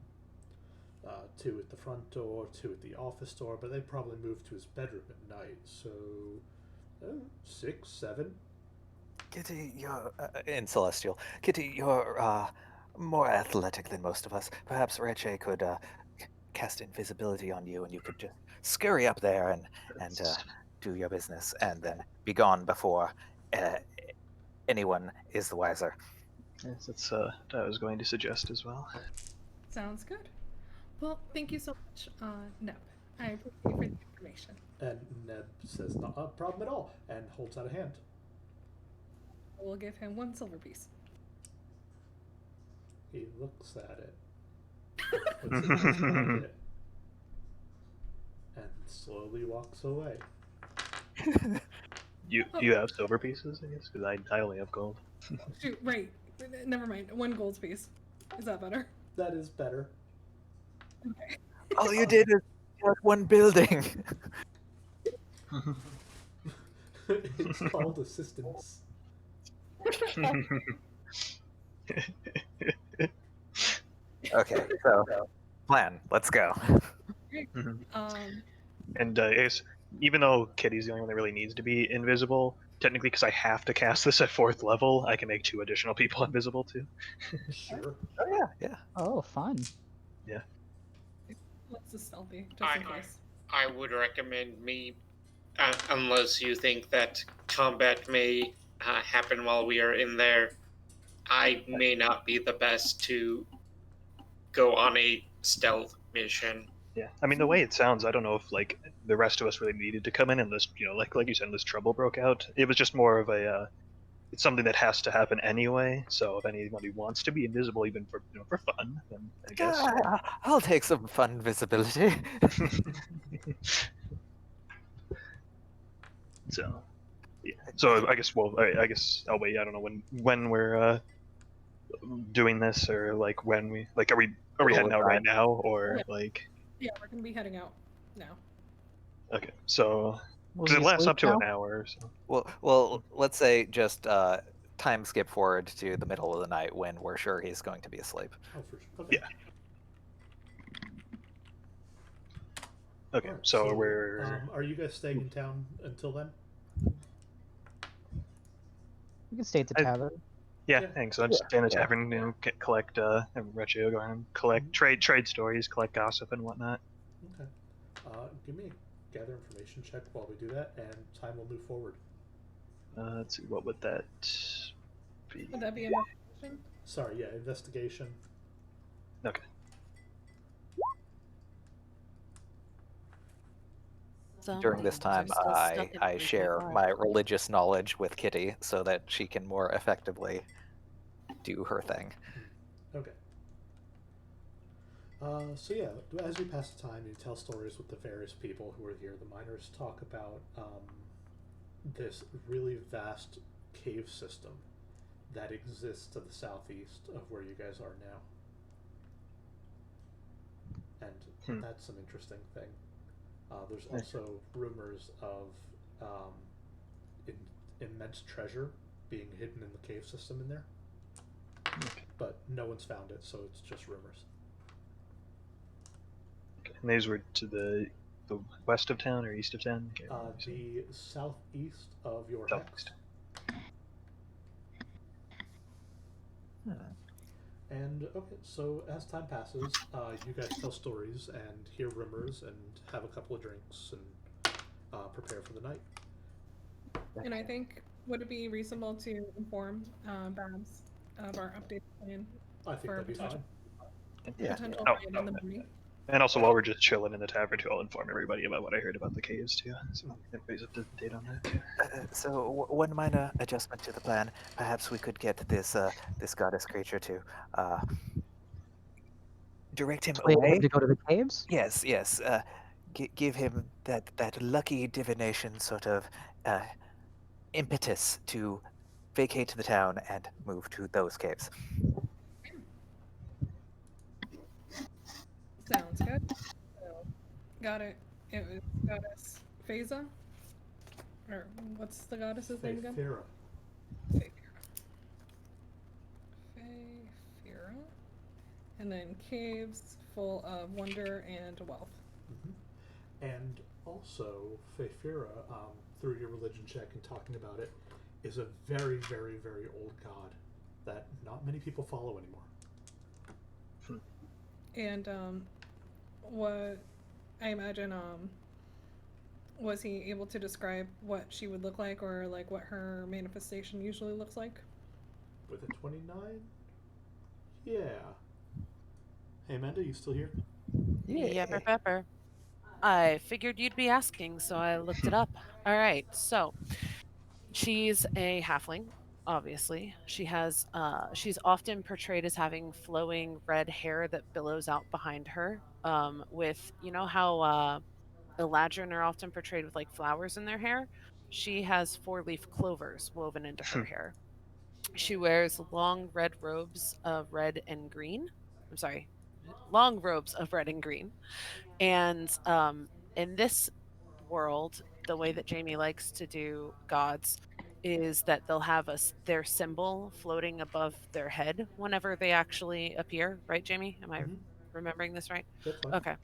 2 at the front door, 2 at the office door, but they probably move to his bedroom at night, so 6, 7. Kitty, you're in Celestial. Kitty, you're more athletic than most of us. Perhaps Reche could cast invisibility on you, and you could just scurry up there and do your business, and then be gone before anyone is the wiser. Yes, that's what I was going to suggest as well. Sounds good. Well, thank you so much, Neb. I appreciate you for the information. And Neb says, not a problem at all, and holds out a hand. We'll give him 1 silver piece. He looks at it, puts it in his pocket, and slowly walks away. You have silver pieces, I guess, because I only have gold. Shoot, right. Never mind. 1 gold piece. Is that better? That is better. Okay. All you did is one building. It's called assistance. Okay, so plan. Let's go. And I guess even though Kitty's the only one that really needs to be invisible, technically, because I have to cast this at 4th level, I can make 2 additional people invisible too. Sure. Oh yeah. Oh, fun. Yeah. Let's just stealthy, just in case. I would recommend me, unless you think that combat may happen while we are in there, I may not be the best to go on a stealth mission. Yeah, I mean the way it sounds, I don't know if like the rest of us really needed to come in and this, like you said, this trouble broke out. It was just more of a, it's something that has to happen anyway. So if anybody wants to be invisible, even for for fun, then I guess. I'll take some fun visibility. So, yeah. So I guess I guess I'll wait. I don't know when we're doing this, or like when we like are we heading out right now, or Yeah. like. Yeah, we're gonna be heading out now. Okay, so Will because it he lasts sleep up to now? an hour. So. Well, let's say just time skip forward to the middle of the night when we're sure he's going to be asleep. Oh, for sure. Okay. Yeah. Okay, Alright, so we're. Are you guys staying in town until then? We can stay at the I- tavern. Yeah, Yeah. thanks. So I'll just stay in the Yeah. tavern, collect Retro, go and collect trade stories, collect gossip and whatnot. Okay. Give me a gather information check while we do that, and time will move forward. Let's see, what would that be? Would that be investigation? Sorry, yeah, investigation. Okay. During this Some time, things are still stuck in I 3.5. share my religious knowledge with Kitty so that she can more effectively do her thing. Okay. So yeah, as you pass the time, you tell stories with the various people who are here. The miners talk about this really vast cave system that exists to the southeast of where you guys are now. And that's an interesting thing. There's also rumors of immense treasure being hidden in the cave system in there. But no one's found it, so it's just rumors. And these were to the west of town or east of town? The southeast of your Southeast. hex. And okay, so as time passes, you guys tell stories and hear rumors and have a couple of drinks and prepare for the night. And I think, would it be reasonable to inform Babs of our updated plan I think for that'd be potential, fine. Yeah. potential Oh, raid in the morning? And also, while we're just chilling in the tavern, too, I'll inform everybody about what I heard about the caves, too. So everybody's up to date on that, too. So one minor adjustment to the plan. Perhaps we could get this this goddess creature to direct him Wait, away. to go to the caves? Yes, yes. Give him that lucky divination sort of impetus to vacate the town and move to those caves. Sounds good. So, got it. It was goddess Phaesa? Or what's the goddess's name again? Feyfira. Feyfira. And then caves full of wonder and wealth. And also, Feyfira, through your religion check and talking about it, is a very, very, very old god that not many people follow anymore. And what I imagine, was he able to describe what she would look like, or like what her manifestation usually looks like? With a 29? Yeah. Hey Amanda, you still here? Yepper pepper. I figured you'd be asking, so I looked it up. All right, so she's a halfling, obviously. She has she's often portrayed as having flowing red hair that billows out behind her. With how Eladrin are often portrayed with like flowers in their hair. She has four-leaf clovers woven into her hair. She wears long red robes of red and green. I'm sorry, long robes of red and green. And in this world, the way that Jamie likes to do gods is that they'll have their symbol floating above their head whenever they actually appear. Right, Jamie? Am I remembering this right? That's fine. Okay.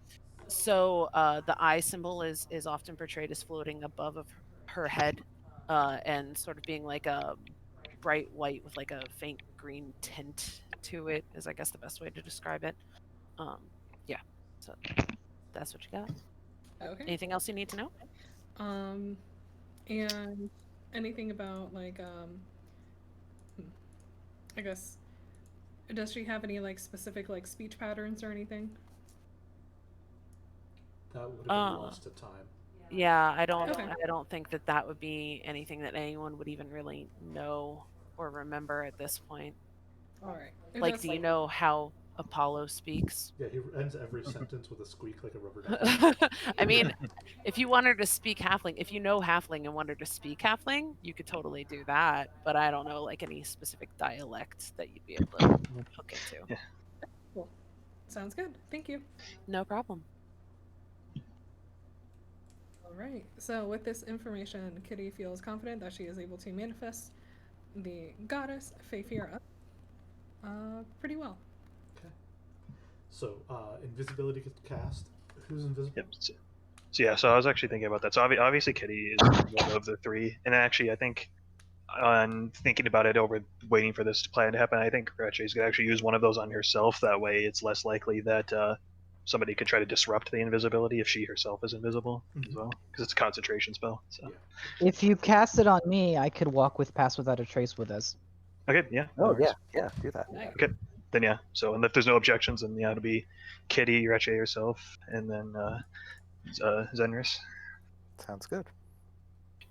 So the eye symbol is often portrayed as floating above of her head, and sort of being like a bright white with like a faint green tint to it, is I guess the best way to describe it. Yeah. So that's what you got. Okay. Anything else you need to know? And anything about like I guess, does she have any like specific like speech patterns or anything? That would have been lost to time. Yeah, I don't. Okay. I don't think that would be anything that anyone would even really know or remember at this point. All right. Like, do you know how Apollo speaks? Yeah, he ends every sentence with a squeak like a rubber duck. I mean, if you want her to speak halfling, if you know halfling and want her to speak halfling, you could totally do that. But I don't know like any specific dialect that you'd be able to hook into. Yeah. Cool. Sounds good. Thank you. No problem. All right. So with this information, Kitty feels confident that she is able to manifest the goddess Feyfira pretty well. Okay. So, invisibility gets cast. Who's invisible? Yep. So I was actually thinking about that. So obviously Kitty is one of the three, and actually I think on thinking about it over, waiting for this plan to happen, I think Ratchet's gonna actually use one of those on herself. That way, it's less likely that somebody could try to disrupt the invisibility if she herself is invisible as well, because it's a concentration spell. So. Yeah. If you cast it on me, I could walk with Pass Without a Trace with us. Okay, yeah. no Oh worries. yeah, do that. Nice. Okay, then yeah. So, and if there's no objections, then yeah, it'll be Kitty, Ratchet herself, and then Zenris. Sounds good.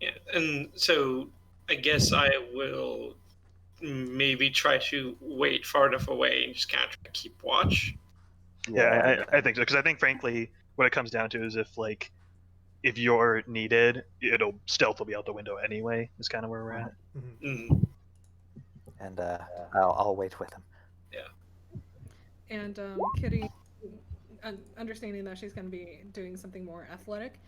Yeah, and so I guess I will maybe try to wait far enough away and just kind of try to keep watch. Yeah, I think so, because I think frankly, what it comes down to is if you're needed, stealth will be out the window anyway. Is kind of where we're at. Mm. And I'll wait with him. And Kitty, understanding that she's going to be doing something more athletic,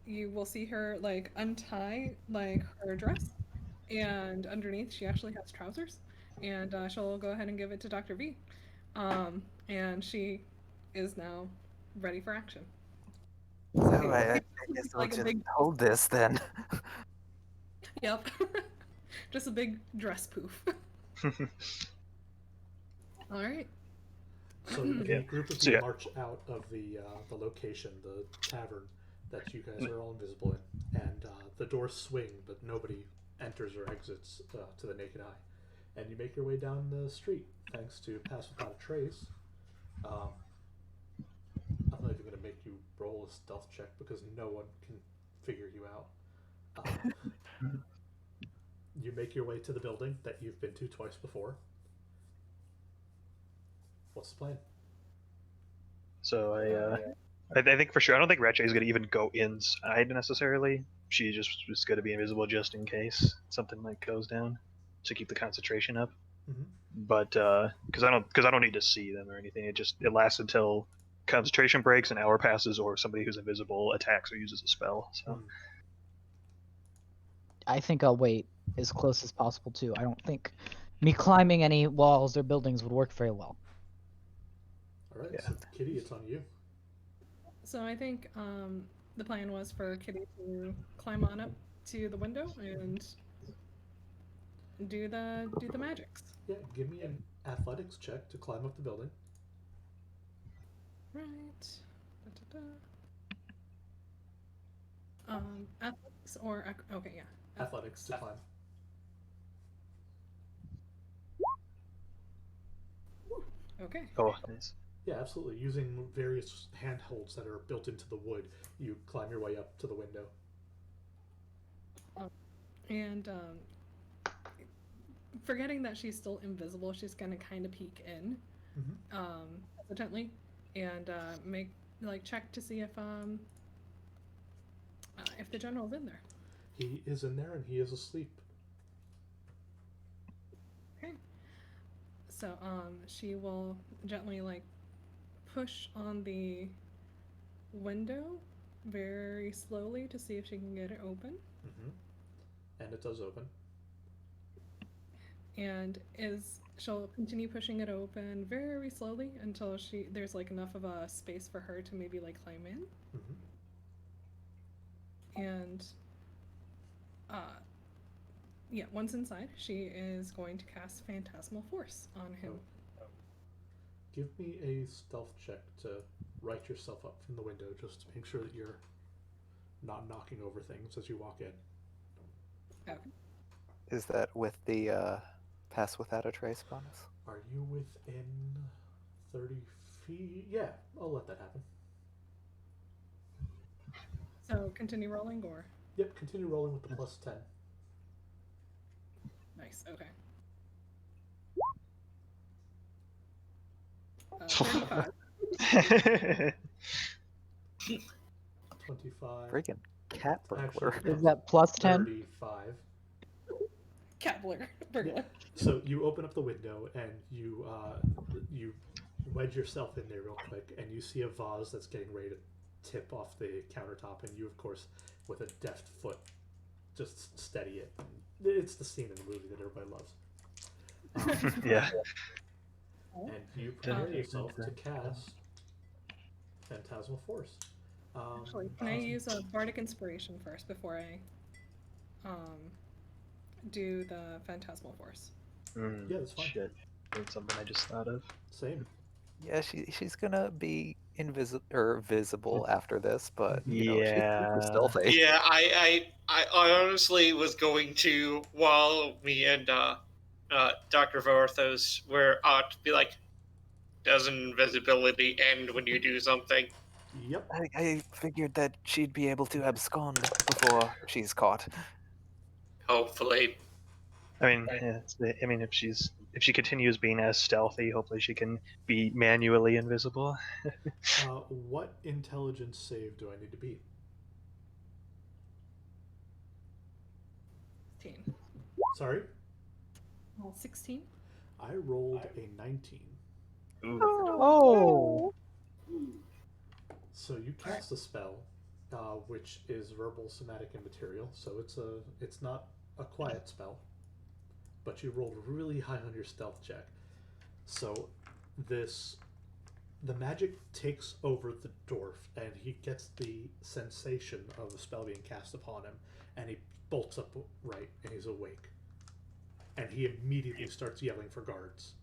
you will see her like untie like her dress, and underneath she actually has trousers, and she'll go ahead and give it to Dr. V, and she is now ready for action. So I guess I'll Like a just big- hold this then. Yep, just a big dress poof. All right. So the group of So, you yeah. march out of the location, the tavern that you guys are all invisible in, and the doors swing, but nobody enters or exits to the naked eye. And you make your way down the street thanks to Pass Without a Trace. I'm not even going to make you roll a stealth check because no one can figure you out. You make your way to the building that you've been to twice before. What's the plan? So I think for sure, I don't think Ratchet is going to even go inside necessarily. She just is going to be invisible just in case something like goes down to keep the concentration up. Mhm. But because I don't need to see them or anything. It lasts until concentration breaks, an hour passes, or somebody who's invisible attacks or uses a spell. So I think I'll wait as close as possible too. I don't think me climbing any walls or buildings would work very well. All right, Yeah. so Kitty, it's on you. So I think the plan was for Kitty to climb on up to the window and do the magics. Yeah, give me an athletics check to climb up the building. Right. Athletics or okay, yeah. Athletics to climb. Okay. oh, nice. Yeah, absolutely. Using various handholds that are built into the wood, you climb your way up to the window. And forgetting that she's still invisible, she's gonna kind of peek in, hesitantly, and check to see if the general's in there. He is in there and he is asleep. Okay. So she will gently push on the window very slowly to see if she can get it open. And it does open. And she'll continue pushing it open very slowly until there's enough of a space for her to maybe climb in. And once inside, she is going to cast Phantasmal Force on him. Give me a stealth check to right yourself up from the window, just to make sure that you're not knocking over things as you walk in. Okay. Is that with the Pass Without a Trace bonus? Are you within 30 feet? Yeah, I'll let that happen. So continue rolling, or? Yep, continue rolling with the plus 10. Nice, okay. 35. 25. Freaking cat burglar. Actually, Is that plus 10? 35. Cat burglar. So you open up the window and you wedge yourself in there real quick, and you see a vase that's getting ready to tip off the countertop, and you, of course, with a deft foot, just steady it. It's the scene in the movie that everybody loves. Yeah. And you prepare yourself to cast Phantasmal Force. Actually, can I use a Bardic Inspiration first before I do the Phantasmal Force. Yeah, that's fine. Shit. That's something I just thought of. Same. Yeah, she's gonna be visible after this, but you know she's super Yeah. stealthy. Yeah, I honestly was going to, while me and Dr. Vorthos were to be like, doesn't invisibility end when you do something? Yep. I figured that she'd be able to abscond before she's caught. Hopefully. I mean, yeah, I mean, if she continues being as stealthy, hopefully she can be manually invisible. What intelligence save do I need to beat? 16. Sorry? Well, 16? I rolled a 19. Ooh. Oh. So you cast a spell, which is verbal, somatic, and material. So it's not a quiet spell, but you rolled really high on your stealth check. So the magic takes over the dwarf, and he gets the sensation of the spell being cast upon him, and he bolts upright, and he's awake, and he immediately starts yelling for guards.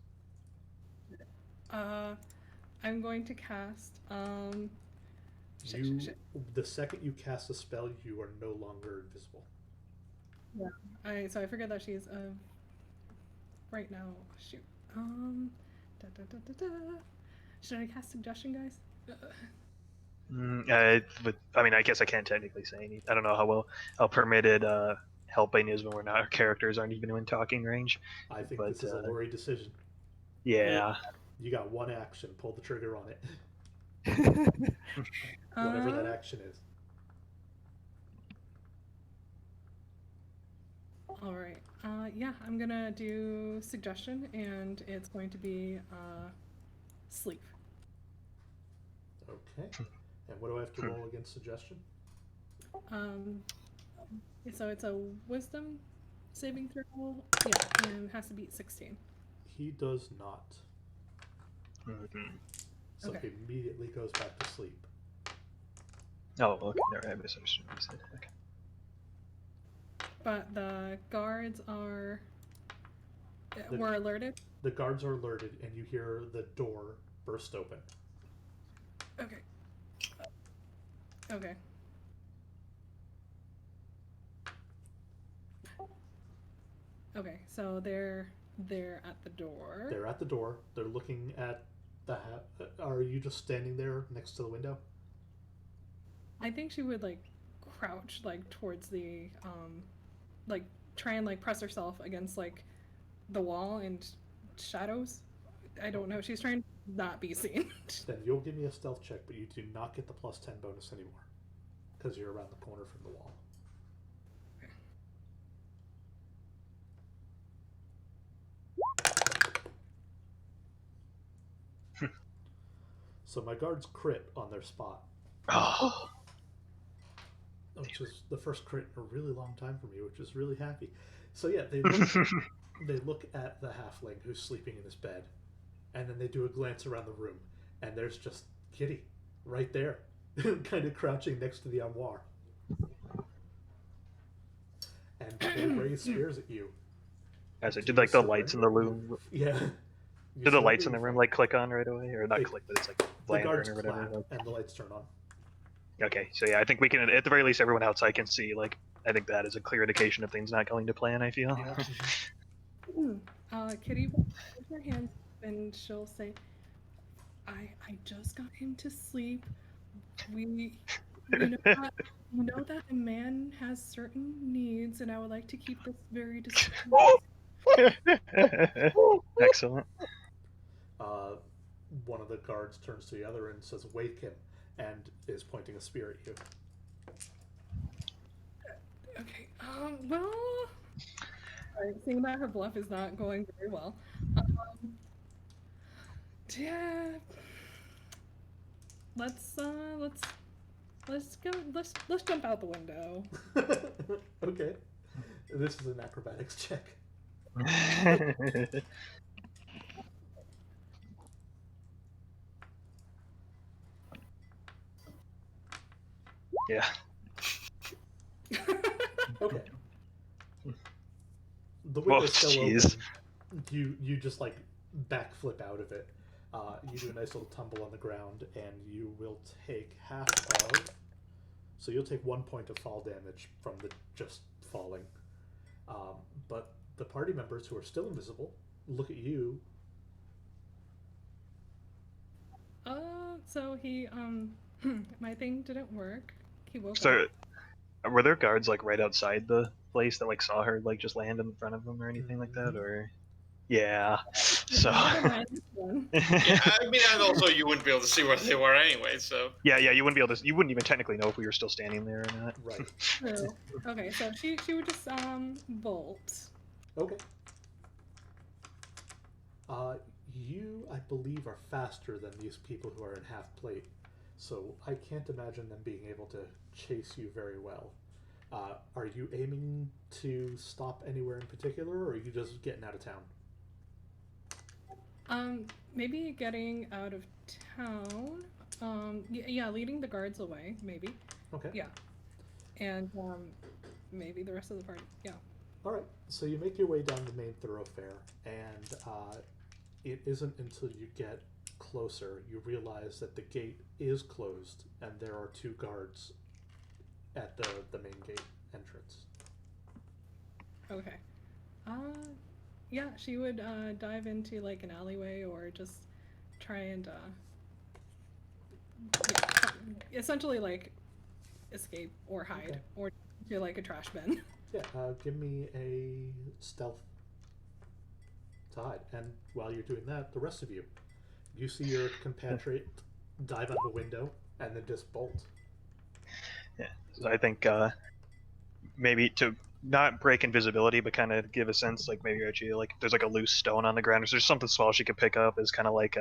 I'm going to cast. The second you cast a spell, you are no longer invisible. Yeah. So I forget that she's right now. Shoot. Should I cast suggestion, guys? I mean, I guess I can't technically say anything. I don't know how permitted helping is when our characters aren't even in talking range. I think But, this is a Lori decision. Yeah. You got one action. Pull the trigger on it. Whatever that action is. All right. Yeah, I'm gonna do suggestion, and it's going to be sleep. Okay. And what do I have to roll against suggestion? So it's a wisdom saving throw. Yeah, and it has to beat 16. He does not. Mm-hmm. So Okay. he immediately goes back to sleep. Oh, okay. Never, I misunderstood what you said. Okay. But the guards were alerted. The guards are alerted, and you hear the door burst open. Okay. Okay. Okay, so they're at the door. They're at the door. They're looking at the. Are you just standing there next to the window? I think she would like crouch like towards the like try and like press herself against like the wall and shadows. I don't know. She's trying to not be seen. Then you'll give me a stealth check, but you do not get the +10 bonus anymore because you're around the corner from the wall. So my guards crit on their spot. Oh. Which is the first crit in a really long time for me, which is really happy. So yeah, they look at the halfling who's sleeping in his bed, and then they do a glance around the room, and there's just Kitty right there, kind of crouching next to the armoire. And they raise spears at you. As it did, like the lights in the room. Yeah. Did the lights in the room like click on right away, or not click, but it's like The lantern guards or whatever? clap, and the lights turn on. Okay, so yeah, I think we can, at the very least, everyone outside can see. Like, I think that is a clear indication of things not going to plan. I feel. Yeah. Kitty will raise her hand and she'll say, "I just got him to sleep. You know that a man has certain needs, and I would like to keep this very discreet." Excellent. One of the guards turns to the other and says, "Wake him," and is pointing a spear at you. Okay. Well, seeing that her bluff is not going very well. Yeah. Let's go. Let's jump out the window. Okay. This is an acrobatics check. Yeah. Okay. window's still jeez. open. You just like backflip out of it. You do a nice little tumble on the ground, and you will take half of. So you'll take 1 point of fall damage from the just falling. But the party members who are still invisible look at you. So he my thing didn't work. He woke So, up. were there guards like right outside the place that like saw her like just land in front of them or anything like that, Mhm. or? Yeah. So. Yeah, I mean, and also you wouldn't be able to see where they were anyway. So Yeah, you wouldn't be able to. You wouldn't even technically know if we were still standing there or not. Right. True. Okay, so she would just bolt. Okay. You, I believe, are faster than these people who are in half plate, so I can't imagine them being able to chase you very well. Are you aiming to stop anywhere in particular, or are you just getting out of town? Maybe getting out of town. Yeah, leading the guards away, maybe. Okay. Yeah. And maybe the rest of the party. Yeah. All right. So you make your way down the main thoroughfare, and it isn't until you get closer you realize that the gate is closed, and there are 2 guards at the main gate entrance. Okay. Yeah, she would dive into like an alleyway or just try and yeah, essentially like escape or hide Okay. or do like a trash bin. Yeah, give me a stealth to hide. And while you're doing that, the rest of you see your compatriot dive out of a window and then just bolt. Yeah. So I think maybe to not break invisibility, but kind of give a sense like maybe actually like there's like a loose stone on the ground, or there's something small she could pick up as kind of like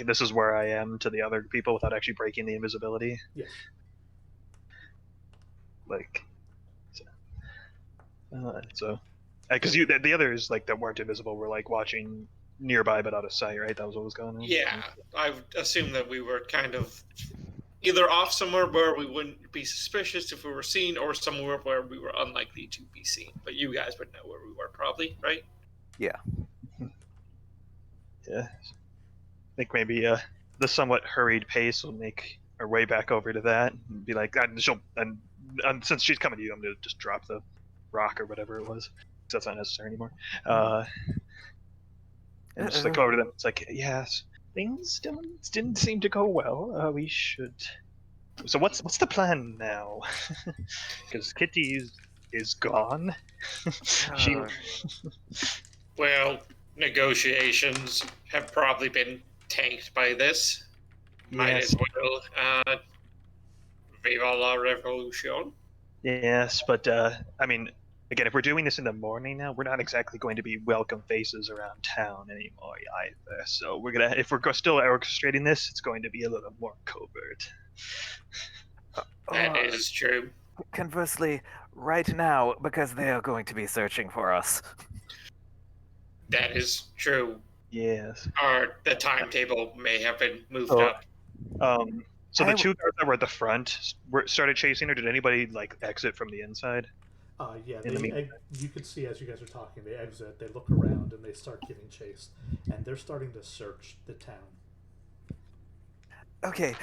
this is where I am to the other people without actually breaking the invisibility. Yes. Like. So, because the others like that weren't invisible were like watching nearby but out of sight, right? That was what was going on. yeah, I would assume that we were kind of either off somewhere where we wouldn't be suspicious if we were seen, or somewhere where we were unlikely to be seen. But you guys would know where we were, probably, right? Yeah. Yeah. I think maybe the somewhat hurried pace will make our way back over to that and be like, and since she's coming to you, I'm gonna just drop the rock or whatever it was. That's not necessary anymore. And just like go over to them. It's like, yes, things didn't seem to go well. We should. So what's the plan now? Because Kitty is gone. She. Well, negotiations have probably been tanked by this. Might Yes. as well viva la revolution. Yes, but I mean, again, if we're doing this in the morning now, we're not exactly going to be welcome faces around town anymore either. So if we're still orchestrating this, it's going to be a little more covert. That is true. Conversely, right now, because they are going to be searching for us. That is true. Yes. The timetable may have been moved Oh. up. So the 2 guards that were at the front started chasing her. Did anybody like exit from the inside? Yeah, In you could see as you guys are talking, they exit, they look around, and they start giving chase. And they're starting to search the town. Okay,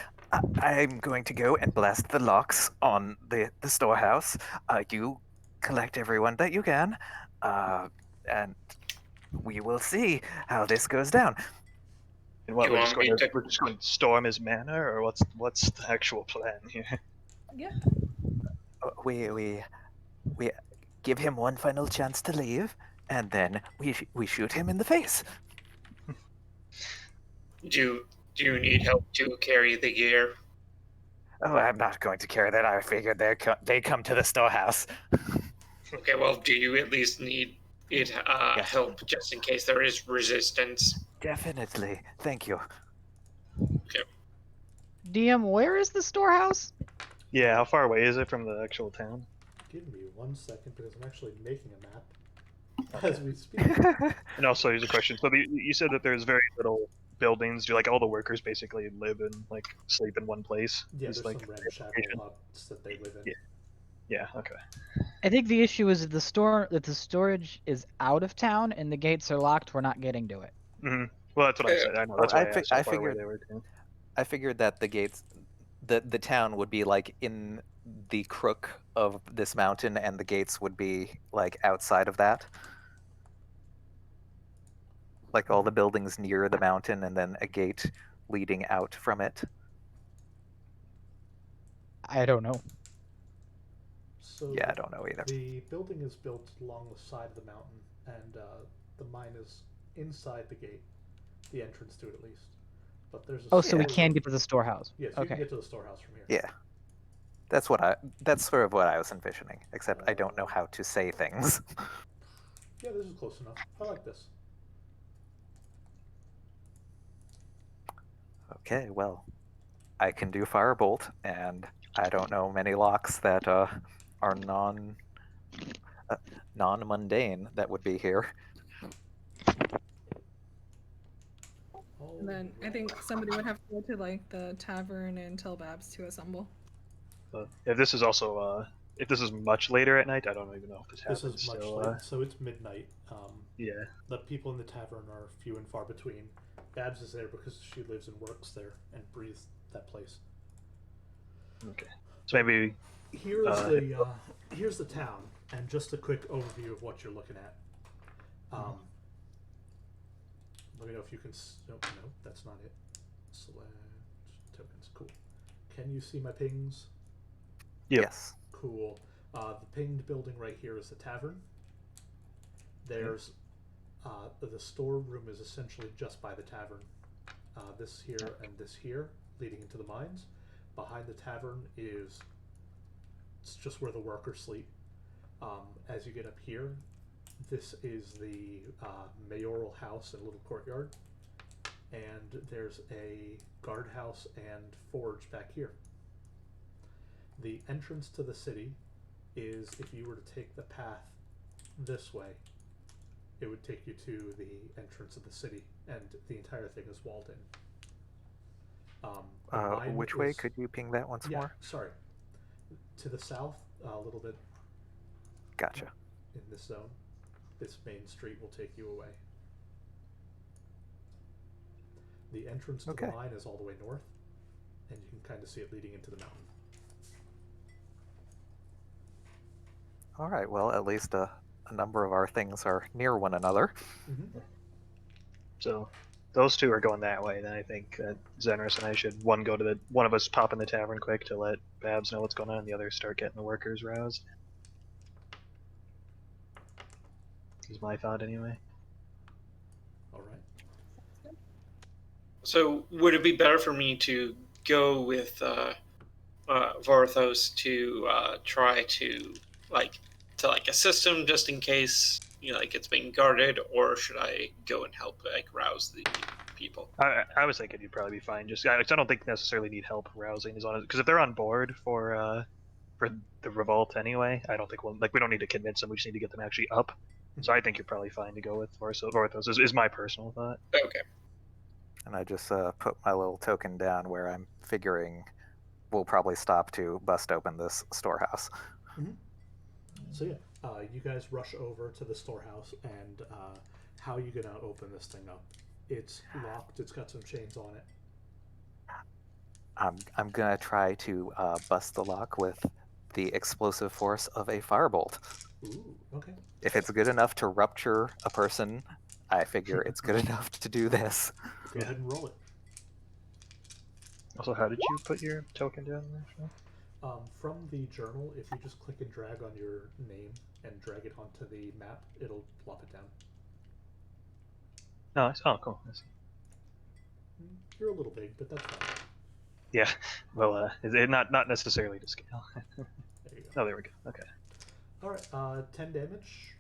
I'm going to go and blast the locks on the storehouse. You collect everyone that you can, and we will see how this goes down. And what, You we're just want me going to to- we're just going to storm his manor, or what's the actual plan here? Yeah. We give him one final chance to leave, and then we shoot him in the face. Do you need help to carry the gear? Oh, I'm not going to carry that. I figured they come to the storehouse. Okay, well, do you at least need it help just in case there is resistance? Definitely. Thank you. DM, where is the storehouse? Yeah, how far away is it from the actual town? Give me 1 second because I'm actually making a map as we speak. And also, here's a question. So you said that there's very little buildings. Do like all the workers basically live in sleep in one place? Yeah, Just, there's some ramshackle huts that they live in. Yeah. Yeah. Okay. I think the issue is that the storage is out of town and the gates are locked. We're not getting to it. Hmm. Well, that's what I said. I know. That's why I asked how far away they were too. I figured that the gates, the town would be like in the crook of this mountain, and the gates would be like outside of that. Like all the buildings near the mountain, and then a gate leading out from it. I don't know. So Yeah, I don't know either. the building is built along the side of the mountain, and the mine is inside the gate, the entrance to it at least. But there's a So we storeroom. can get to the storehouse. Yes, you Okay. can get to the storehouse from here. Yeah. That's sort of what I was envisioning, except I don't know how to say things. Yeah, this is close enough. I like this. Okay, well, I can do Firebolt, and I don't know many locks that are non-mundane that would be here. And then I think somebody would have to go to like the tavern and tell Babs to assemble. But if this is also if this is much later at night, I don't even know if this This happens is much still. late, so it's midnight. Yeah. The people in the tavern are few and far between. Babs is there because she lives and works there and breathes that place. Okay. So maybe Here's the town, and just a quick overview of what you're looking at. Let me know if you can. No, that's not it. Select tokens. Cool. Can you see my pings? Yep. Yes. Cool. The pinged building right here is the tavern. There's the storeroom is essentially just by the tavern. This here and this here, leading into the mines. Behind the tavern it's just where the workers sleep. As you get up here, this is the Mayoral House and little courtyard. And there's a guardhouse and forge back here. The entrance to the city is, if you were to take the path this way, it would take you to the entrance of the city, and the entire thing is walled in. Which way? Could you ping that once more? Sorry. To the south, a little bit. Gotcha. In this zone, this main street will take you away. The entrance to the mine is all the way north, and you can kind of see it leading into the mountain. All right, well, at least a number of our things are near one another. Mm-hmm. So those two are going that way. Then I think Zenris and I should one of us pop in the tavern quick to let Babs know what's going on, and the other start getting the workers roused. Is my thought anyway. All right. So would it be better for me to go with Varthos to try to assist him just in case it's being guarded, or should I go and help rouse the people? I was thinking you'd probably be fine. Just I don't think necessarily need help rousing is on it, because if they're on board for the revolt anyway, I don't think we don't need to convince them. We just need to get them actually up. So I think you're probably fine to go with Varthos. Is my personal thought. Okay. And I just put my little token down where I'm figuring we'll probably stop to bust open this storehouse. Mm-hmm. So you guys rush over to the storehouse, and how are you gonna open this thing up? It's locked. It's got some chains on it. I'm gonna try to bust the lock with the explosive force of a firebolt. Ooh, okay. If it's good enough to rupture a person, I figure it's good enough to do this. Go ahead and roll it. Also, how did you put your token down there? From the journal, if you just click and drag on your name and drag it onto the map, it'll plop it down. Oh, cool. I see. You're a little big, but that's fine. Yeah. Well, not necessarily to scale. There you go. Oh, there we go. Okay. All right. 10 damage.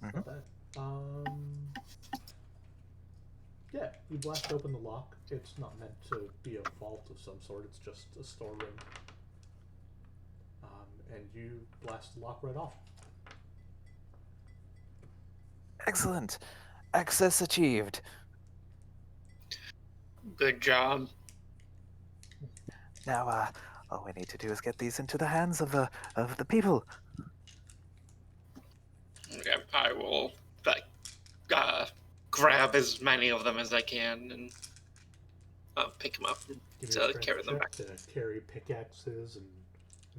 It's not bad. Yeah, you blast open the lock. It's not meant to be a vault of some sort. It's just a storeroom. And you blast the lock right off. Excellent. Access achieved. Good job. Now, All we need to do is get these into the hands of the people. Okay, I will grab as many of them as I can and pick them up Give me a to strength carry them check back. to carry pickaxes and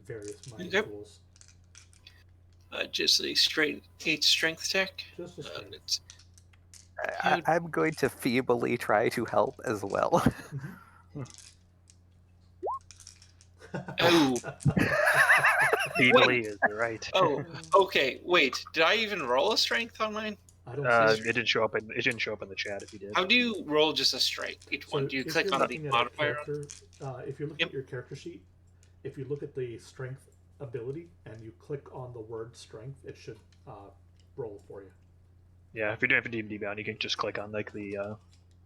various mining Yep. tools. Just a straight 8 strength check. Just a strength. It's I'm going to feebly try to help as well. Oh. Feebly is right. Oh, okay. Wait, did I even roll a strength on mine? I don't It see. didn't show up in the chat if you did. How do you roll just a straight? Each So one? Do you if click you're on the looking at a modifier? character, if you're looking Yep. at your character sheet, if you look at the strength ability and you click on the word strength, it should roll for you. Yeah, if you're doing it for D&D Beyond, you can just click on like the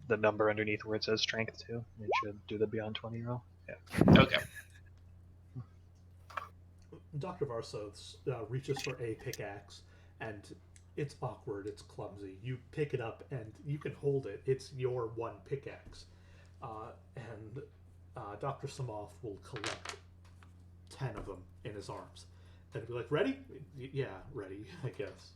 number underneath where it says strength too. It should do the Beyond 20 roll. Yeah. Okay. Dr. Varsos reaches for a pickaxe, and it's awkward, it's clumsy. You pick it up, and you can hold it. It's your one pickaxe. And Dr. Samoth will collect 10 of them in his arms. And be like, ready? Yeah, ready, I guess.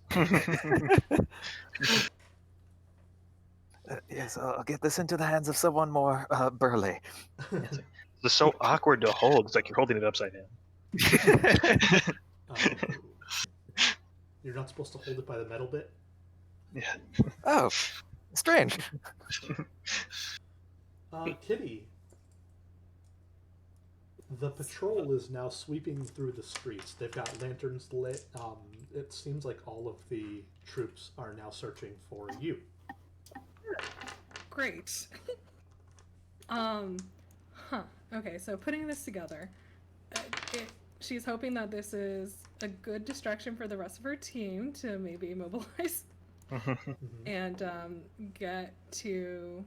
Yes, I'll get this into the hands of someone more burly. It's so awkward to hold. It's like you're holding it upside down. You're not supposed to hold it by the metal bit? Yeah. Oh, strange. Kitty. The patrol is now sweeping through the streets. They've got lanterns lit. It seems like all of the troops are now searching for you. Great. Okay, so putting this together, she's hoping that this is a good distraction for the rest of her team to maybe mobilize and get to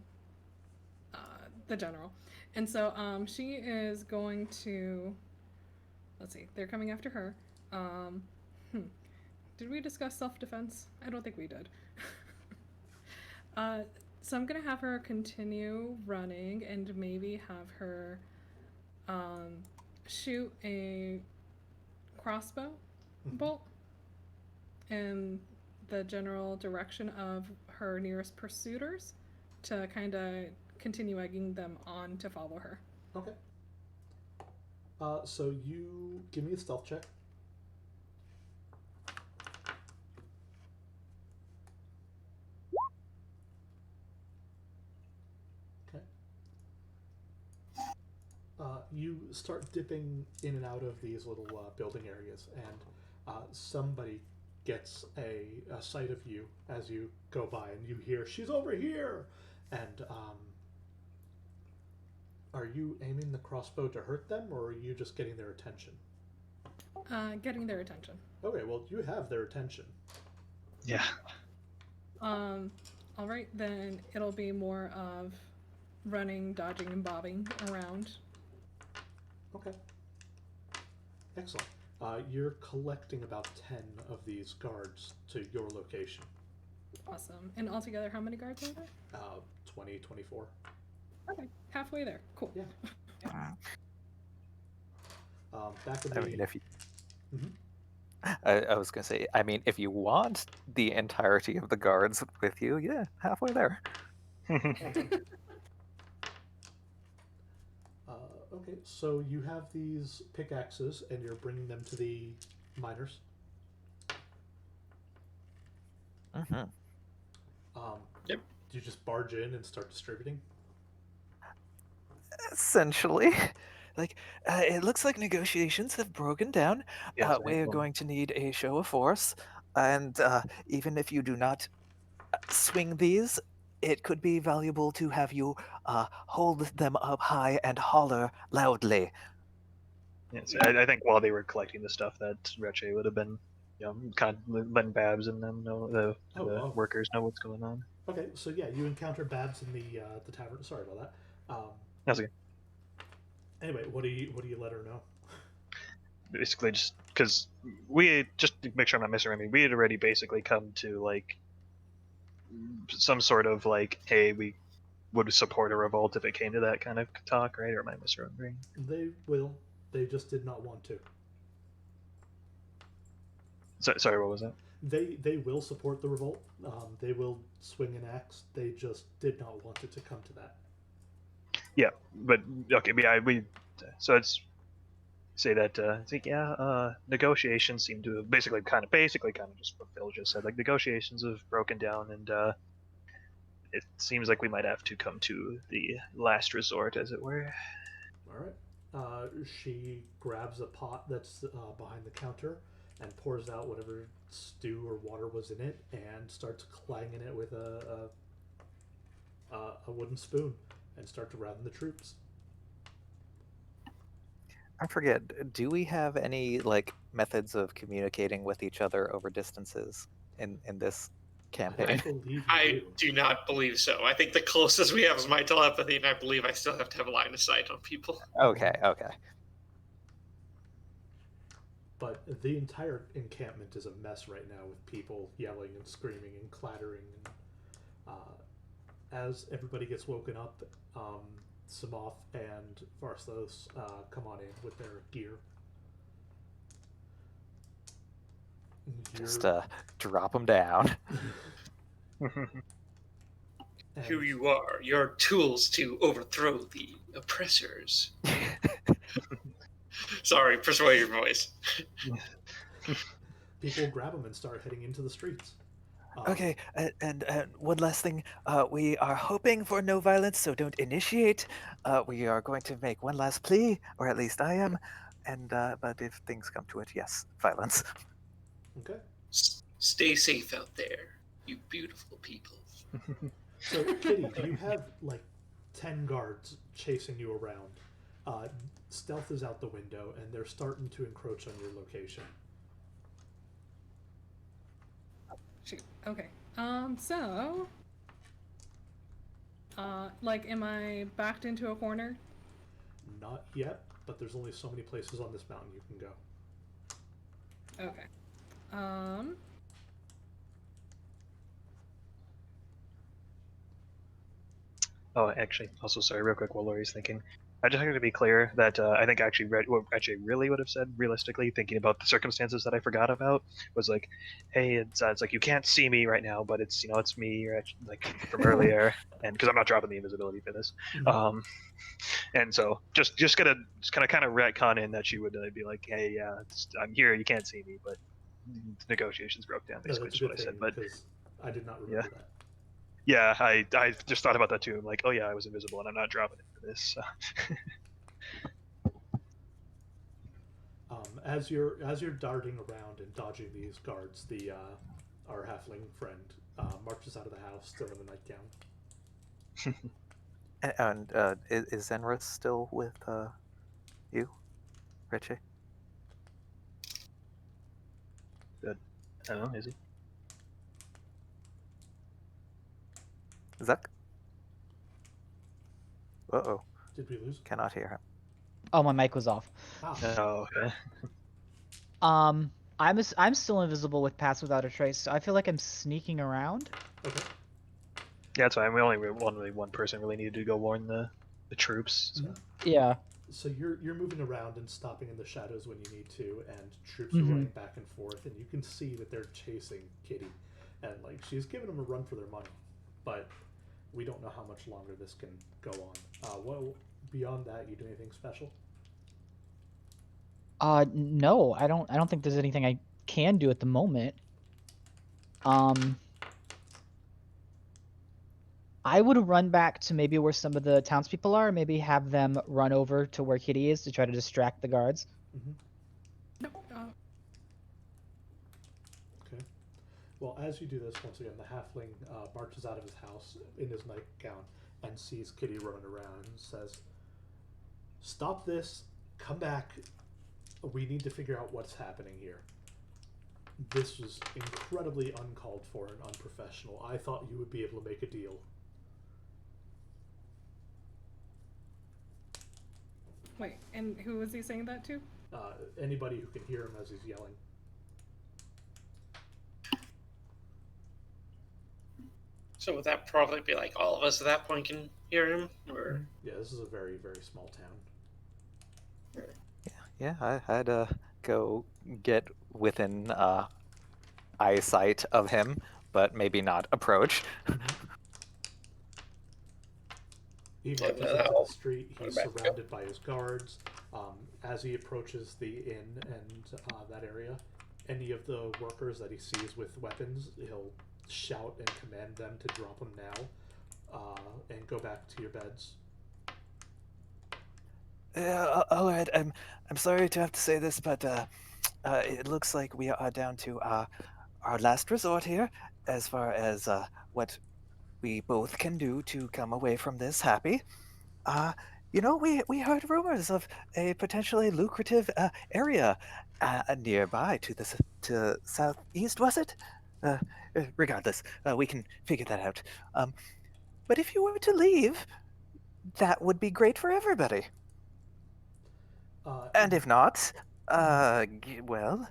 the general. And so she is going to, let's see, they're coming after her. Did we discuss self-defense? I don't think we did. So I'm going to have her continue running and maybe have her shoot a crossbow bolt in the general direction of her nearest pursuers to kind of continue egging them on to follow her. Okay. So you give me a stealth check. You start dipping in and out of these little building areas, and somebody gets a sight of you as you go by, and you hear, "She's over here!" And are you aiming the crossbow to hurt them, or are you just getting their attention? Getting their attention. Okay, well, you have their attention. Yeah. All right, then it'll be more of running, dodging, and bobbing around. Okay. Excellent. You're collecting about 10 of these guards to your location. Awesome. And altogether, how many guards are there? 20, 24. Okay, halfway there. Cool. Yeah. Back in the... I mean, if you... Mhm. I was going to say, I mean, if you want the entirety of the guards with you, yeah, halfway there. Okay, so you have these pickaxes and you're bringing them to the miners. Mm-hmm. Yep. Do you just barge in and start distributing? Essentially. Like, it looks like negotiations have broken down. Yes, We are going to need a show of force. And even if you do not swing these, it could be valuable to have you hold them up high and holler loudly. Yes, I think while they were collecting the stuff, that Reche would have been, kind of letting Babs and them know, the workers know what's going on. Okay, so yeah, you encounter Babs in the tavern. Sorry about that. That's okay. Anyway, what do you let her know? Basically, just because just to make sure I'm not misremembering, we had already basically come to like some sort of like, hey, we would support a revolt if it came to that kind of talk, right? Or am I misremembering? They will They just did not want to. Sorry, what was that? They will support the revolt. They will swing an axe. They just did not want it to come to that. Yeah, but okay, yeah, so it's say that it's like negotiations seem to have basically kind of just what Phil just said. Like negotiations have broken down, and it seems like we might have to come to the last resort, as it were. All right. She grabs a pot that's behind the counter and pours out whatever stew or water was in it and starts clanging it with a wooden spoon and start to round the troops. I forget. Do we have any methods of communicating with each other over distances in this campaign? I believe you I do not believe so. I think the closest we have is my telepathy, and I believe I still have to have a line of sight on people. Okay. But the entire encampment is a mess right now with people yelling and screaming and clattering. And as everybody gets woken up, Samoth and Varslos come on in with their gear. Just drop them down. Who you are, your tools to overthrow the oppressors. Sorry, persuade your voice. People grab them and start heading into the streets. Okay, and one last thing. We are hoping for no violence, so don't initiate. We are going to make one last plea, or at least I am. And but if things come to it, yes, violence. Okay. Stay safe out there, you beautiful people. So, Kitty, you have 10 guards chasing you around. Stealth is out the window, and they're starting to encroach on your location. Shoot. Okay. So, am I backed into a corner? Not yet, but there's only so many places on this mountain you can go. Okay. Oh, actually, also sorry, real quick while Laurie's thinking. I just wanted to be clear that I think what actually really would have said, realistically, thinking about the circumstances that I forgot about, was like, hey, it's like you can't see me right now, but it's it's me, or from earlier, and because I'm not dropping the invisibility for this, and so just kind of retcon in that she would be like, hey, yeah, I'm here, you can't see me, but negotiations broke down. Basically, That's just what I a good said, thing, but because I did not remember that. yeah, I just thought about that too. I'm like, oh yeah, I was invisible, and I'm not dropping it for this. So. As you're darting around and dodging these guards, our halfling friend marches out of the house, still in a nightgown. And is Zenrith still with you, Richie? Good. I don't know, is he? Zuck? Uh-oh. Did we lose? Cannot hear him. Oh, my mic was off. Oh, okay. I'm still invisible with Pass Without a Trace, so I feel like I'm sneaking around. Okay. Yeah, that's fine. We only one person really needed to go warn the troops. So. Yeah. So you're moving around and stopping in the shadows when you need to, and troops are running back and forth, and you can see that they're chasing Kitty, and she's giving them a run for their money, but we don't know how much longer this can go on. Beyond that, you do anything special? No, I don't think there's anything I can do at the moment. I would run back to maybe where some of the townspeople are, maybe have them run over to where Kitty is to try to distract the guards. No. Okay. Well, as you do this, once again, the halfling marches out of his house in his nightgown and sees Kitty running around and says, "Stop this, come back, we need to figure out what's happening here. This was incredibly uncalled for and unprofessional. I thought you would be able to make a deal." Wait, and who was he saying that to? Anybody who can hear him as he's yelling. So would that probably be like all of us at that point can hear him? Or Yeah, this is a very, very small town. Yeah, I'd go get within eyesight of him, but maybe not approach. He Yeah, marches no, into the I'll street. go He's back. surrounded by his guards. As he approaches the inn and that area, any of the workers that he sees with weapons, he'll shout and command them to drop them now and go back to your beds. All right. I'm sorry to have to say this, but it looks like we are down to our last resort here, as far as what we both can do to come away from this happy. Uh, we heard rumors of a potentially lucrative area nearby to southeast, was it? Uh, Regardless, we can figure that out. But if you were to leave, that would be great for everybody. And if not, well,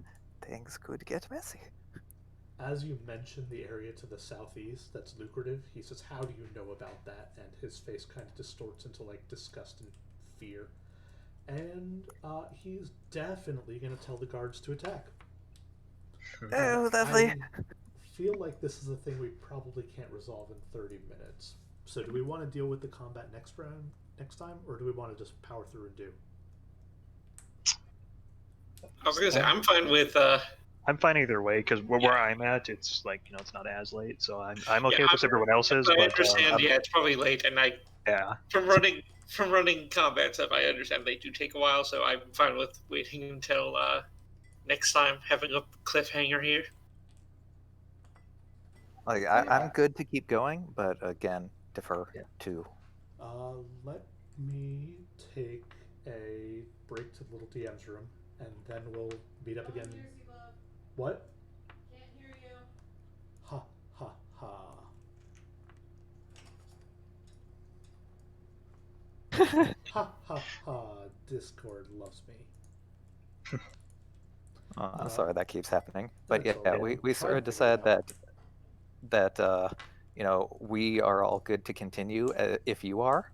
things could get messy. As you mention the area to the southeast that's lucrative, he says, "How do you know about that?" And his face kind of distorts into like disgust and fear. And he's definitely going to tell the guards to attack. Oh, lovely. I feel like this is a thing we probably can't resolve in 30 minutes. So do we want to deal with the combat next time, or do we want to just power through and do? I was gonna say I'm fine with. I'm fine either way because where I'm at, it's like it's not as late, so I'm okay Yeah, with this. Everyone else is, I but understand. Yeah, it's probably late, and yeah, from running combat stuff, I understand they do take a while. So I'm fine with waiting until next time, having a cliffhanger here. Like I'm good to keep going, but again, defer to. Let me take a break to the little DM's room, and then we'll meet up again. What? Can't hear you. Ha ha ha. Ha ha ha. Discord loves me. I'm sorry that keeps happening, but That's yeah, all right. we Try sort to of figure it decided out. that we are all good to continue if you are.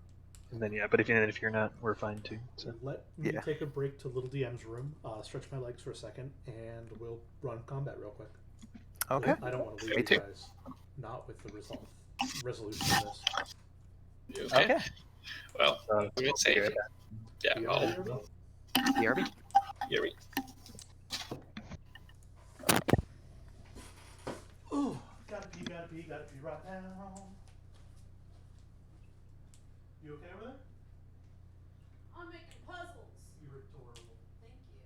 and then but if you're not, we're fine too. So Let me Yeah. take a break to little DM's room, stretch my legs for a second, and we'll run combat real quick. Okay. I don't want to leave Me you too. guys not with the resolution of this. Okay. Okay. Well, I'm gonna say, good. yeah. BRB? BRB. Here we. Ooh, gotta pee right now. You okay over there? I'm making puzzles. You're adorable. Thank you.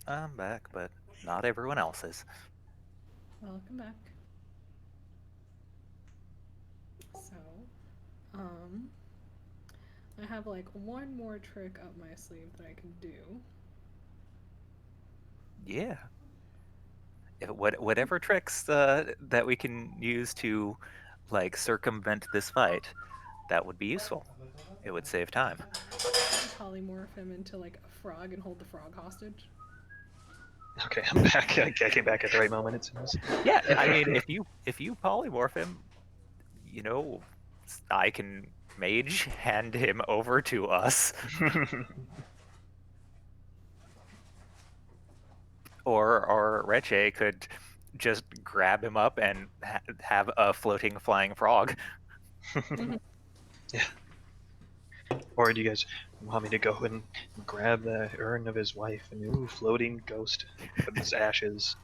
I'm back, but not everyone else is. Welcome back. So, I have like one more trick up my sleeve that I can do. Yeah. Whatever tricks that we can use to like circumvent this fight, that would be useful. It would save time. Polymorph him into like a frog and hold the frog hostage. Okay, I'm back. I came back at the right moment. It seems. Yeah, I mean, if you polymorph him, I can mage hand him over to us, or Reche could just grab him up and have a floating flying frog. Yeah. Or do you guys want me to go and grab the urn of his wife, a new floating ghost with his ashes?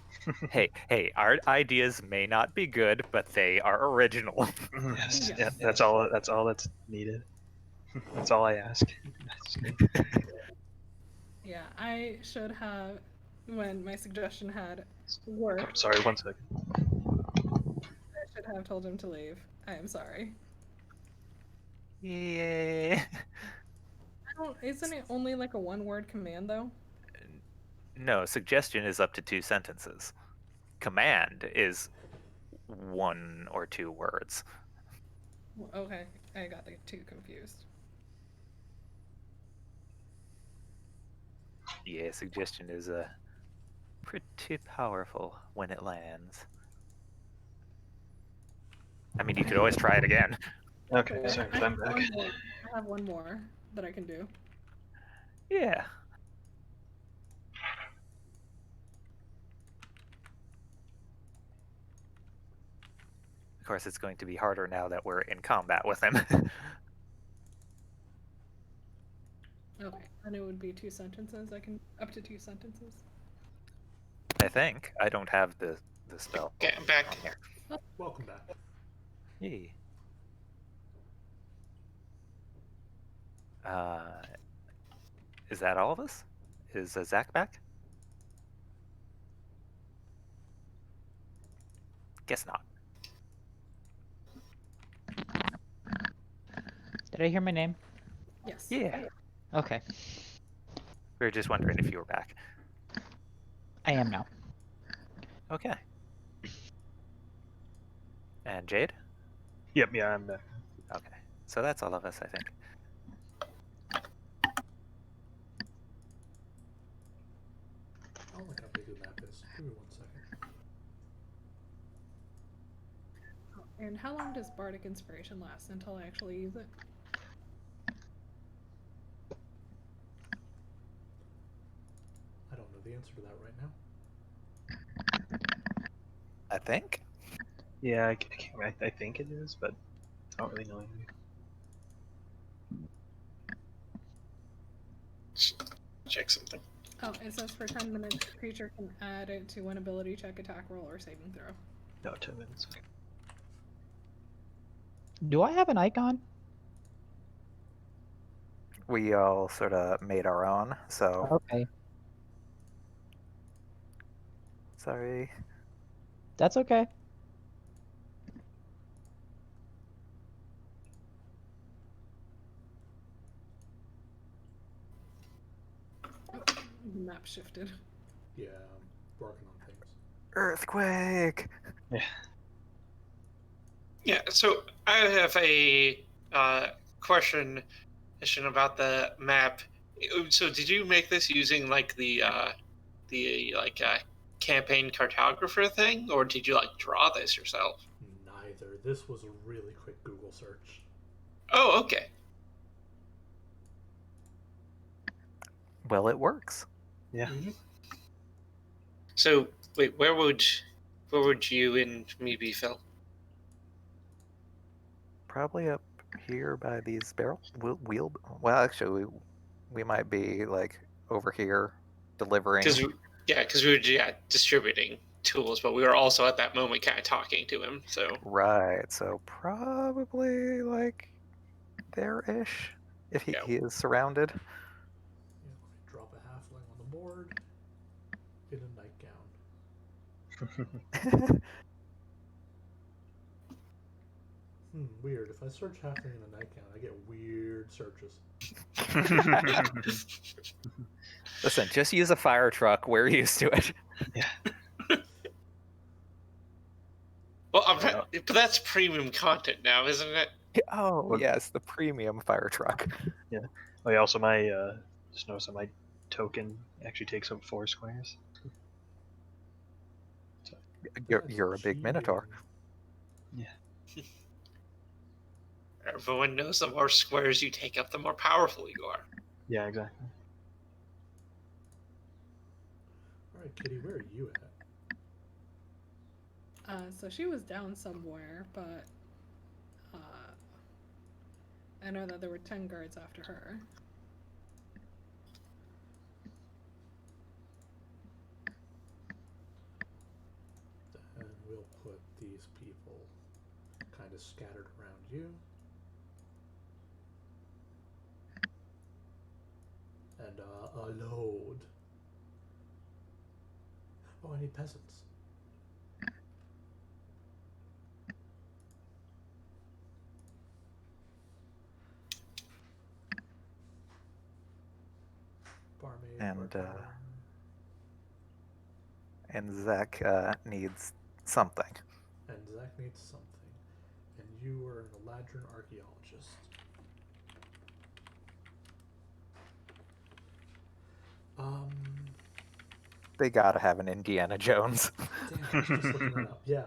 Hey, our ideas may not be good, but they are original. Yes, Yes. yeah, that's all. That's all that's needed. That's all I ask. Yeah, I should have, when my suggestion had worked, Sorry, 1 second. I should have told him to leave. I am sorry. Yeah. Isn't it only like a one-word command though? No, suggestion is up to 2 sentences. Command is 1 or 2 words. Okay, I got the two confused. Yeah, suggestion is pretty powerful when it lands. I mean, you could always try it again. Okay, I sorry, have I'm back. one more. I have one more that I can do. Yeah. Of course, it's going to be harder now that we're in combat with him. Okay, and it would be 2 sentences. I can up to 2 sentences. I think. I don't have the spell. Okay, I'm back. on here. Welcome back. Yay. Is that all of us? Is Zach back? Guess not. Did I hear my name? Yes. Yeah. Okay, We were just wondering if you were back. I am now. Okay. And Jade? Yep, yeah, I'm back. Okay. So that's all of us, I think. I don't like how big the map is. Give me 1 second. And how long does Bardic Inspiration last until I actually use it? I don't know the answer to that right now. I think. Yeah, I think it is, but I don't really know anything. Check something. Oh, it says for 10 minutes, the creature can add it to an ability check, attack roll, or saving throw. No, 10 minutes. Do I have an icon? We all sort of made our own, so Okay, sorry. that's okay. The map shifted. Yeah, I'm working on things. Earthquake! Yeah, so I have a question about the map. So did you make this using like the campaign cartographer thing, or did you like draw this yourself? Neither. This was a really quick Google search. Oh, okay. Well, it works. Yeah. Mm-hmm. So wait, where would you and me be, Phil? Probably up here by these barrel wheel. Well, actually, we might be like over here delivering. Because we were distributing tools, but we were also at that moment kind of talking to him. So Right. So probably like there-ish, if he is surrounded. Yeah, let me drop a halfling on the board in a nightgown. Weird. If I search halfling in a nightgown, I get weird searches. Listen, just use a fire truck. We're used to it. Yeah. well, but that's premium content now, isn't it? Oh, Well- yes, the premium fire truck. Oh, yeah, also my just noticed that my token actually takes up 4 squares. You're a big minotaur. Everyone knows the more squares you take up, the more powerful you are. Yeah, exactly. All right, Kitty, where are you at? So she was down somewhere, but I know that there were 10 guards after her. And we'll put these people kind of scattered around you. And a load. Oh, I need peasants. Barmaid, And, bartender. And Zach needs something. And Zach needs something. And you are an Eladrin archaeologist. They gotta have an Indiana Jones. Damn, I was just looking that up. Yeah.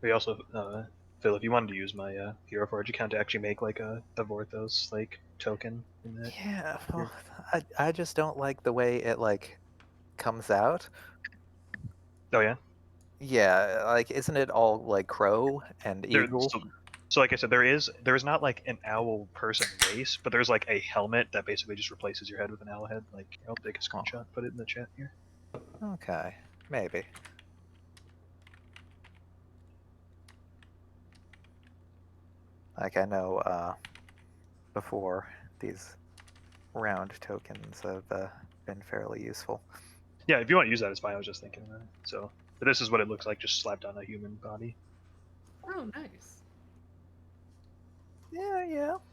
We also, Phil, if you wanted to use my Hero Forge account to actually make like a Vorthos like token in that. Yeah, well, I just don't like the way it like comes out. Oh yeah. Yeah, like isn't it all like crow and There, eagle? so like I said, there is not like an owl person race, but there's like a helmet that basically just replaces your head with an owl head. Like I'll take a screenshot, put it in the chat here. Okay, maybe. Like I know before these round tokens have been fairly useful. Yeah, if you want to use that, it's fine. I was just thinking about it. So, but this is what it looks like, just slapped on a human body. Oh, nice.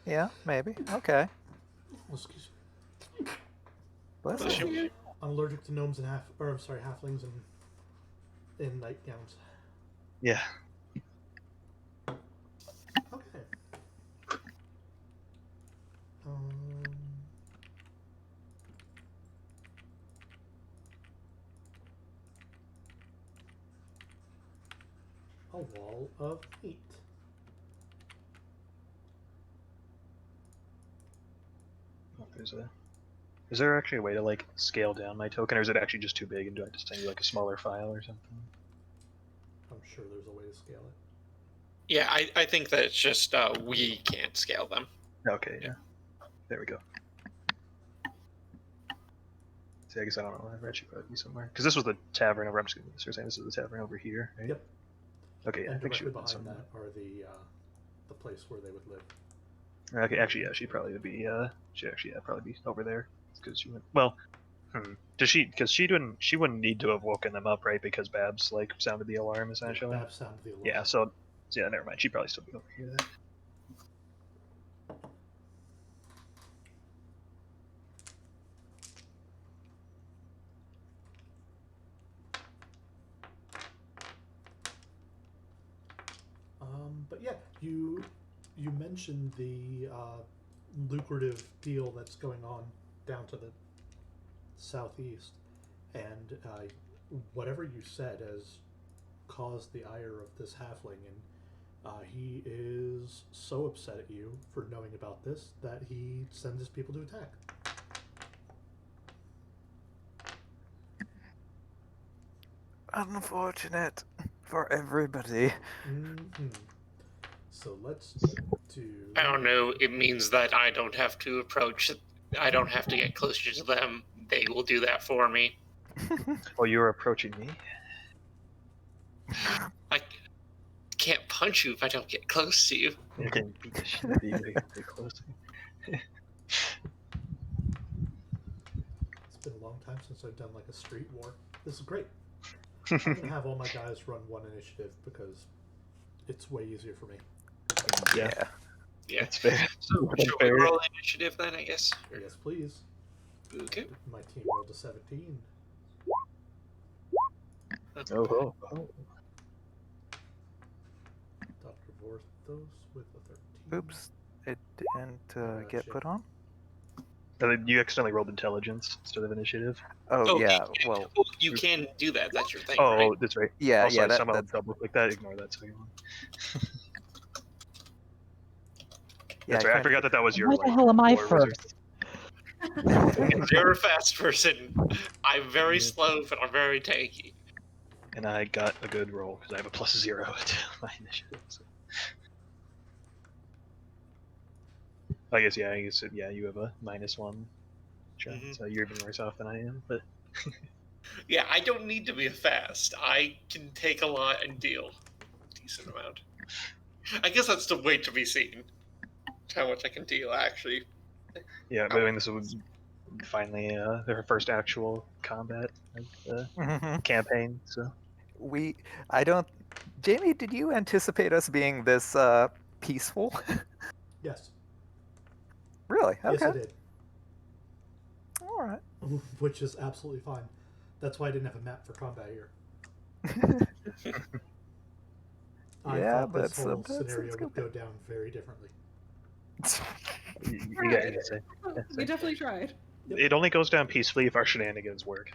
Yeah, maybe. Okay. Oh, excuse me. Bless Bless you. you. I'm allergic to gnomes and halflings and in nightgowns. Yeah. Okay. A wall of meat. Is there actually a way to like scale down my token, or is it actually just too big, and do I have to send you like a smaller file or something? I'm sure there's a way to scale it. Yeah, I think that it's just we can't scale them. Okay, yeah. There we go. See, I guess I don't know. I've actually probably be somewhere because this was the tavern over. I'm just gonna saying this is the tavern over here, right? Yep. Okay, yeah. And I think she directly would be behind somewhere. that are the place where they would live. Okay, actually, yeah, she probably would be. She actually, yeah, probably be over there because she went. Well, does she? Because she wouldn't need to have woken them up, right? Because Babs like sounded the alarm essentially. Yeah, Babs sounded the alarm. Yeah. So yeah, never mind. She'd probably still be over here then. But yeah, you mentioned the lucrative deal that's going on down to the southeast, and whatever you said has caused the ire of this halfling, and he is so upset at you for knowing about this that he sends his people to attack. Unfortunate for everybody. Mm-hmm. So let's do. I don't know. It means that I don't have to I don't have to get closer to them. They will do that for me. Well, you're approaching me. I can't punch you if I don't get close to you. You can beat the shit out of you. Get close. It's been a long time since I've done like a street war. This is great. I'm gonna have all my guys run one initiative because it's way easier for me. Yeah. Yeah. That's fair. So That's should we fair. roll initiative then? I guess. Yes, please. Okay. My team rolled a 17. Oh. Dr. Vorthos with a 13. Oops, it didn't Oh, get shit. put on. You accidentally rolled intelligence instead of initiative. Oh yeah. Well, you can do that. That's your thing, Oh, right? that's right. yeah, Also, yeah. I somehow That's double click that. Ignore that second one. yeah. That's right. I forgot that was your Why the hell am I lore wizard. first? You're a fast person. I'm very slow, but I'm very tanky. And I got a good roll because I have a +0 to my initiative. So. I guess yeah. You have a -1. John, Mhm. So you're even worse off than I am. But Yeah, I don't need to be a fast. I can take a lot and deal a decent amount. I guess that's the way to be seen. How much I can deal, actually. yeah, but I mean, this was finally their first actual combat of the campaign. So I don't. Jamie, did you anticipate us being this peaceful? Yes. Really? Yes, Okay. I did. All right. Which is absolutely fine. That's why I didn't have a map for combat here. I Yeah, thought but this whole sometimes it's scenario would good. go down very differently. you Right. got to say. You definitely tried. It only goes down peacefully if our shenanigans work.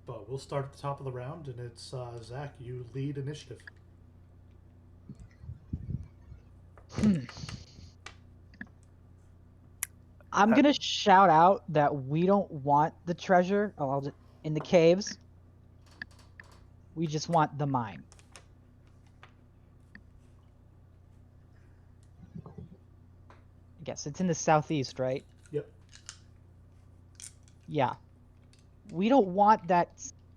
But we'll start at the top of the round, and it's Zach. You lead initiative. I'm gonna shout out that we don't want the treasure in the caves. We just want the mine. I guess it's in the southeast, right? Yep. Yeah. We don't want that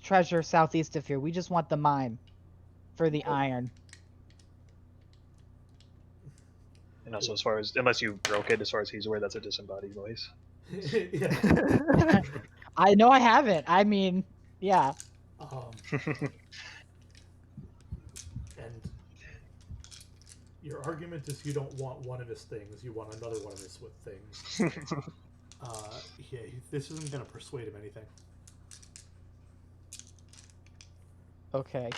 treasure southeast of here. We just want the mine for the iron. And also, as far as unless you broke it, as far as he's aware, that's a disembodied voice. Yeah. I know I haven't. I mean, yeah. And your argument is you don't want one of his things, you want another one of his things. Yeah, this isn't going to persuade him anything. Okay.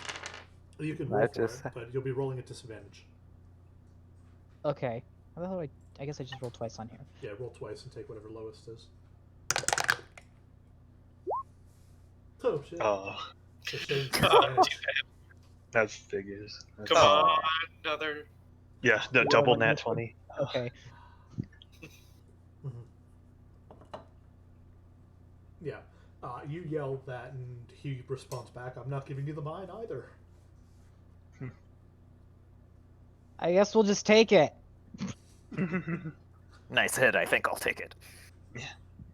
You can roll for it, but you'll be rolling at disadvantage. Okay. How the hell I guess I just rolled twice on here. Yeah, roll twice and take whatever lowest is. Oh, shit. Oh, So Shane's disadvantage. that figures. Come on, another. Yeah, the Yeah, double like nat this one. 20. Okay. Yeah. You yell that, and he responds back, I'm not giving you the mine either. I guess we'll just take it. Nice hit. I think I'll take it.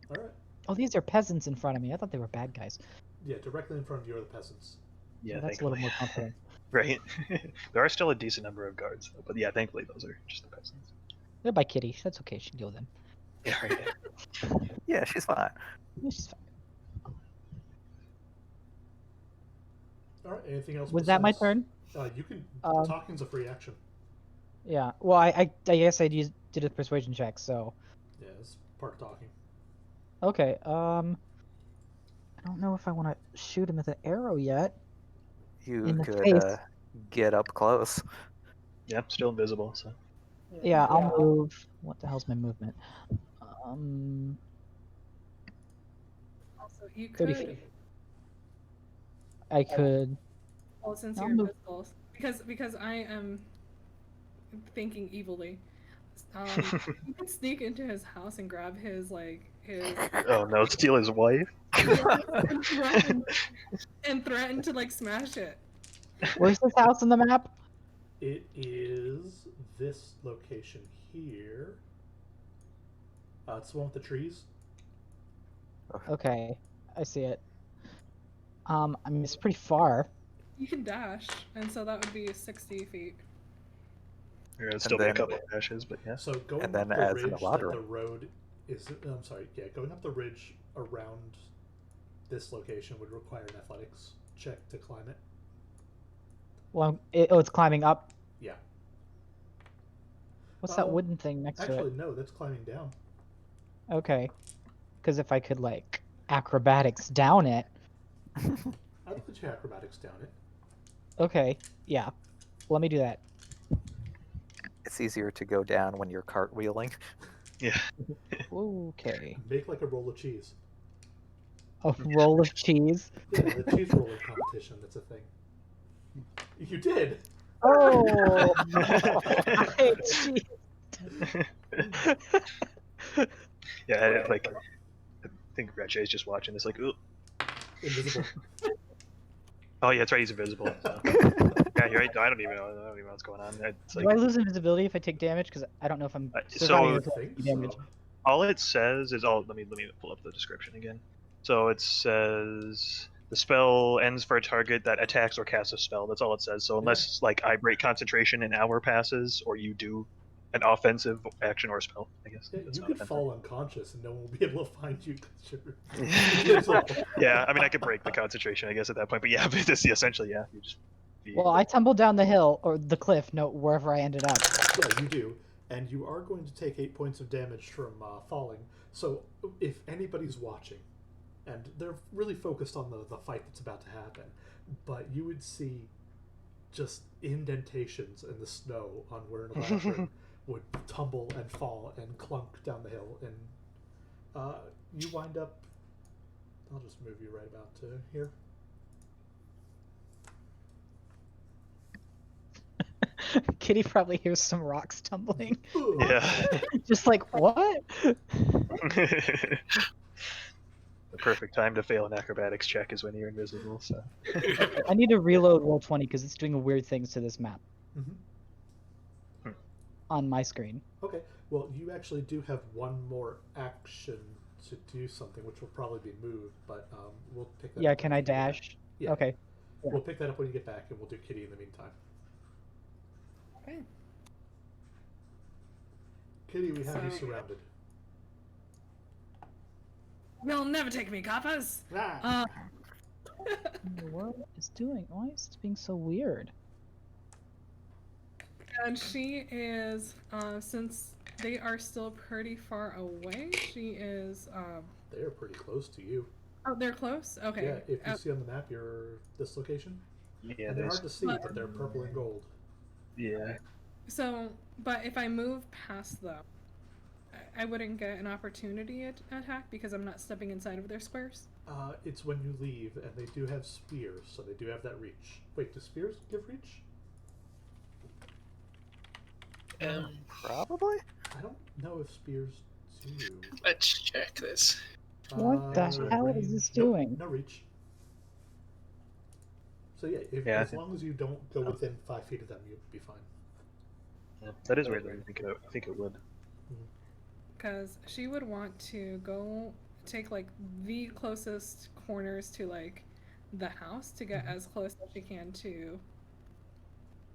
All right. Oh, these are peasants in front of me. I thought they were bad guys. Yeah, directly in front of you are the peasants. Yeah, That's a little more comforting. Right. There are still a decent number of guards, though, but yeah, thankfully those are just the peasants. They're by Kitty. That's okay. She can deal with them. Yeah, right. Yeah, she's fine. Yeah, she's fine. All right. Anything else? Was that my besides- turn? You can. Um, Talking's a free action. Yeah. Well, I guess I did a persuasion check, so. Yeah, it's part of talking. Okay. I don't know if I want to shoot him with an arrow yet. You In the could face. get up close. Yep, still invisible, so. Yeah, I'll move. What the hell's my movement? Also, you 30 could. feet. I could. Well, since I'll you're move. invisible, because I am thinking evilly. You can sneak into his house and grab his Oh no, steal his wife? and threaten to like smash it. Where's this house on the map? It is this location here. It's the one with the trees. Okay, I see it. I mean, it's pretty far. You can dash, and so that would be 60 feet. There would still be a couple of dashes, but yeah. So going And up then the as in ridge a that lottery. the road is. I'm sorry. Yeah, going up the ridge around this location would require an athletics check to climb it. Well, it's climbing up. Yeah. What's that wooden thing next to Actually, it? no, that's climbing down. Okay. Because if I could, like, acrobatics down it. I'll put you acrobatics down it. Okay, yeah. Let me do that. It's easier to go down when you're cartwheeling. Yeah. Okay. Make like a roll of cheese. A roll of cheese. Yeah, the cheese rolling competition. That's a thing. You did. Oh, I hate cheese. Yeah, like I think Reche's just watching this, like, ooh. Invisible. Oh yeah, that's right. He's invisible. So. Yeah, you're right. I don't even know what's going on. It's Do I like, lose invisibility if I take damage? Because I don't know if I'm so surviving I with think damage. so. all it says is, oh, let me pull up the description again. So it says the spell ends for a target that attacks or casts a spell. That's all it says. So unless like I break concentration an hour passes, or you do an offensive action or spell, I guess. Yeah, That's you not could offensive. fall unconscious and no one will be able to find you because you're Yeah. invisible. Yeah, I mean I could break the concentration, I guess, at that point. But yeah, but this essentially, yeah, you just. Well, I tumbled down the hill or the cliff, no, wherever I ended up. Yeah, you do. And you are going to take 8 points of damage from falling. So if anybody's watching, and they're really focused on the fight that's about to happen, but you would see just indentations in the snow on where an lantern would tumble and fall and clunk down the hill. And you wind up... I'll just move you right about to here. Kitty probably hears some rocks tumbling. Yeah. Just like, what? The perfect time to fail an acrobatics check is when you're invisible. So. I need to reload Roll20 because it's doing weird things to this map Mm-hmm. on my screen. Okay, well, you actually do have one more action to do something, which will probably be moved, but we'll pick that up. Yeah, can when I you get back. dash? Yeah. Okay. Yeah. We'll pick that up when you get back, and we'll do Kitty in the meantime. Okay. Kitty, we have you So- surrounded. They'll never take me, coppers. Ah! What the world is doing? Why is it being so weird? And she is, since they are still pretty far away, she is, They are pretty close to you. oh, they're close? Okay. Yeah, if you see on the map, you're this location. Yeah, And they're there's. hard to see, but they're purple and gold. Yeah. So, but if I move past them, I wouldn't get an opportunity attack because I'm not stepping inside of their squares. It's when you leave, and they do have spears, so they do have that reach. Wait, do spears give reach? Probably. I don't know if spears do. Let's check this. What the hell is this doing? No reach. So yeah, as long as you don't go within 5 feet of them, you'll be fine. Yeah, that is weird. I think it would. Because she would want to go take like the closest corners to like the house to get as close as she can to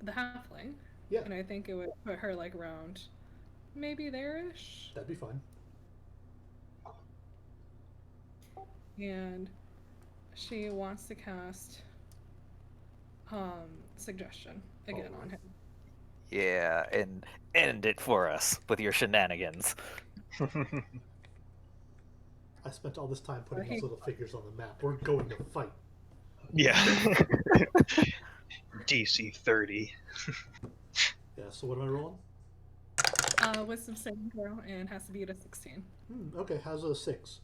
the halfling. Yeah. And I think it would put her like around maybe there-ish. That'd be fine. And she wants to cast suggestion again on him. Yeah, and end it for us with your shenanigans. I spent all this time putting these little figures on the map. We're going to fight. Yeah. DC 30. Yeah, so what am I rolling? Wisdom saving throw and has to be at a 16. Okay, how's a 6?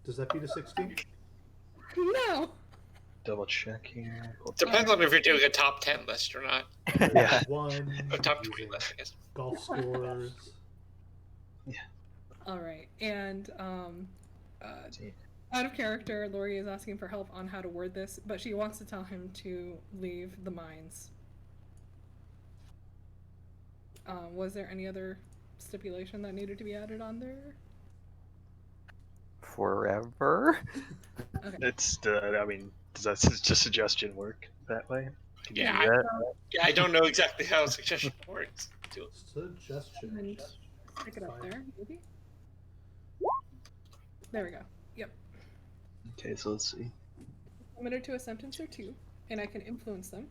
Does that beat a 16? No! Double check here. Depends on if you're doing a top 10 list or not. Yeah. One. A top 20 using list, I guess. golf scores. Alright, and out of character, Lori is asking for help on how to word this, but she wants to tell him to leave the mines. Was there any other stipulation that needed to be added on there? Forever? Okay. It's I mean, does that just suggestion work that way? Can you Yeah, do that? Yeah, I don't know exactly how suggestion works. Suggestion. And stick it up there, maybe? There we go. Yep. Okay, so let's see. Limited to a sentence or two, and I can influence them.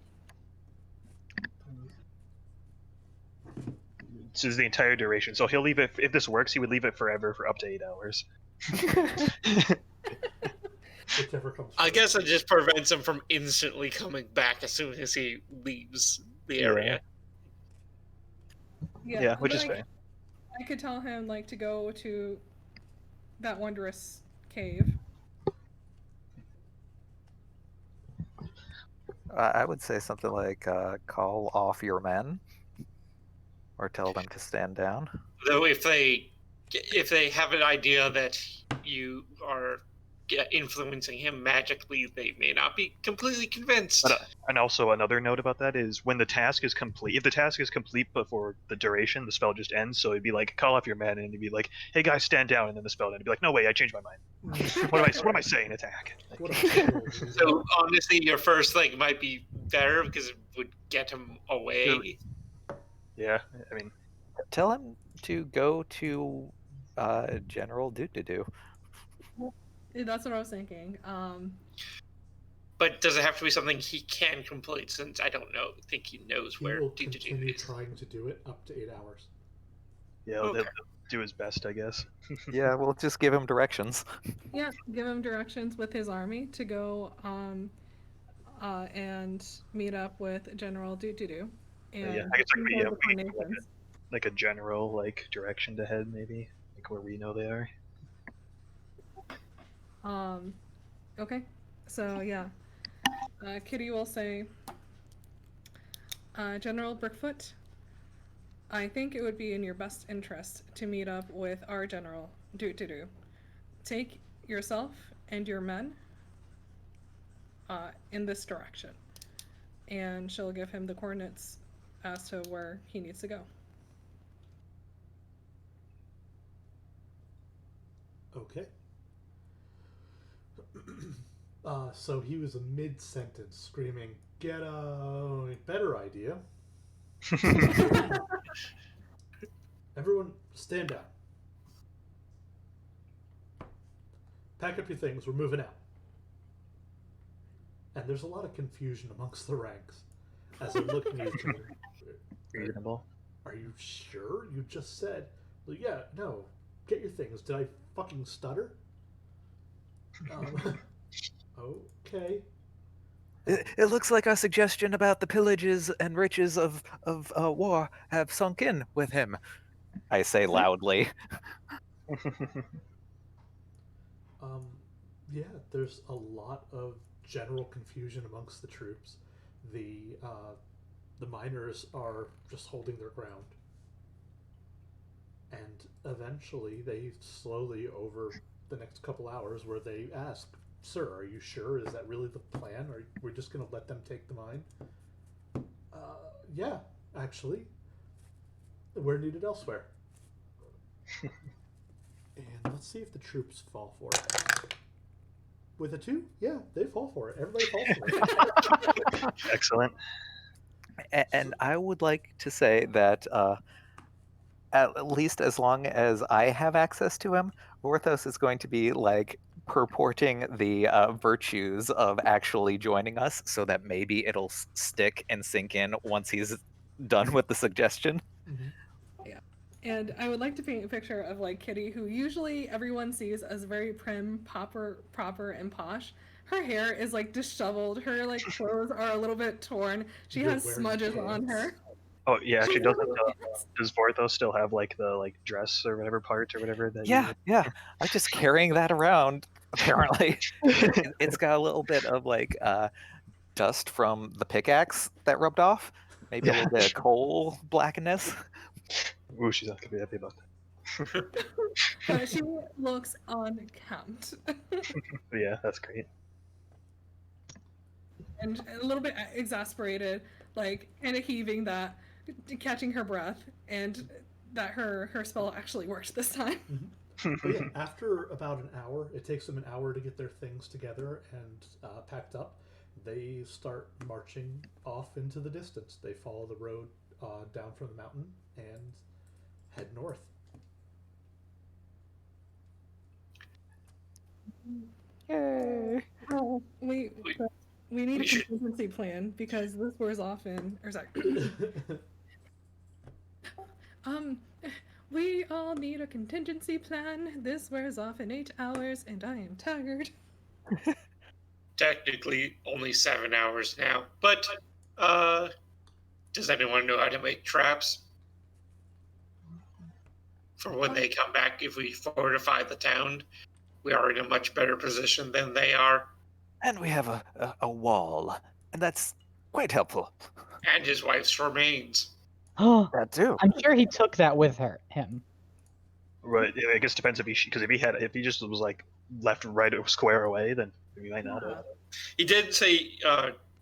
This is the entire duration. So he'll leave it, if this works, he would leave it forever for up to 8 hours. Whichever comes I first. guess it just prevents him from instantly coming back as soon as he leaves the area. Yeah, which is like, fair. I could tell him like to go to that wondrous cave. I would say something like call off your men, or tell them to stand down. Though if they have an idea that you are influencing him magically, they may not be completely convinced. But and also another note about that is when the task is complete. If the task is complete before the duration, the spell just ends. So it'd be like call off your men, and it'd be like, "Hey guys, stand down," and then the spell would be like, "No way, I changed my mind. What am I saying? Attack!" What am I saying? So honestly, your first thing might be better because it would get him away. Yeah, I mean, Tell him to go to General Doo-Doo-Doo. That's what I was thinking. But does it have to be something he can complete? Since I don't think he knows He where will to continue is. trying to do it up to 8 hours. yeah, Okay. they'll do his best, I guess. Yeah, we'll just give him directions. Yeah, give him directions with his army to go and meet up with General Doo-Doo. And Yeah, I guess these are the coordinations. Like a general direction to head, maybe like where we know they are. Okay, so yeah, Kitty will say, General Brookfoot, I think it would be in your best interest to meet up with our General Doo-Doo. Take yourself and your men in this direction. And she'll give him the coordinates as to where he needs to go. Okay. So he was mid-sentence screaming, "Get a better idea." Everyone, stand down. Pack up your things, we're moving out. And there's a lot of confusion amongst the ranks as they're looking at each other. Reasonable. Are you sure? You just said, well, yeah, no, get your things. Did I fucking stutter? Okay. It looks like our suggestion about the pillages and riches of war have sunk in with him. I say loudly. Yeah, there's a lot of general confusion amongst the troops. The miners are just holding their ground, and eventually they slowly, over the next couple hours, where they ask, "Sir, are you sure? Is that really the plan? Or we're just going to let them take the mine?" Yeah, actually, we're needed elsewhere. And let's see if the troops fall for it. With a 2, yeah, they fall for it. Everybody falls for it. Excellent. And I would like to say that at least as long as I have access to him, Orthos is going to be like purporting the virtues of actually joining us, so that maybe it'll stick and sink in once he's done with the suggestion. Mm-hmm. And I would like to paint a picture of like Kitty, who usually everyone sees as very prim, proper, and posh. Her hair is like disheveled. Her like clothes are a little bit torn. She has smudges on her. Oh yeah, actually, does Vorthos still have like the dress or whatever part or whatever that? Yeah. I'm just carrying that around. Apparently, it's got a little bit of like dust from the pickaxe that rubbed off. Maybe a little bit of coal blackness. Ooh, she's not gonna be happy about that. She looks unkempt. Yeah, that's great. And a little bit exasperated, like kind of heaving that, catching her breath, and that her spell actually worked this time. Mm-hmm. But yeah, after about an hour, it takes them an hour to get their things together and packed up. They start marching off into the distance. They follow the road down from the mountain and head north. Yay! We need a contingency plan because this wears off in. Or sorry. We all need a contingency plan. This wears off in 8 hours, and I am tired. Technically, only 7 hours now. But, does anyone know how to make traps? for when they come back. If we fortify the town, we are in a much better position than they are. And we have a wall, and that's quite helpful. And his wife's remains. I'm That too. sure he took that with him. Right. I guess it depends if if he just was like left right square away, then we might not have. He did say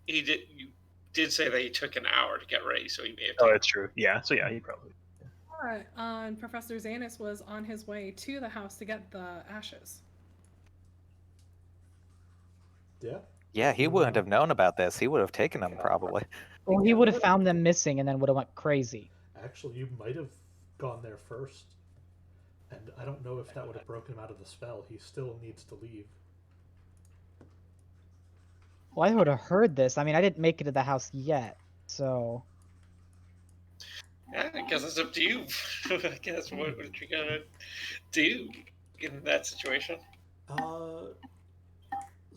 you did say that he took an hour to get ready, so he may have. Oh, that's true. Yeah. So yeah, he probably. And Professor Zanus was on his way to the house to get the ashes. Yeah. Yeah, he wouldn't have known about this. He would have taken them probably. Well, he would have found them missing and then would have went crazy. Actually, you might have gone there first. And I don't know if that would have broken him out of the spell. He still needs to leave. Well, I would have heard this. I mean, I didn't make it to the house yet, so. Yeah, I guess it's up to you. I guess what you gonna do in that situation?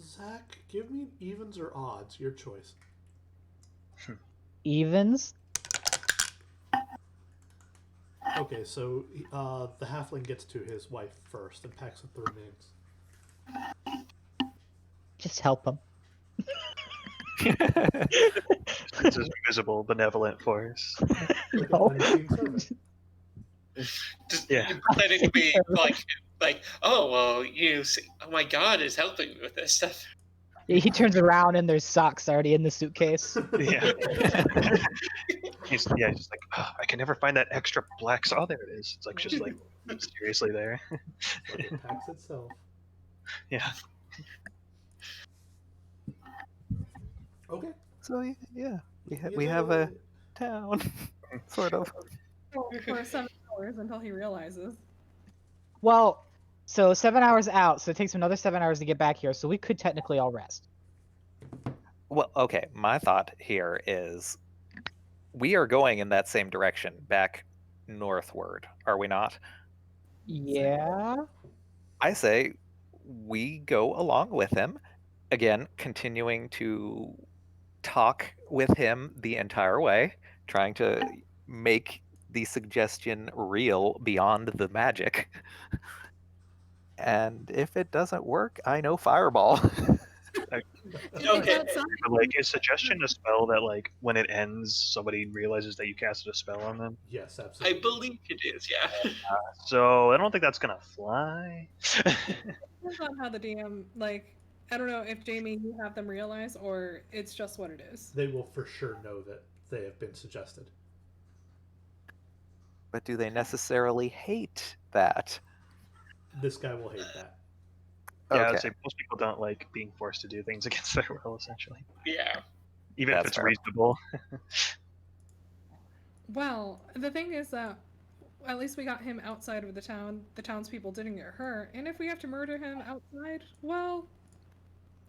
Zach, give me evens or odds. Your choice. Evens? Okay, so the halfling gets to his wife first and packs up the remains. Just help him. It's this invisible, benevolent force. Like No. an unseen servant. Just Yeah. pretending to be like, oh well, oh my God is helping me with this stuff. He turns around and there's socks already in the suitcase. Yeah. He's just like, oh, I can never find that extra black. Oh, there it is. It's like just like mysteriously there. Like it packs itself. Yeah. Okay. So yeah, we have a town, sort of. For 7 hours until he realizes. Well, so 7 hours out, so it takes him another 7 hours to get back here, so we could technically all rest. Well, okay. My thought here is, we are going in that same direction, back northward, are we not? Yeah. I say we go along with him, again, continuing to talk with him the entire way, trying to make the suggestion real beyond the magic. And if it doesn't work, I know fireball. Okay. But like, is suggestion a spell that like when it ends, somebody realizes that you casted a spell on them? Yes, I absolutely. believe it is, yeah. So I don't think that's gonna fly. Depends on how the DM, like, I don't know if Jamie, you have them realize, or it's just what it is. They will for sure know that they have been suggested. But do they necessarily hate that? This guy will hate that. Yeah, Okay. I'd say most people don't like being forced to do things against their will, essentially. Yeah. Even if That's it's fair. reasonable. Well, the thing is that at least we got him outside of the town. The townspeople didn't get hurt, and if we have to murder him outside, well,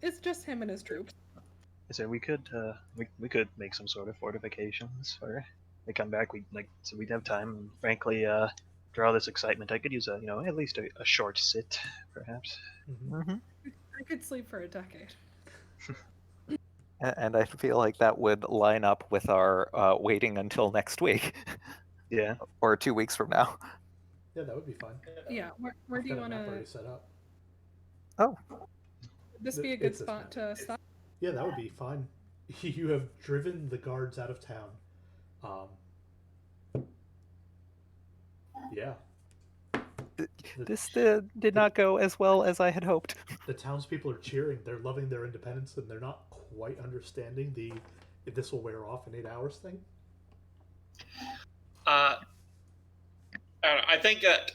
it's just him and his troops. So we could we could make some sort of fortifications for they come back. So we'd have time. And frankly, for all this excitement, I could use at least a short sit, perhaps. Mm-hmm. I could sleep for a decade. And I feel like that would line up with our waiting until next week. Yeah. Or 2 weeks from now. Yeah, that would be fine. Yeah, where do you Got a want map to? already set up. Oh. Would this be a good It's this spot map. to stop? Yeah, that would be fine. You have driven the guards out of town. Yeah. This did not go as well as I had hoped. The townspeople are cheering. They're loving their independence, and they're not quite understanding the if this will wear off in 8 hours thing. I think that.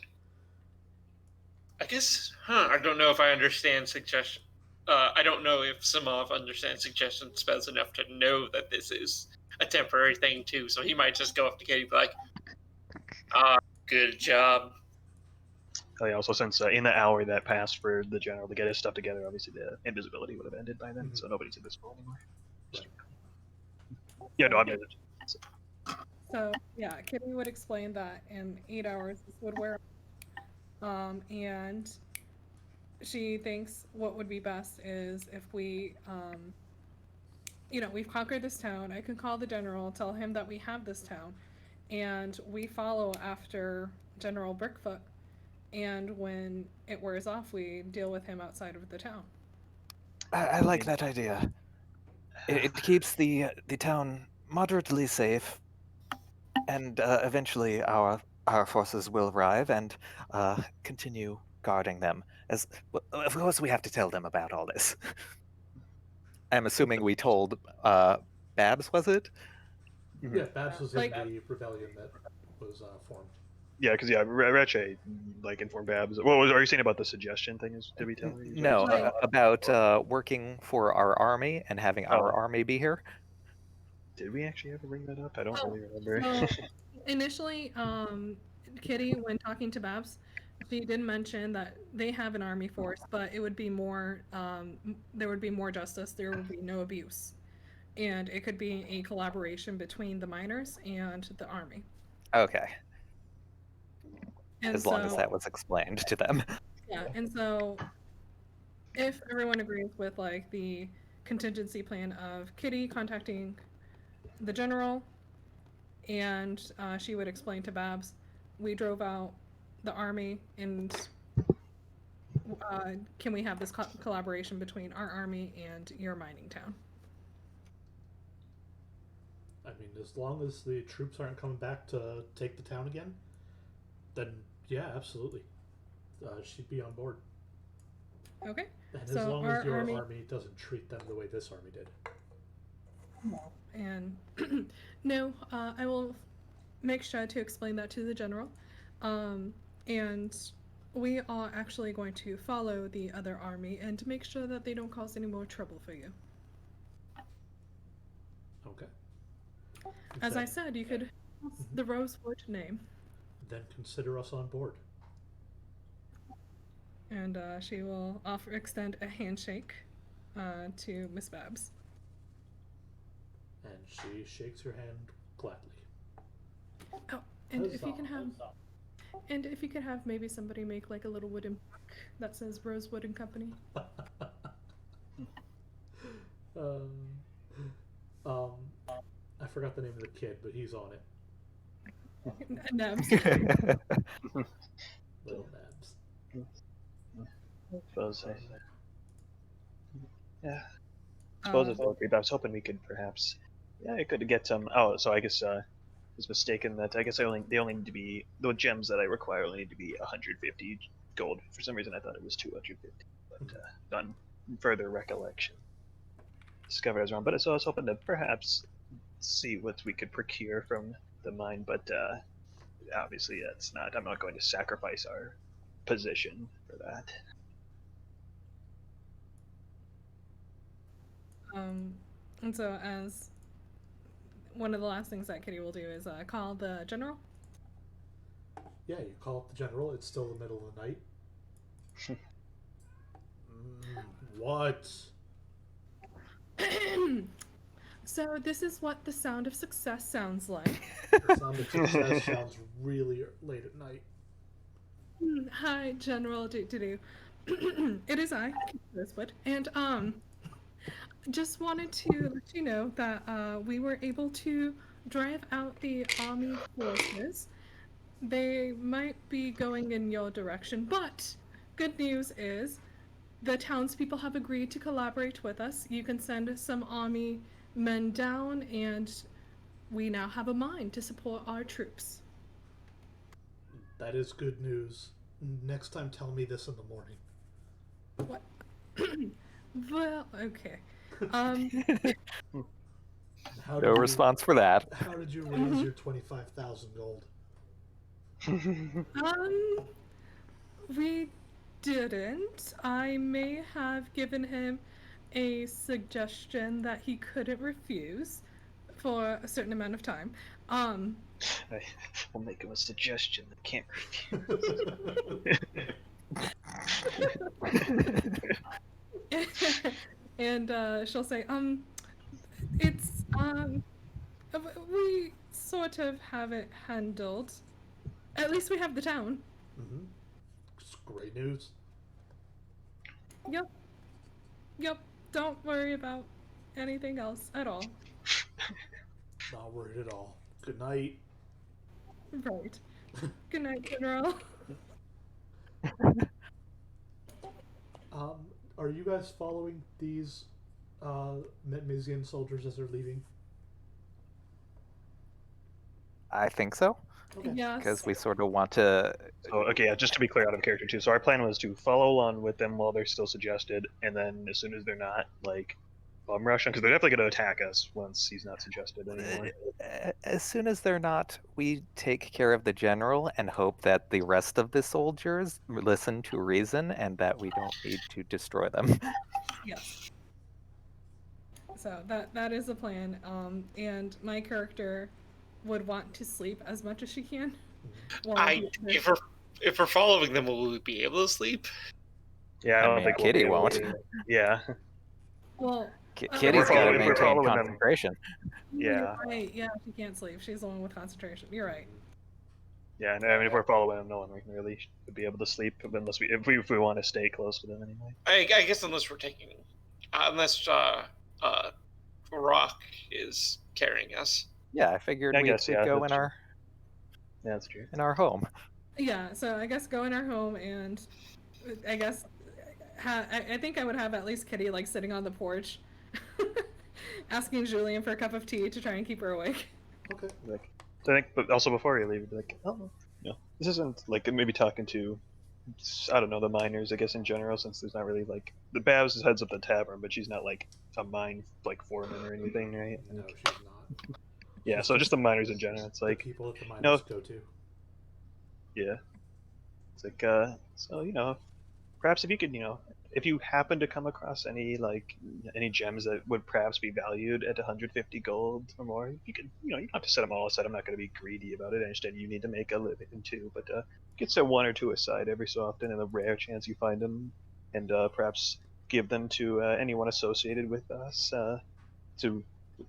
I guess, I don't know if I understand suggestion. I don't know if Samov understands suggestion spells enough to know that this is a temporary thing too. So he might just go up to Katie and be like, good job. Oh yeah. Also, since in the hour that passed for the general to get his stuff together, obviously the invisibility would have ended by then, so nobody's invisible anymore. Yeah. No, I mean. So yeah, Kitty would explain that in 8 hours this would wear off. And she thinks what would be best is if we, we've conquered this town. I can call the general, tell him that we have this town, and we follow after General Brickfoot, and when it wears off, we deal with him outside of the town. I like that idea. It keeps the town moderately safe, and eventually our forces will arrive and continue guarding them. As of course, we have to tell them about all this. I'm assuming we told Babs, was it? Yeah, Babs was in Like- the rebellion that was formed. Yeah, because Reche like informed Babs. What was? Are you saying about the suggestion thing? Did we tell her? No, Like- about working for our army and having our army be here. Did we actually ever bring that up? I don't Oh, really remember. So initially, Kitty, when talking to Babs, she did mention that they have an army force, but it would be more. There would be more justice. There would be no abuse, and it could be a collaboration between the miners and the army. Okay, And as long as so- that was explained to them. Yeah, and so if everyone agrees with like the contingency plan of Kitty contacting the general, and she would explain to Babs, we drove out the army, and can we have this collaboration between our army and your mining town? I mean, as long as the troops aren't coming back to take the town again, then yeah, absolutely. She'd be on board. Okay. And as So long our as your army- army doesn't treat them the way this army did. And no, I will make sure to explain that to the general. And we are actually going to follow the other army and to make sure that they don't cause any more trouble for you. Okay. As I Then- said, you could the Rosewood name. Then consider us on board. And she will extend a handshake to Miss Babs. And she shakes her hand gladly. Oh, and if you Huzzah, can have, huzzah. and if you could have maybe somebody make like a little wooden plaque that says Rosewood and Company. I forgot the name of the kid, but he's on it. Nabs. Little Nabs. I suppose. Yeah. I suppose it's all great. I was hoping we could perhaps. Yeah, I could get some. Oh, so I guess I was mistaken that I guess they only need to be the gems that I require only need to be 150 gold. For some reason, I thought it was 250, but on further recollection, discovered I was wrong. But so I was hoping to perhaps see what we could procure from the mine, but obviously that's not. I'm not going to sacrifice our position for that. And so as one of the last things that Kitty will do is call the general. Yeah, you call up the general. It's still the middle of the night. What? So this is what the sound of success sounds like. The sound of success sounds really late at night. Hi, General Doo-Doo. It is I, Rosewood, and just wanted to let you know that we were able to drive out the army forces. They might be going in your direction, but good news is the townspeople have agreed to collaborate with us. You can send some army men down, and we now have a mine to support our troops. That is good news. Next time, tell me this in the morning. What? Well, okay. How No did response for that. How did you raise your 25,000 gold? We didn't. I may have given him a suggestion that he couldn't refuse for a certain amount of time. We'll make him a suggestion that can't refuse. And she'll say, it's we sort of have it handled. At least we have the town. Mm-hmm. It's great news. Yep. Don't worry about anything else at all. Not worried at all. Good night. Right. Good night, General. Are you guys following these Metmizian soldiers as they're leaving? I think so, Okay. Yes. because we sort of want to. So okay, yeah, just to be clear out of character too. So our plan was to follow along with them while they're still suggested, and then as soon as they're not, like, bum rush them because they're definitely going to attack us once he's not suggested anymore. As soon as they're not, we take care of the general and hope that the rest of the soldiers listen to reason and that we don't need to destroy them. Yes. So that is the plan. And my character would want to sleep as much as she can. If we're following them, will we be able to sleep? Yeah, I don't mean, think Kitty we'll won't. Yeah. Well, Kitty's got to if we're maintain following them- concentration. Yeah. You're right. Yeah, she can't sleep. She's the one with concentration. You're right. Yeah, no, I mean, if we're following them, no one really should be able to sleep unless if we want to stay close to them anyway. I guess unless Rock is carrying us. Yeah, I figured I we'd guess, yeah, go that's in true. our Yeah, that's true. in our home. Yeah, so I guess go in our home, and I guess I think I would have at least Kitty like sitting on the porch, asking Julian for a cup of tea to try and keep her awake. Okay. Like, so I think, but also before you leave, like, oh, you know, this isn't like maybe talking to, I don't know, the miners, I guess in general, since there's not really like the Babs heads up the tavern, but she's not like a mine like foreman or anything, right? No, she's not. Yeah, She's so just the miners in general. It's the like, people that the miners no, go to. yeah, it's like, so perhaps if you could, if you happen to come across any gems that would perhaps be valued at 150 gold or more, you could, you don't have to set them all aside. I'm not going to be greedy about it. I understand you need to make a living too, but get set one or two aside every so often, in the rare chance you find them, and perhaps give them to anyone associated with us to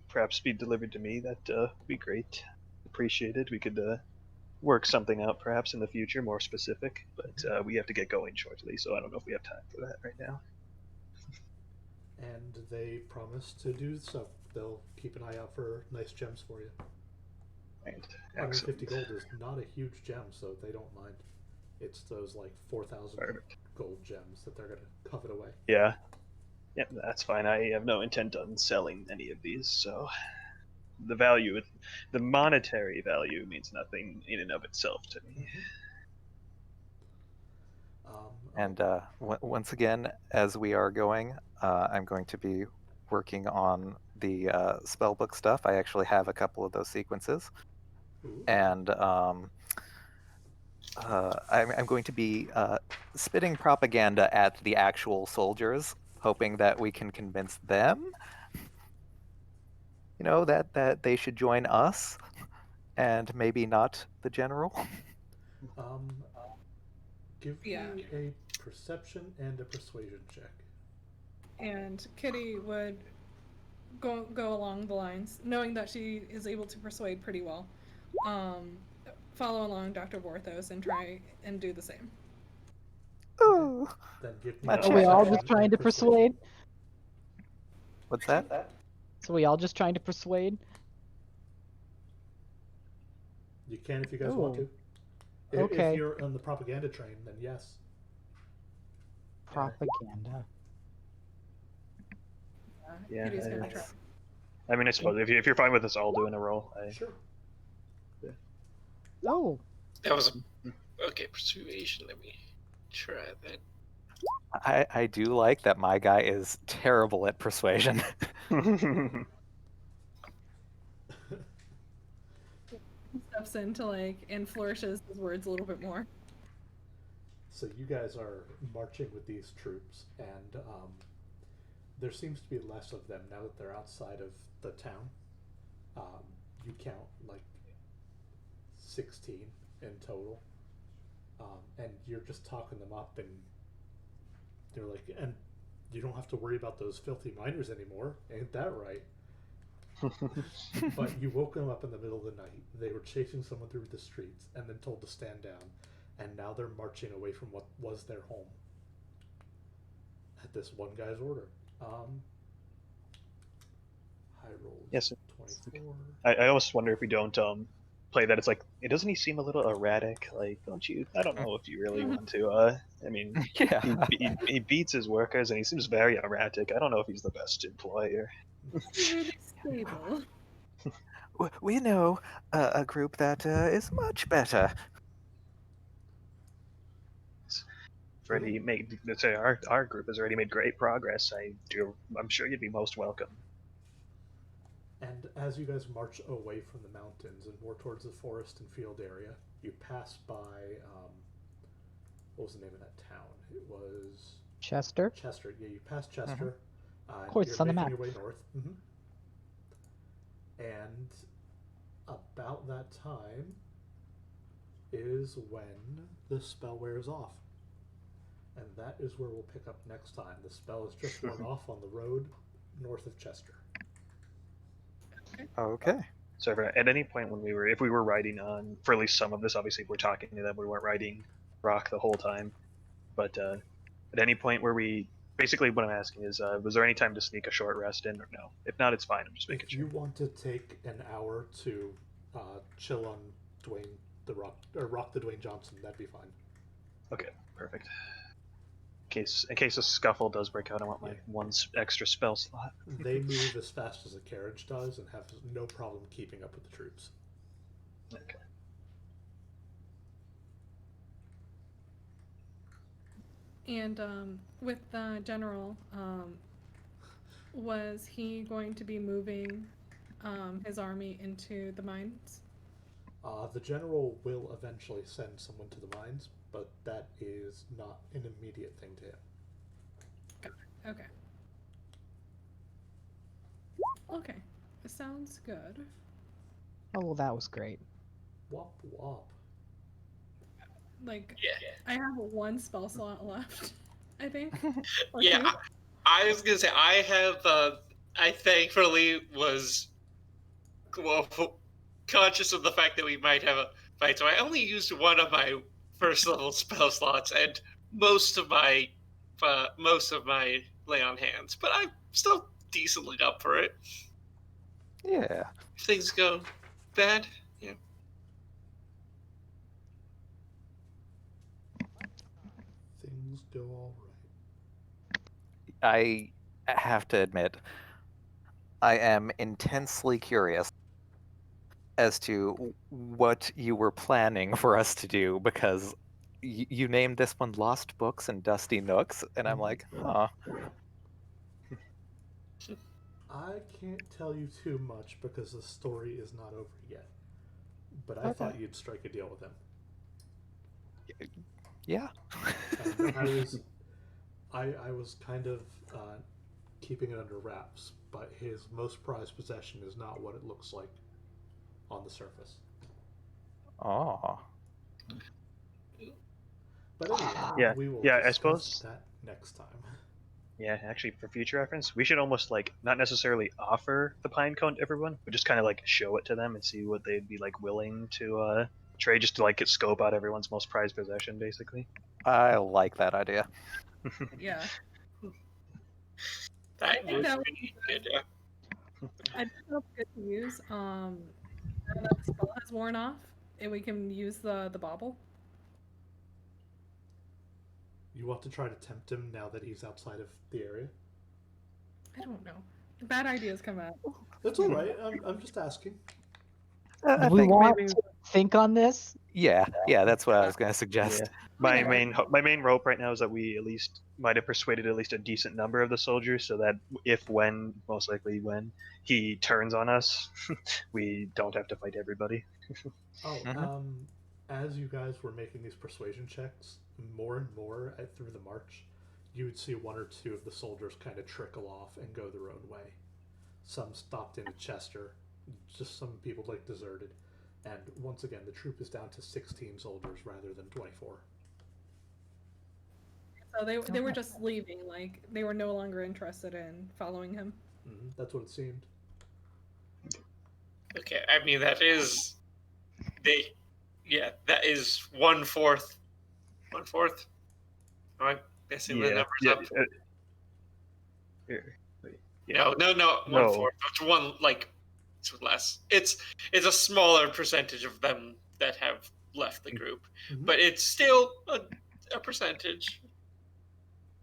perhaps be delivered to me. That would be great. Appreciated. We could work something out perhaps in the future, more specific, but we have to get going shortly, so I don't know if we have time for that right now. And they promise to do so. They'll keep an eye out for nice gems for you. Right. 150 Excellent. gold is not a huge gem, so they don't mind. It's those like 4,000 Perfect. gold gems that they're gonna covet away. Yeah, that's fine. I have no intent on selling any of these, so the monetary value means nothing in and of itself to me. And once again, as we are going, I'm going to be working on the spellbook stuff. I actually have a couple of those sequences. Ooh. And I'm going to be spitting propaganda at the actual soldiers, hoping that we can convince them, that they should join us, and maybe not the general. Give Yeah. me a perception and a persuasion check. And Kitty would go along the lines, knowing that she is able to persuade pretty well. Follow along Dr. Vorthos and try and do the same. Ooh. Then give me My a Are we all perception just trying and to persuade? What's that? So we all just trying to persuade? You can if you guys want Ooh. to. Okay. If you're on the propaganda train, then yes. Propaganda. Yeah, Kitty's gonna try. I mean, I suppose if you're fine with us all doing a roll, Sure. Oh, That was okay. Persuasion. Let me try that. I do like that my guy is terrible at persuasion. Steps in to and flourishes his words a little bit more. So you guys are marching with these troops, and there seems to be less of them now that they're outside of the town. You count 16 in total, and you're just talking them up, and they're like, and you don't have to worry about those filthy miners anymore. Ain't that right? But you woke them up in the middle of the night. They were chasing someone through the streets and then told to stand down. And now they're marching away from what was their home at this one guy's order. High rolls. Yes. 24. I almost wonder if we don't play that. It's like, doesn't he seem a little erratic? Like, don't you? I don't know if you really want to. I mean, Yeah. he beats his workers and he seems very erratic. I don't know if he's the best employer. He's really stable. We know a group that is much better. Already made. Let's say our group has already made great progress. I'm sure you'd be most welcome. And as you guys march away from the mountains and more towards the forest and field area, you pass by, what was the name of that town? It was Chester. Chester. Yeah, you pass Chester. Of course, you're it's on the making map. your way north. And about that time is when the spell wears off. And that is where we'll pick up next time. The spell is just worn off on the road north of Chester. Okay. So at any point when if we were riding on, for at least some of this, obviously if we're talking to them, we weren't riding rock the whole time. But at any point where basically what I'm asking is, was there any time to sneak a short rest in or no? If not, it's fine. I'm just making If sure. you want to take an hour to chill on Dwayne the Rock, or Rock the Dwayne Johnson, that'd be fine. Okay, perfect. In case a scuffle does break out, I want my one extra spell slot. They move as fast as a carriage does and have no problem keeping up with the troops. Okay. And with the general, was he going to be moving his army into the mines? The general will eventually send someone to the mines, but that is not an immediate thing to him. Okay. Okay. Sounds good. Oh, well, that was great. Wop wop. Like, Yeah. I have one spell slot left, I think. Or Yeah, two. I was gonna say I have. I thankfully was conscious of the fact that we might have a fight, so I only used one of my first level spell slots and most of my lay on hands, but I'm still decently up for it. Yeah. If things go bad, yeah. Things go all right. I have to admit, I am intensely curious as to what you were planning for us to do, because you named this one Lost Books and Dusty Nooks, and I'm like, huh. I can't tell you too much because the story is not over yet. But I Okay. thought you'd strike a deal with him. Yeah. And I was kind of keeping it under wraps, but his most prized possession is not what it looks like on the surface. Oh. But anyway, Yeah, we will yeah, I discuss suppose- that next time. Yeah, actually, for future reference, we should almost like not necessarily offer the pine cone to everyone, but just kind of like show it to them and see what they'd be like willing to trade, just to like scope out everyone's most prized possession, basically. I like that idea. Yeah. That think would that would be good. Yeah. I think that's good to use. Now that the spell has worn off, and we can use the bauble. You want to try to tempt him now that he's outside of the area? I don't know. Bad ideas come out. That's all right. I'm just asking. I we think want maybe. to think on this. Yeah, that's what I was going to suggest. Yeah. My main rope right now is that we at least might have persuaded at least a decent number of the soldiers, so that most likely when he turns on us, we don't have to fight everybody. Oh, Mhm. As you guys were making these persuasion checks, more and more through the march, you would see one or two of the soldiers kind of trickle off and go their own way. Some stopped into Chester, just some people like deserted, and once again, the troop is down to 16 soldiers rather than 24. So they were just leaving, like they were no longer interested in following him. That's what it seemed. Okay, I mean that is that is 1/4. 1/4. Am I messing the numbers up? Here, wait. No, 1/4. It's one like it's less. It's a smaller percentage of them that have left the group, Mhm. but it's still a percentage.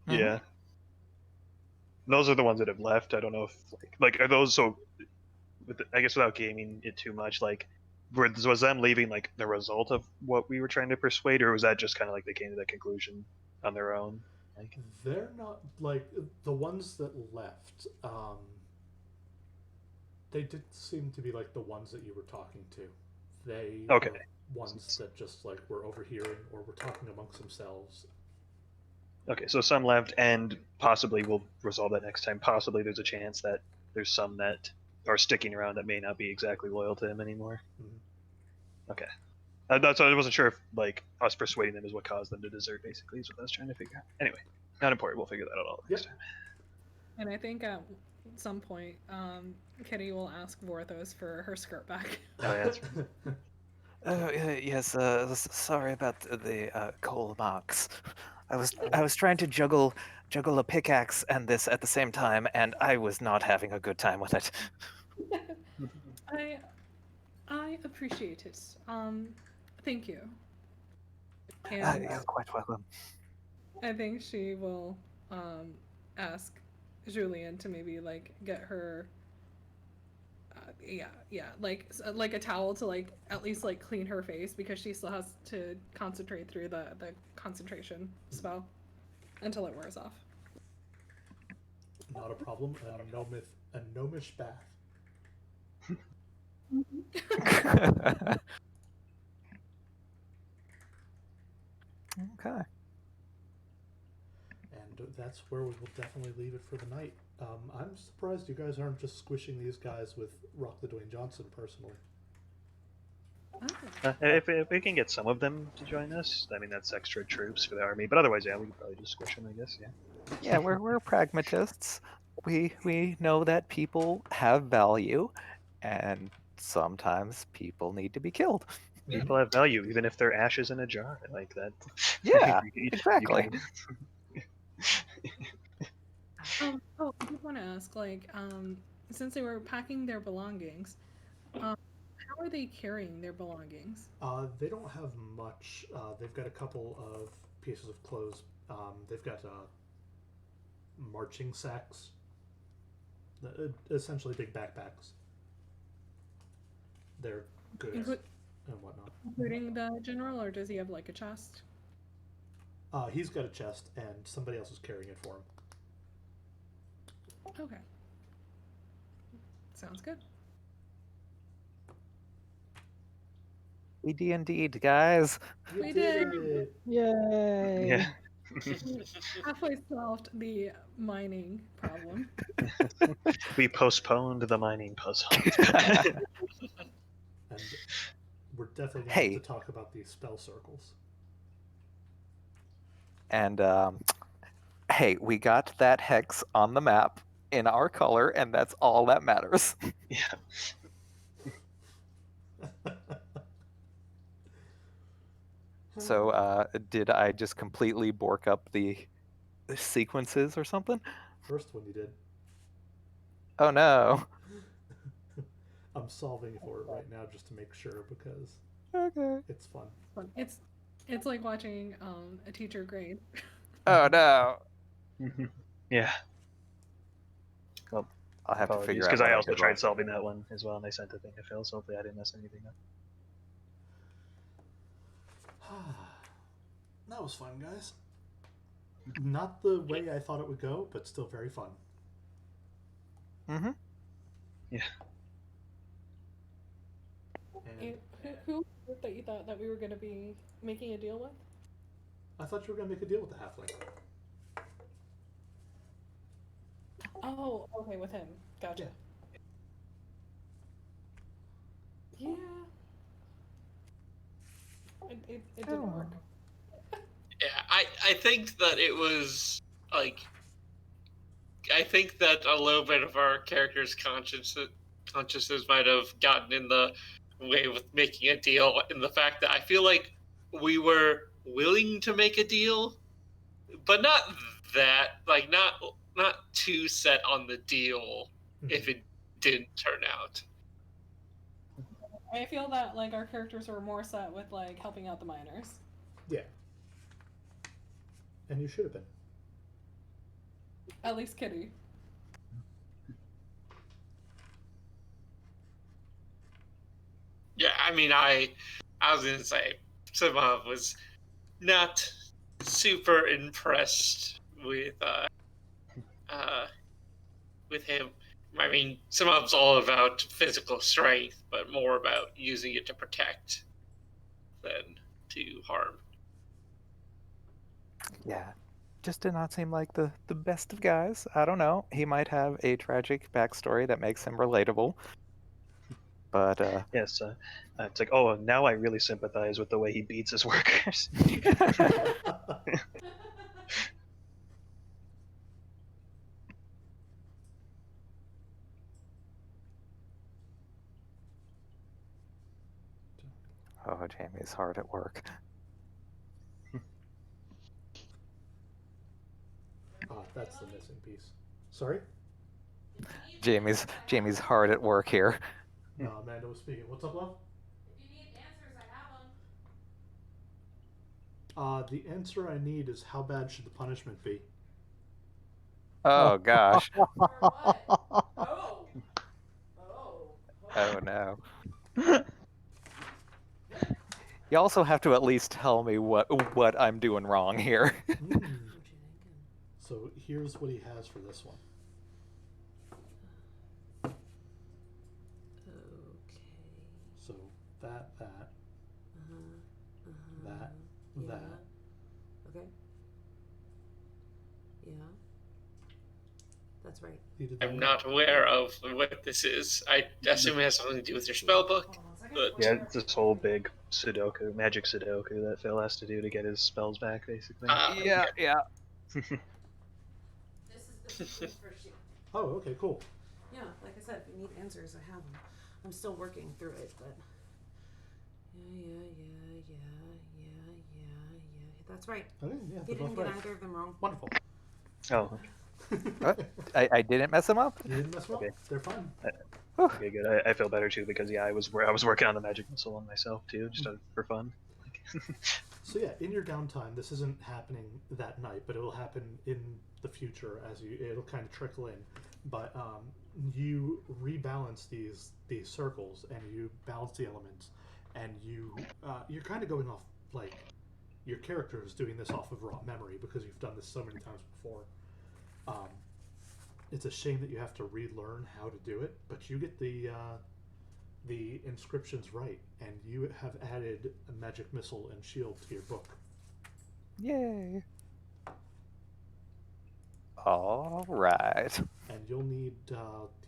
Mhm. Yeah. Those are the ones that have left. I don't know if like are those so. I guess without gaming it too much, like was them leaving like the result of what we were trying to persuade, or was that just kind of like they came to that conclusion on their own? Like, They're not like the ones that left. They did seem to be like the ones that you were talking to. They Okay. are ones that just like were overhearing or were talking amongst themselves. okay, so some left, and possibly we'll resolve that next time. Possibly there's a chance that there's some that are sticking around that may not be exactly loyal to him anymore. Mhm. Okay. That's I wasn't sure if like us persuading them is what caused them to desert. Basically, is what I was trying to figure out. Anyway, not important. We'll figure that out all next Yep. time. And I think at some point, Kitty will ask Vorthos for her skirt back. Oh, yeah, that's right. Oh yes. Sorry about the coal marks. I was trying to juggle a pickaxe and this at the same time, and I was not having a good time with it. I appreciate it. Thank you. And You're quite welcome. I think she will ask Julian to maybe like get her like a towel to like at least like clean her face, because she still has to concentrate through the concentration spell until it wears off. Not a problem. A gnomish bath. Okay. And that's where we will definitely leave it for the night. I'm surprised you guys aren't just squishing these guys with Rock the Dwayne Johnson personally. If we can get some of them to join us, I mean that's extra troops for the army. But otherwise, yeah, we could probably just squish them, I guess. Yeah. Yeah, we're pragmatists. We know that people have value, and sometimes people need to be killed. People have value, even if they're ashes in a jar like that. Yeah, You exactly. can- I did want to ask, like, since they were packing their belongings, how are they carrying their belongings? They don't have much. They've got a couple of pieces of clothes. They've got marching sacks, essentially big backpacks. They're goods Inclu- and whatnot. Including the general, or does he have like a chest? He's got a chest, and somebody else is carrying it for him. Okay. Sounds good. We D&D'd, guys. We did. it. Yay! Yeah. Halfway solved the mining problem. We postponed the mining puzzle. And we're definitely going to Hey. have to talk about these spell circles. And hey, we got that hex on the map in our color, and that's all that matters. Yeah. So, did I just completely bork up the sequences or something? First one you did. Oh no. I'm solving for it right now just to make sure because Okay. it's fun. It's like watching a teacher grade. Oh no. Yeah. Well, I'll have to apologies, figure out. because what I also did tried wrong. solving that one as well, and they sent the thing to Phil, so hopefully I didn't mess anything up. That was fun, guys. Not the way I thought it would go, but still very fun. Mm-hmm. Yeah. And Who was it that you thought that we were going to be making a deal with? I thought you were going to make a deal with the halfling. Oh, okay, with him. Gotcha. Yeah. It didn't work. Yeah, I think that it was like I think that a little bit of our characters' consciousness might have gotten in the way with making a deal, in the fact that I feel like we were willing to make a deal, but not not too set on the deal if it didn't turn out. I feel that like our characters were more set with like helping out the miners. Yeah. And you should have been. At least Kitty. Yeah, I mean, I was gonna say Simov was not super impressed with him. I mean, Simov's all about physical strength, but more about using it to protect than to harm. Yeah. Just did not seem like the best of guys. I don't know. He might have a tragic backstory that makes him relatable. But Yes, it's like, oh, now I really sympathize with the way he beats his workers. oh, Jamie's hard at work. That's the missing piece. Sorry? Jamie's hard at work here. No, Amanda was speaking. What's up, love? If you need answers, I have them. The answer I need is how bad should the punishment be? Oh gosh. For what? Oh. Oh. Oh no. You also have to at least tell me what I'm doing wrong here. So here's what he has for this one. Okay. So that, that, that. Okay. Yeah. That's right. You did that I'm right? not aware of what this is. I assume it has something to do with your spell book, but Yeah, it's this whole big Sudoku, magic Sudoku that Phil has to do to get his spells back, basically. Yeah. This is the super sheet. Oh, okay, cool. Yeah, like I said, if you need answers, I have them. I'm still working through it, but yeah. That's right. Okay, yeah, You they're both didn't get right. either of them wrong. Wonderful. Oh, I didn't mess him up? You didn't mess them up. Okay. They're fine. okay, good. I feel better too because I was working on the magic missile one myself too, just for fun. So yeah, in your downtime, this isn't happening that night, but it will happen in the future as it'll kind of trickle in. But you rebalance these circles and you balance the elements, and you're kind of going off like your character is doing this off of raw memory because you've done this so many times before. It's a shame that you have to relearn how to do it, but you get the inscriptions right, and you have added a magic missile and shield to your book. Yay. All right. And you'll need,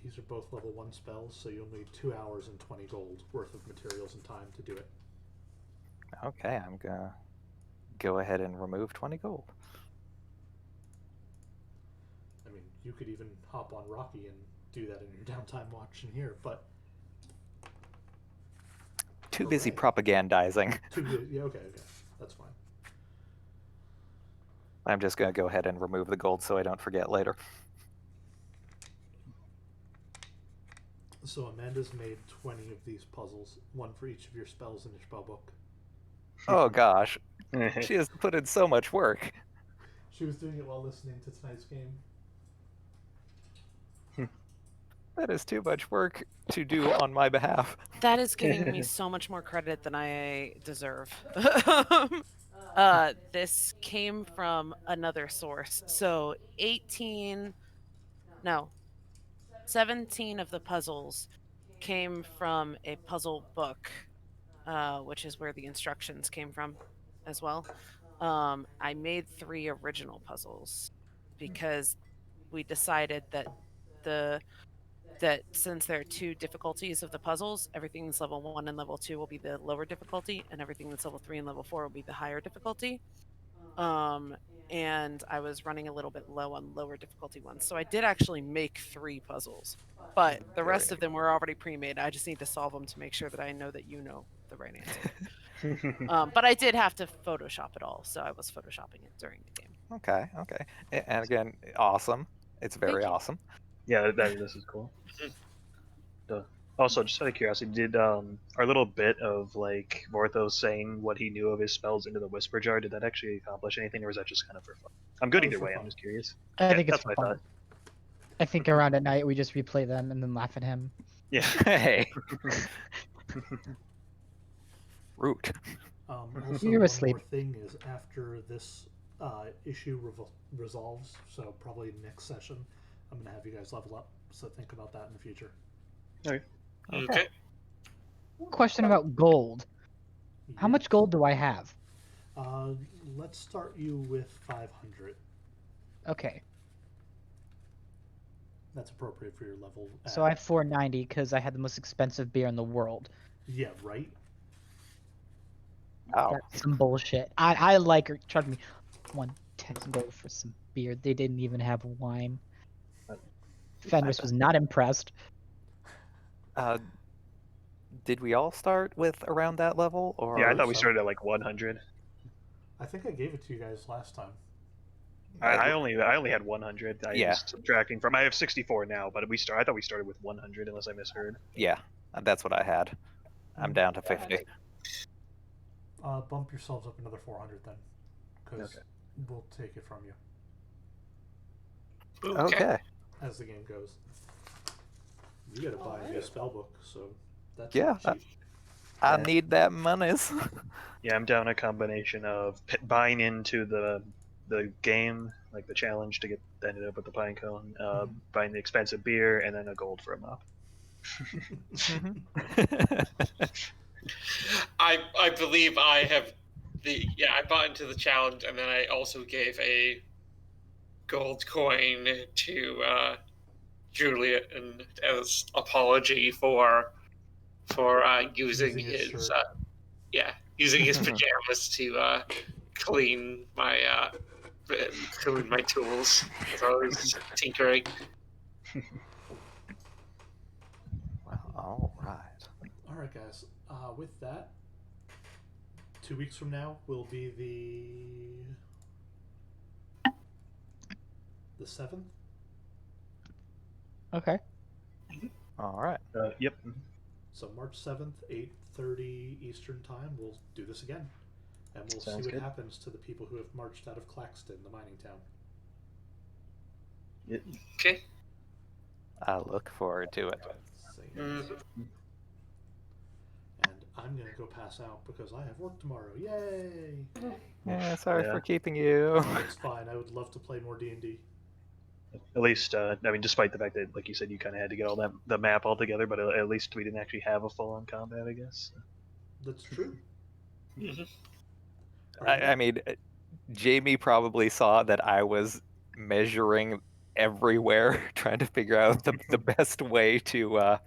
these are both level 1 spells, so you'll need 2 hours and 20 gold worth of materials and time to do it. Okay, I'm gonna go ahead and remove 20 gold. I mean, you could even hop on Rocky and do that in your downtime watching here, but... Too busy Okay. propagandizing. Yeah, okay, that's fine. I'm just gonna go ahead and remove the gold so I don't forget later. So Amanda's made 20 of these puzzles, one for each of your spells in your spell book. Oh gosh, she has put in so much work. She was doing it while listening to tonight's game. That is too much work to do on my behalf. That is giving me so much more credit than I deserve. This came from another source. So 17 of the puzzles came from a puzzle book, which is where the instructions came from as well. I made 3 original puzzles because we decided that since there are 2 difficulties of the puzzles, everything that's level 1 and level 2 will be the lower difficulty, and everything that's level 3 and level 4 will be the higher difficulty. And I was running a little bit low on lower difficulty ones. So I did actually make 3 puzzles, but the rest of them were already pre-made. I just need to solve them to make sure that I know that you know the right answer. But I did have to Photoshop it all, so I was Photoshopping it during the game. Okay. And again, awesome. It's very Thank you. awesome. Yeah, this is cool. Also, just out of curiosity, did our little bit of like Vorthos saying what he knew of his spells into the Whisper Jar, did that actually accomplish anything, or was that just kind of for fun? I'm good That was either for way. fun. I'm just curious. I Yeah, think it's that's what I fun. thought. I think around at night we just replay them and then laugh at him. Yeah. Hey, root. Also, You're one asleep. more thing is after this issue resolves, so probably next session, I'm going to have you guys level up. So think about that in the future. Okay. Question about gold. How much Yes. gold do I have? Let's start you with 500. Okay, That's appropriate for your level. so I have 490 because I had the most expensive beer in the world. Yeah, right? Oh, That's some bullshit. I like, charge me 110 gold for some beer. They didn't even have wine. Fenris was not impressed. Did we all start with around that level, or? Yeah, I thought we so. started at like 100. I think I gave it to you guys last time. I only had 100. I Yeah. was subtracting from. I have 64 now, but I thought we started with 100, unless I misheard. Yeah, that's what I had. I'm down to 50. Bump yourselves up another 400 then, because Okay. we'll take it from you Okay. as the game goes. You gotta buy a new spell book, so that's Yeah. not cheap. I Yeah. need that monies. Yeah, I'm down a combination of buying into the game, like the challenge to get ended up with the pine cone, buying the expensive beer, and then a gold for a mop. I believe I have I bought into the challenge, and then I also gave a gold coin to Julian as apology for using Using his his shirt. using his pajamas to clean my tools as I was tinkering. Well, all right. All right, guys. With that, 2 weeks from now will be the 7th. Okay. All right. Yep. So March 7th, 8:30 Eastern Time. We'll do this again, and we'll Sounds see what good. happens to the people who have marched out of Claxton, the mining town. Okay. I look forward to it. And I'm gonna go pass out because I have work tomorrow. Yay! Yeah, sorry Yeah. for keeping you. It's fine. I would love to play more D&D. At least, I mean, despite the fact that, like you said, you kind of had to get all the map all together, but at least we didn't actually have a full-on combat, I guess. That's true. I mean, Jamie probably saw that I was measuring everywhere, trying to figure out the best way to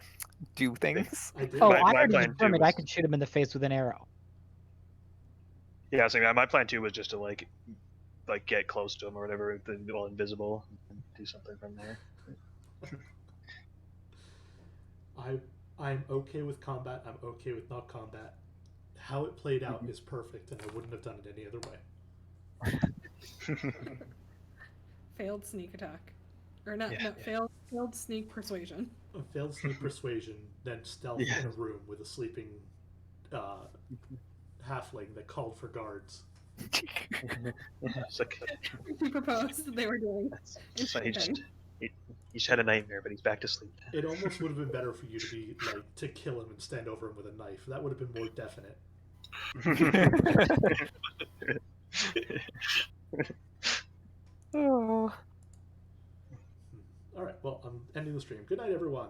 do things. I did. Oh, My I already plan, too, determined I was- could shoot him in the face with an arrow. Yeah, so my plan too was just to like get close to him or whatever, while invisible, and do something from there. I'm okay with combat. I'm okay with not combat. How it played out is perfect, and I wouldn't have done it any other way. Failed sneak attack. Or not, Yeah. no, failed sneak persuasion. A failed sneak persuasion, then stealth Yeah. in a room with a sleeping halfling that called for guards. It's like, He proposed that they were doing. so he just had a nightmare, but he's back to sleep. It almost would have been better for you to be to kill him and stand over him with a knife. That would have been more definite. Oh. All right. Well, I'm ending the stream. Good night, everyone.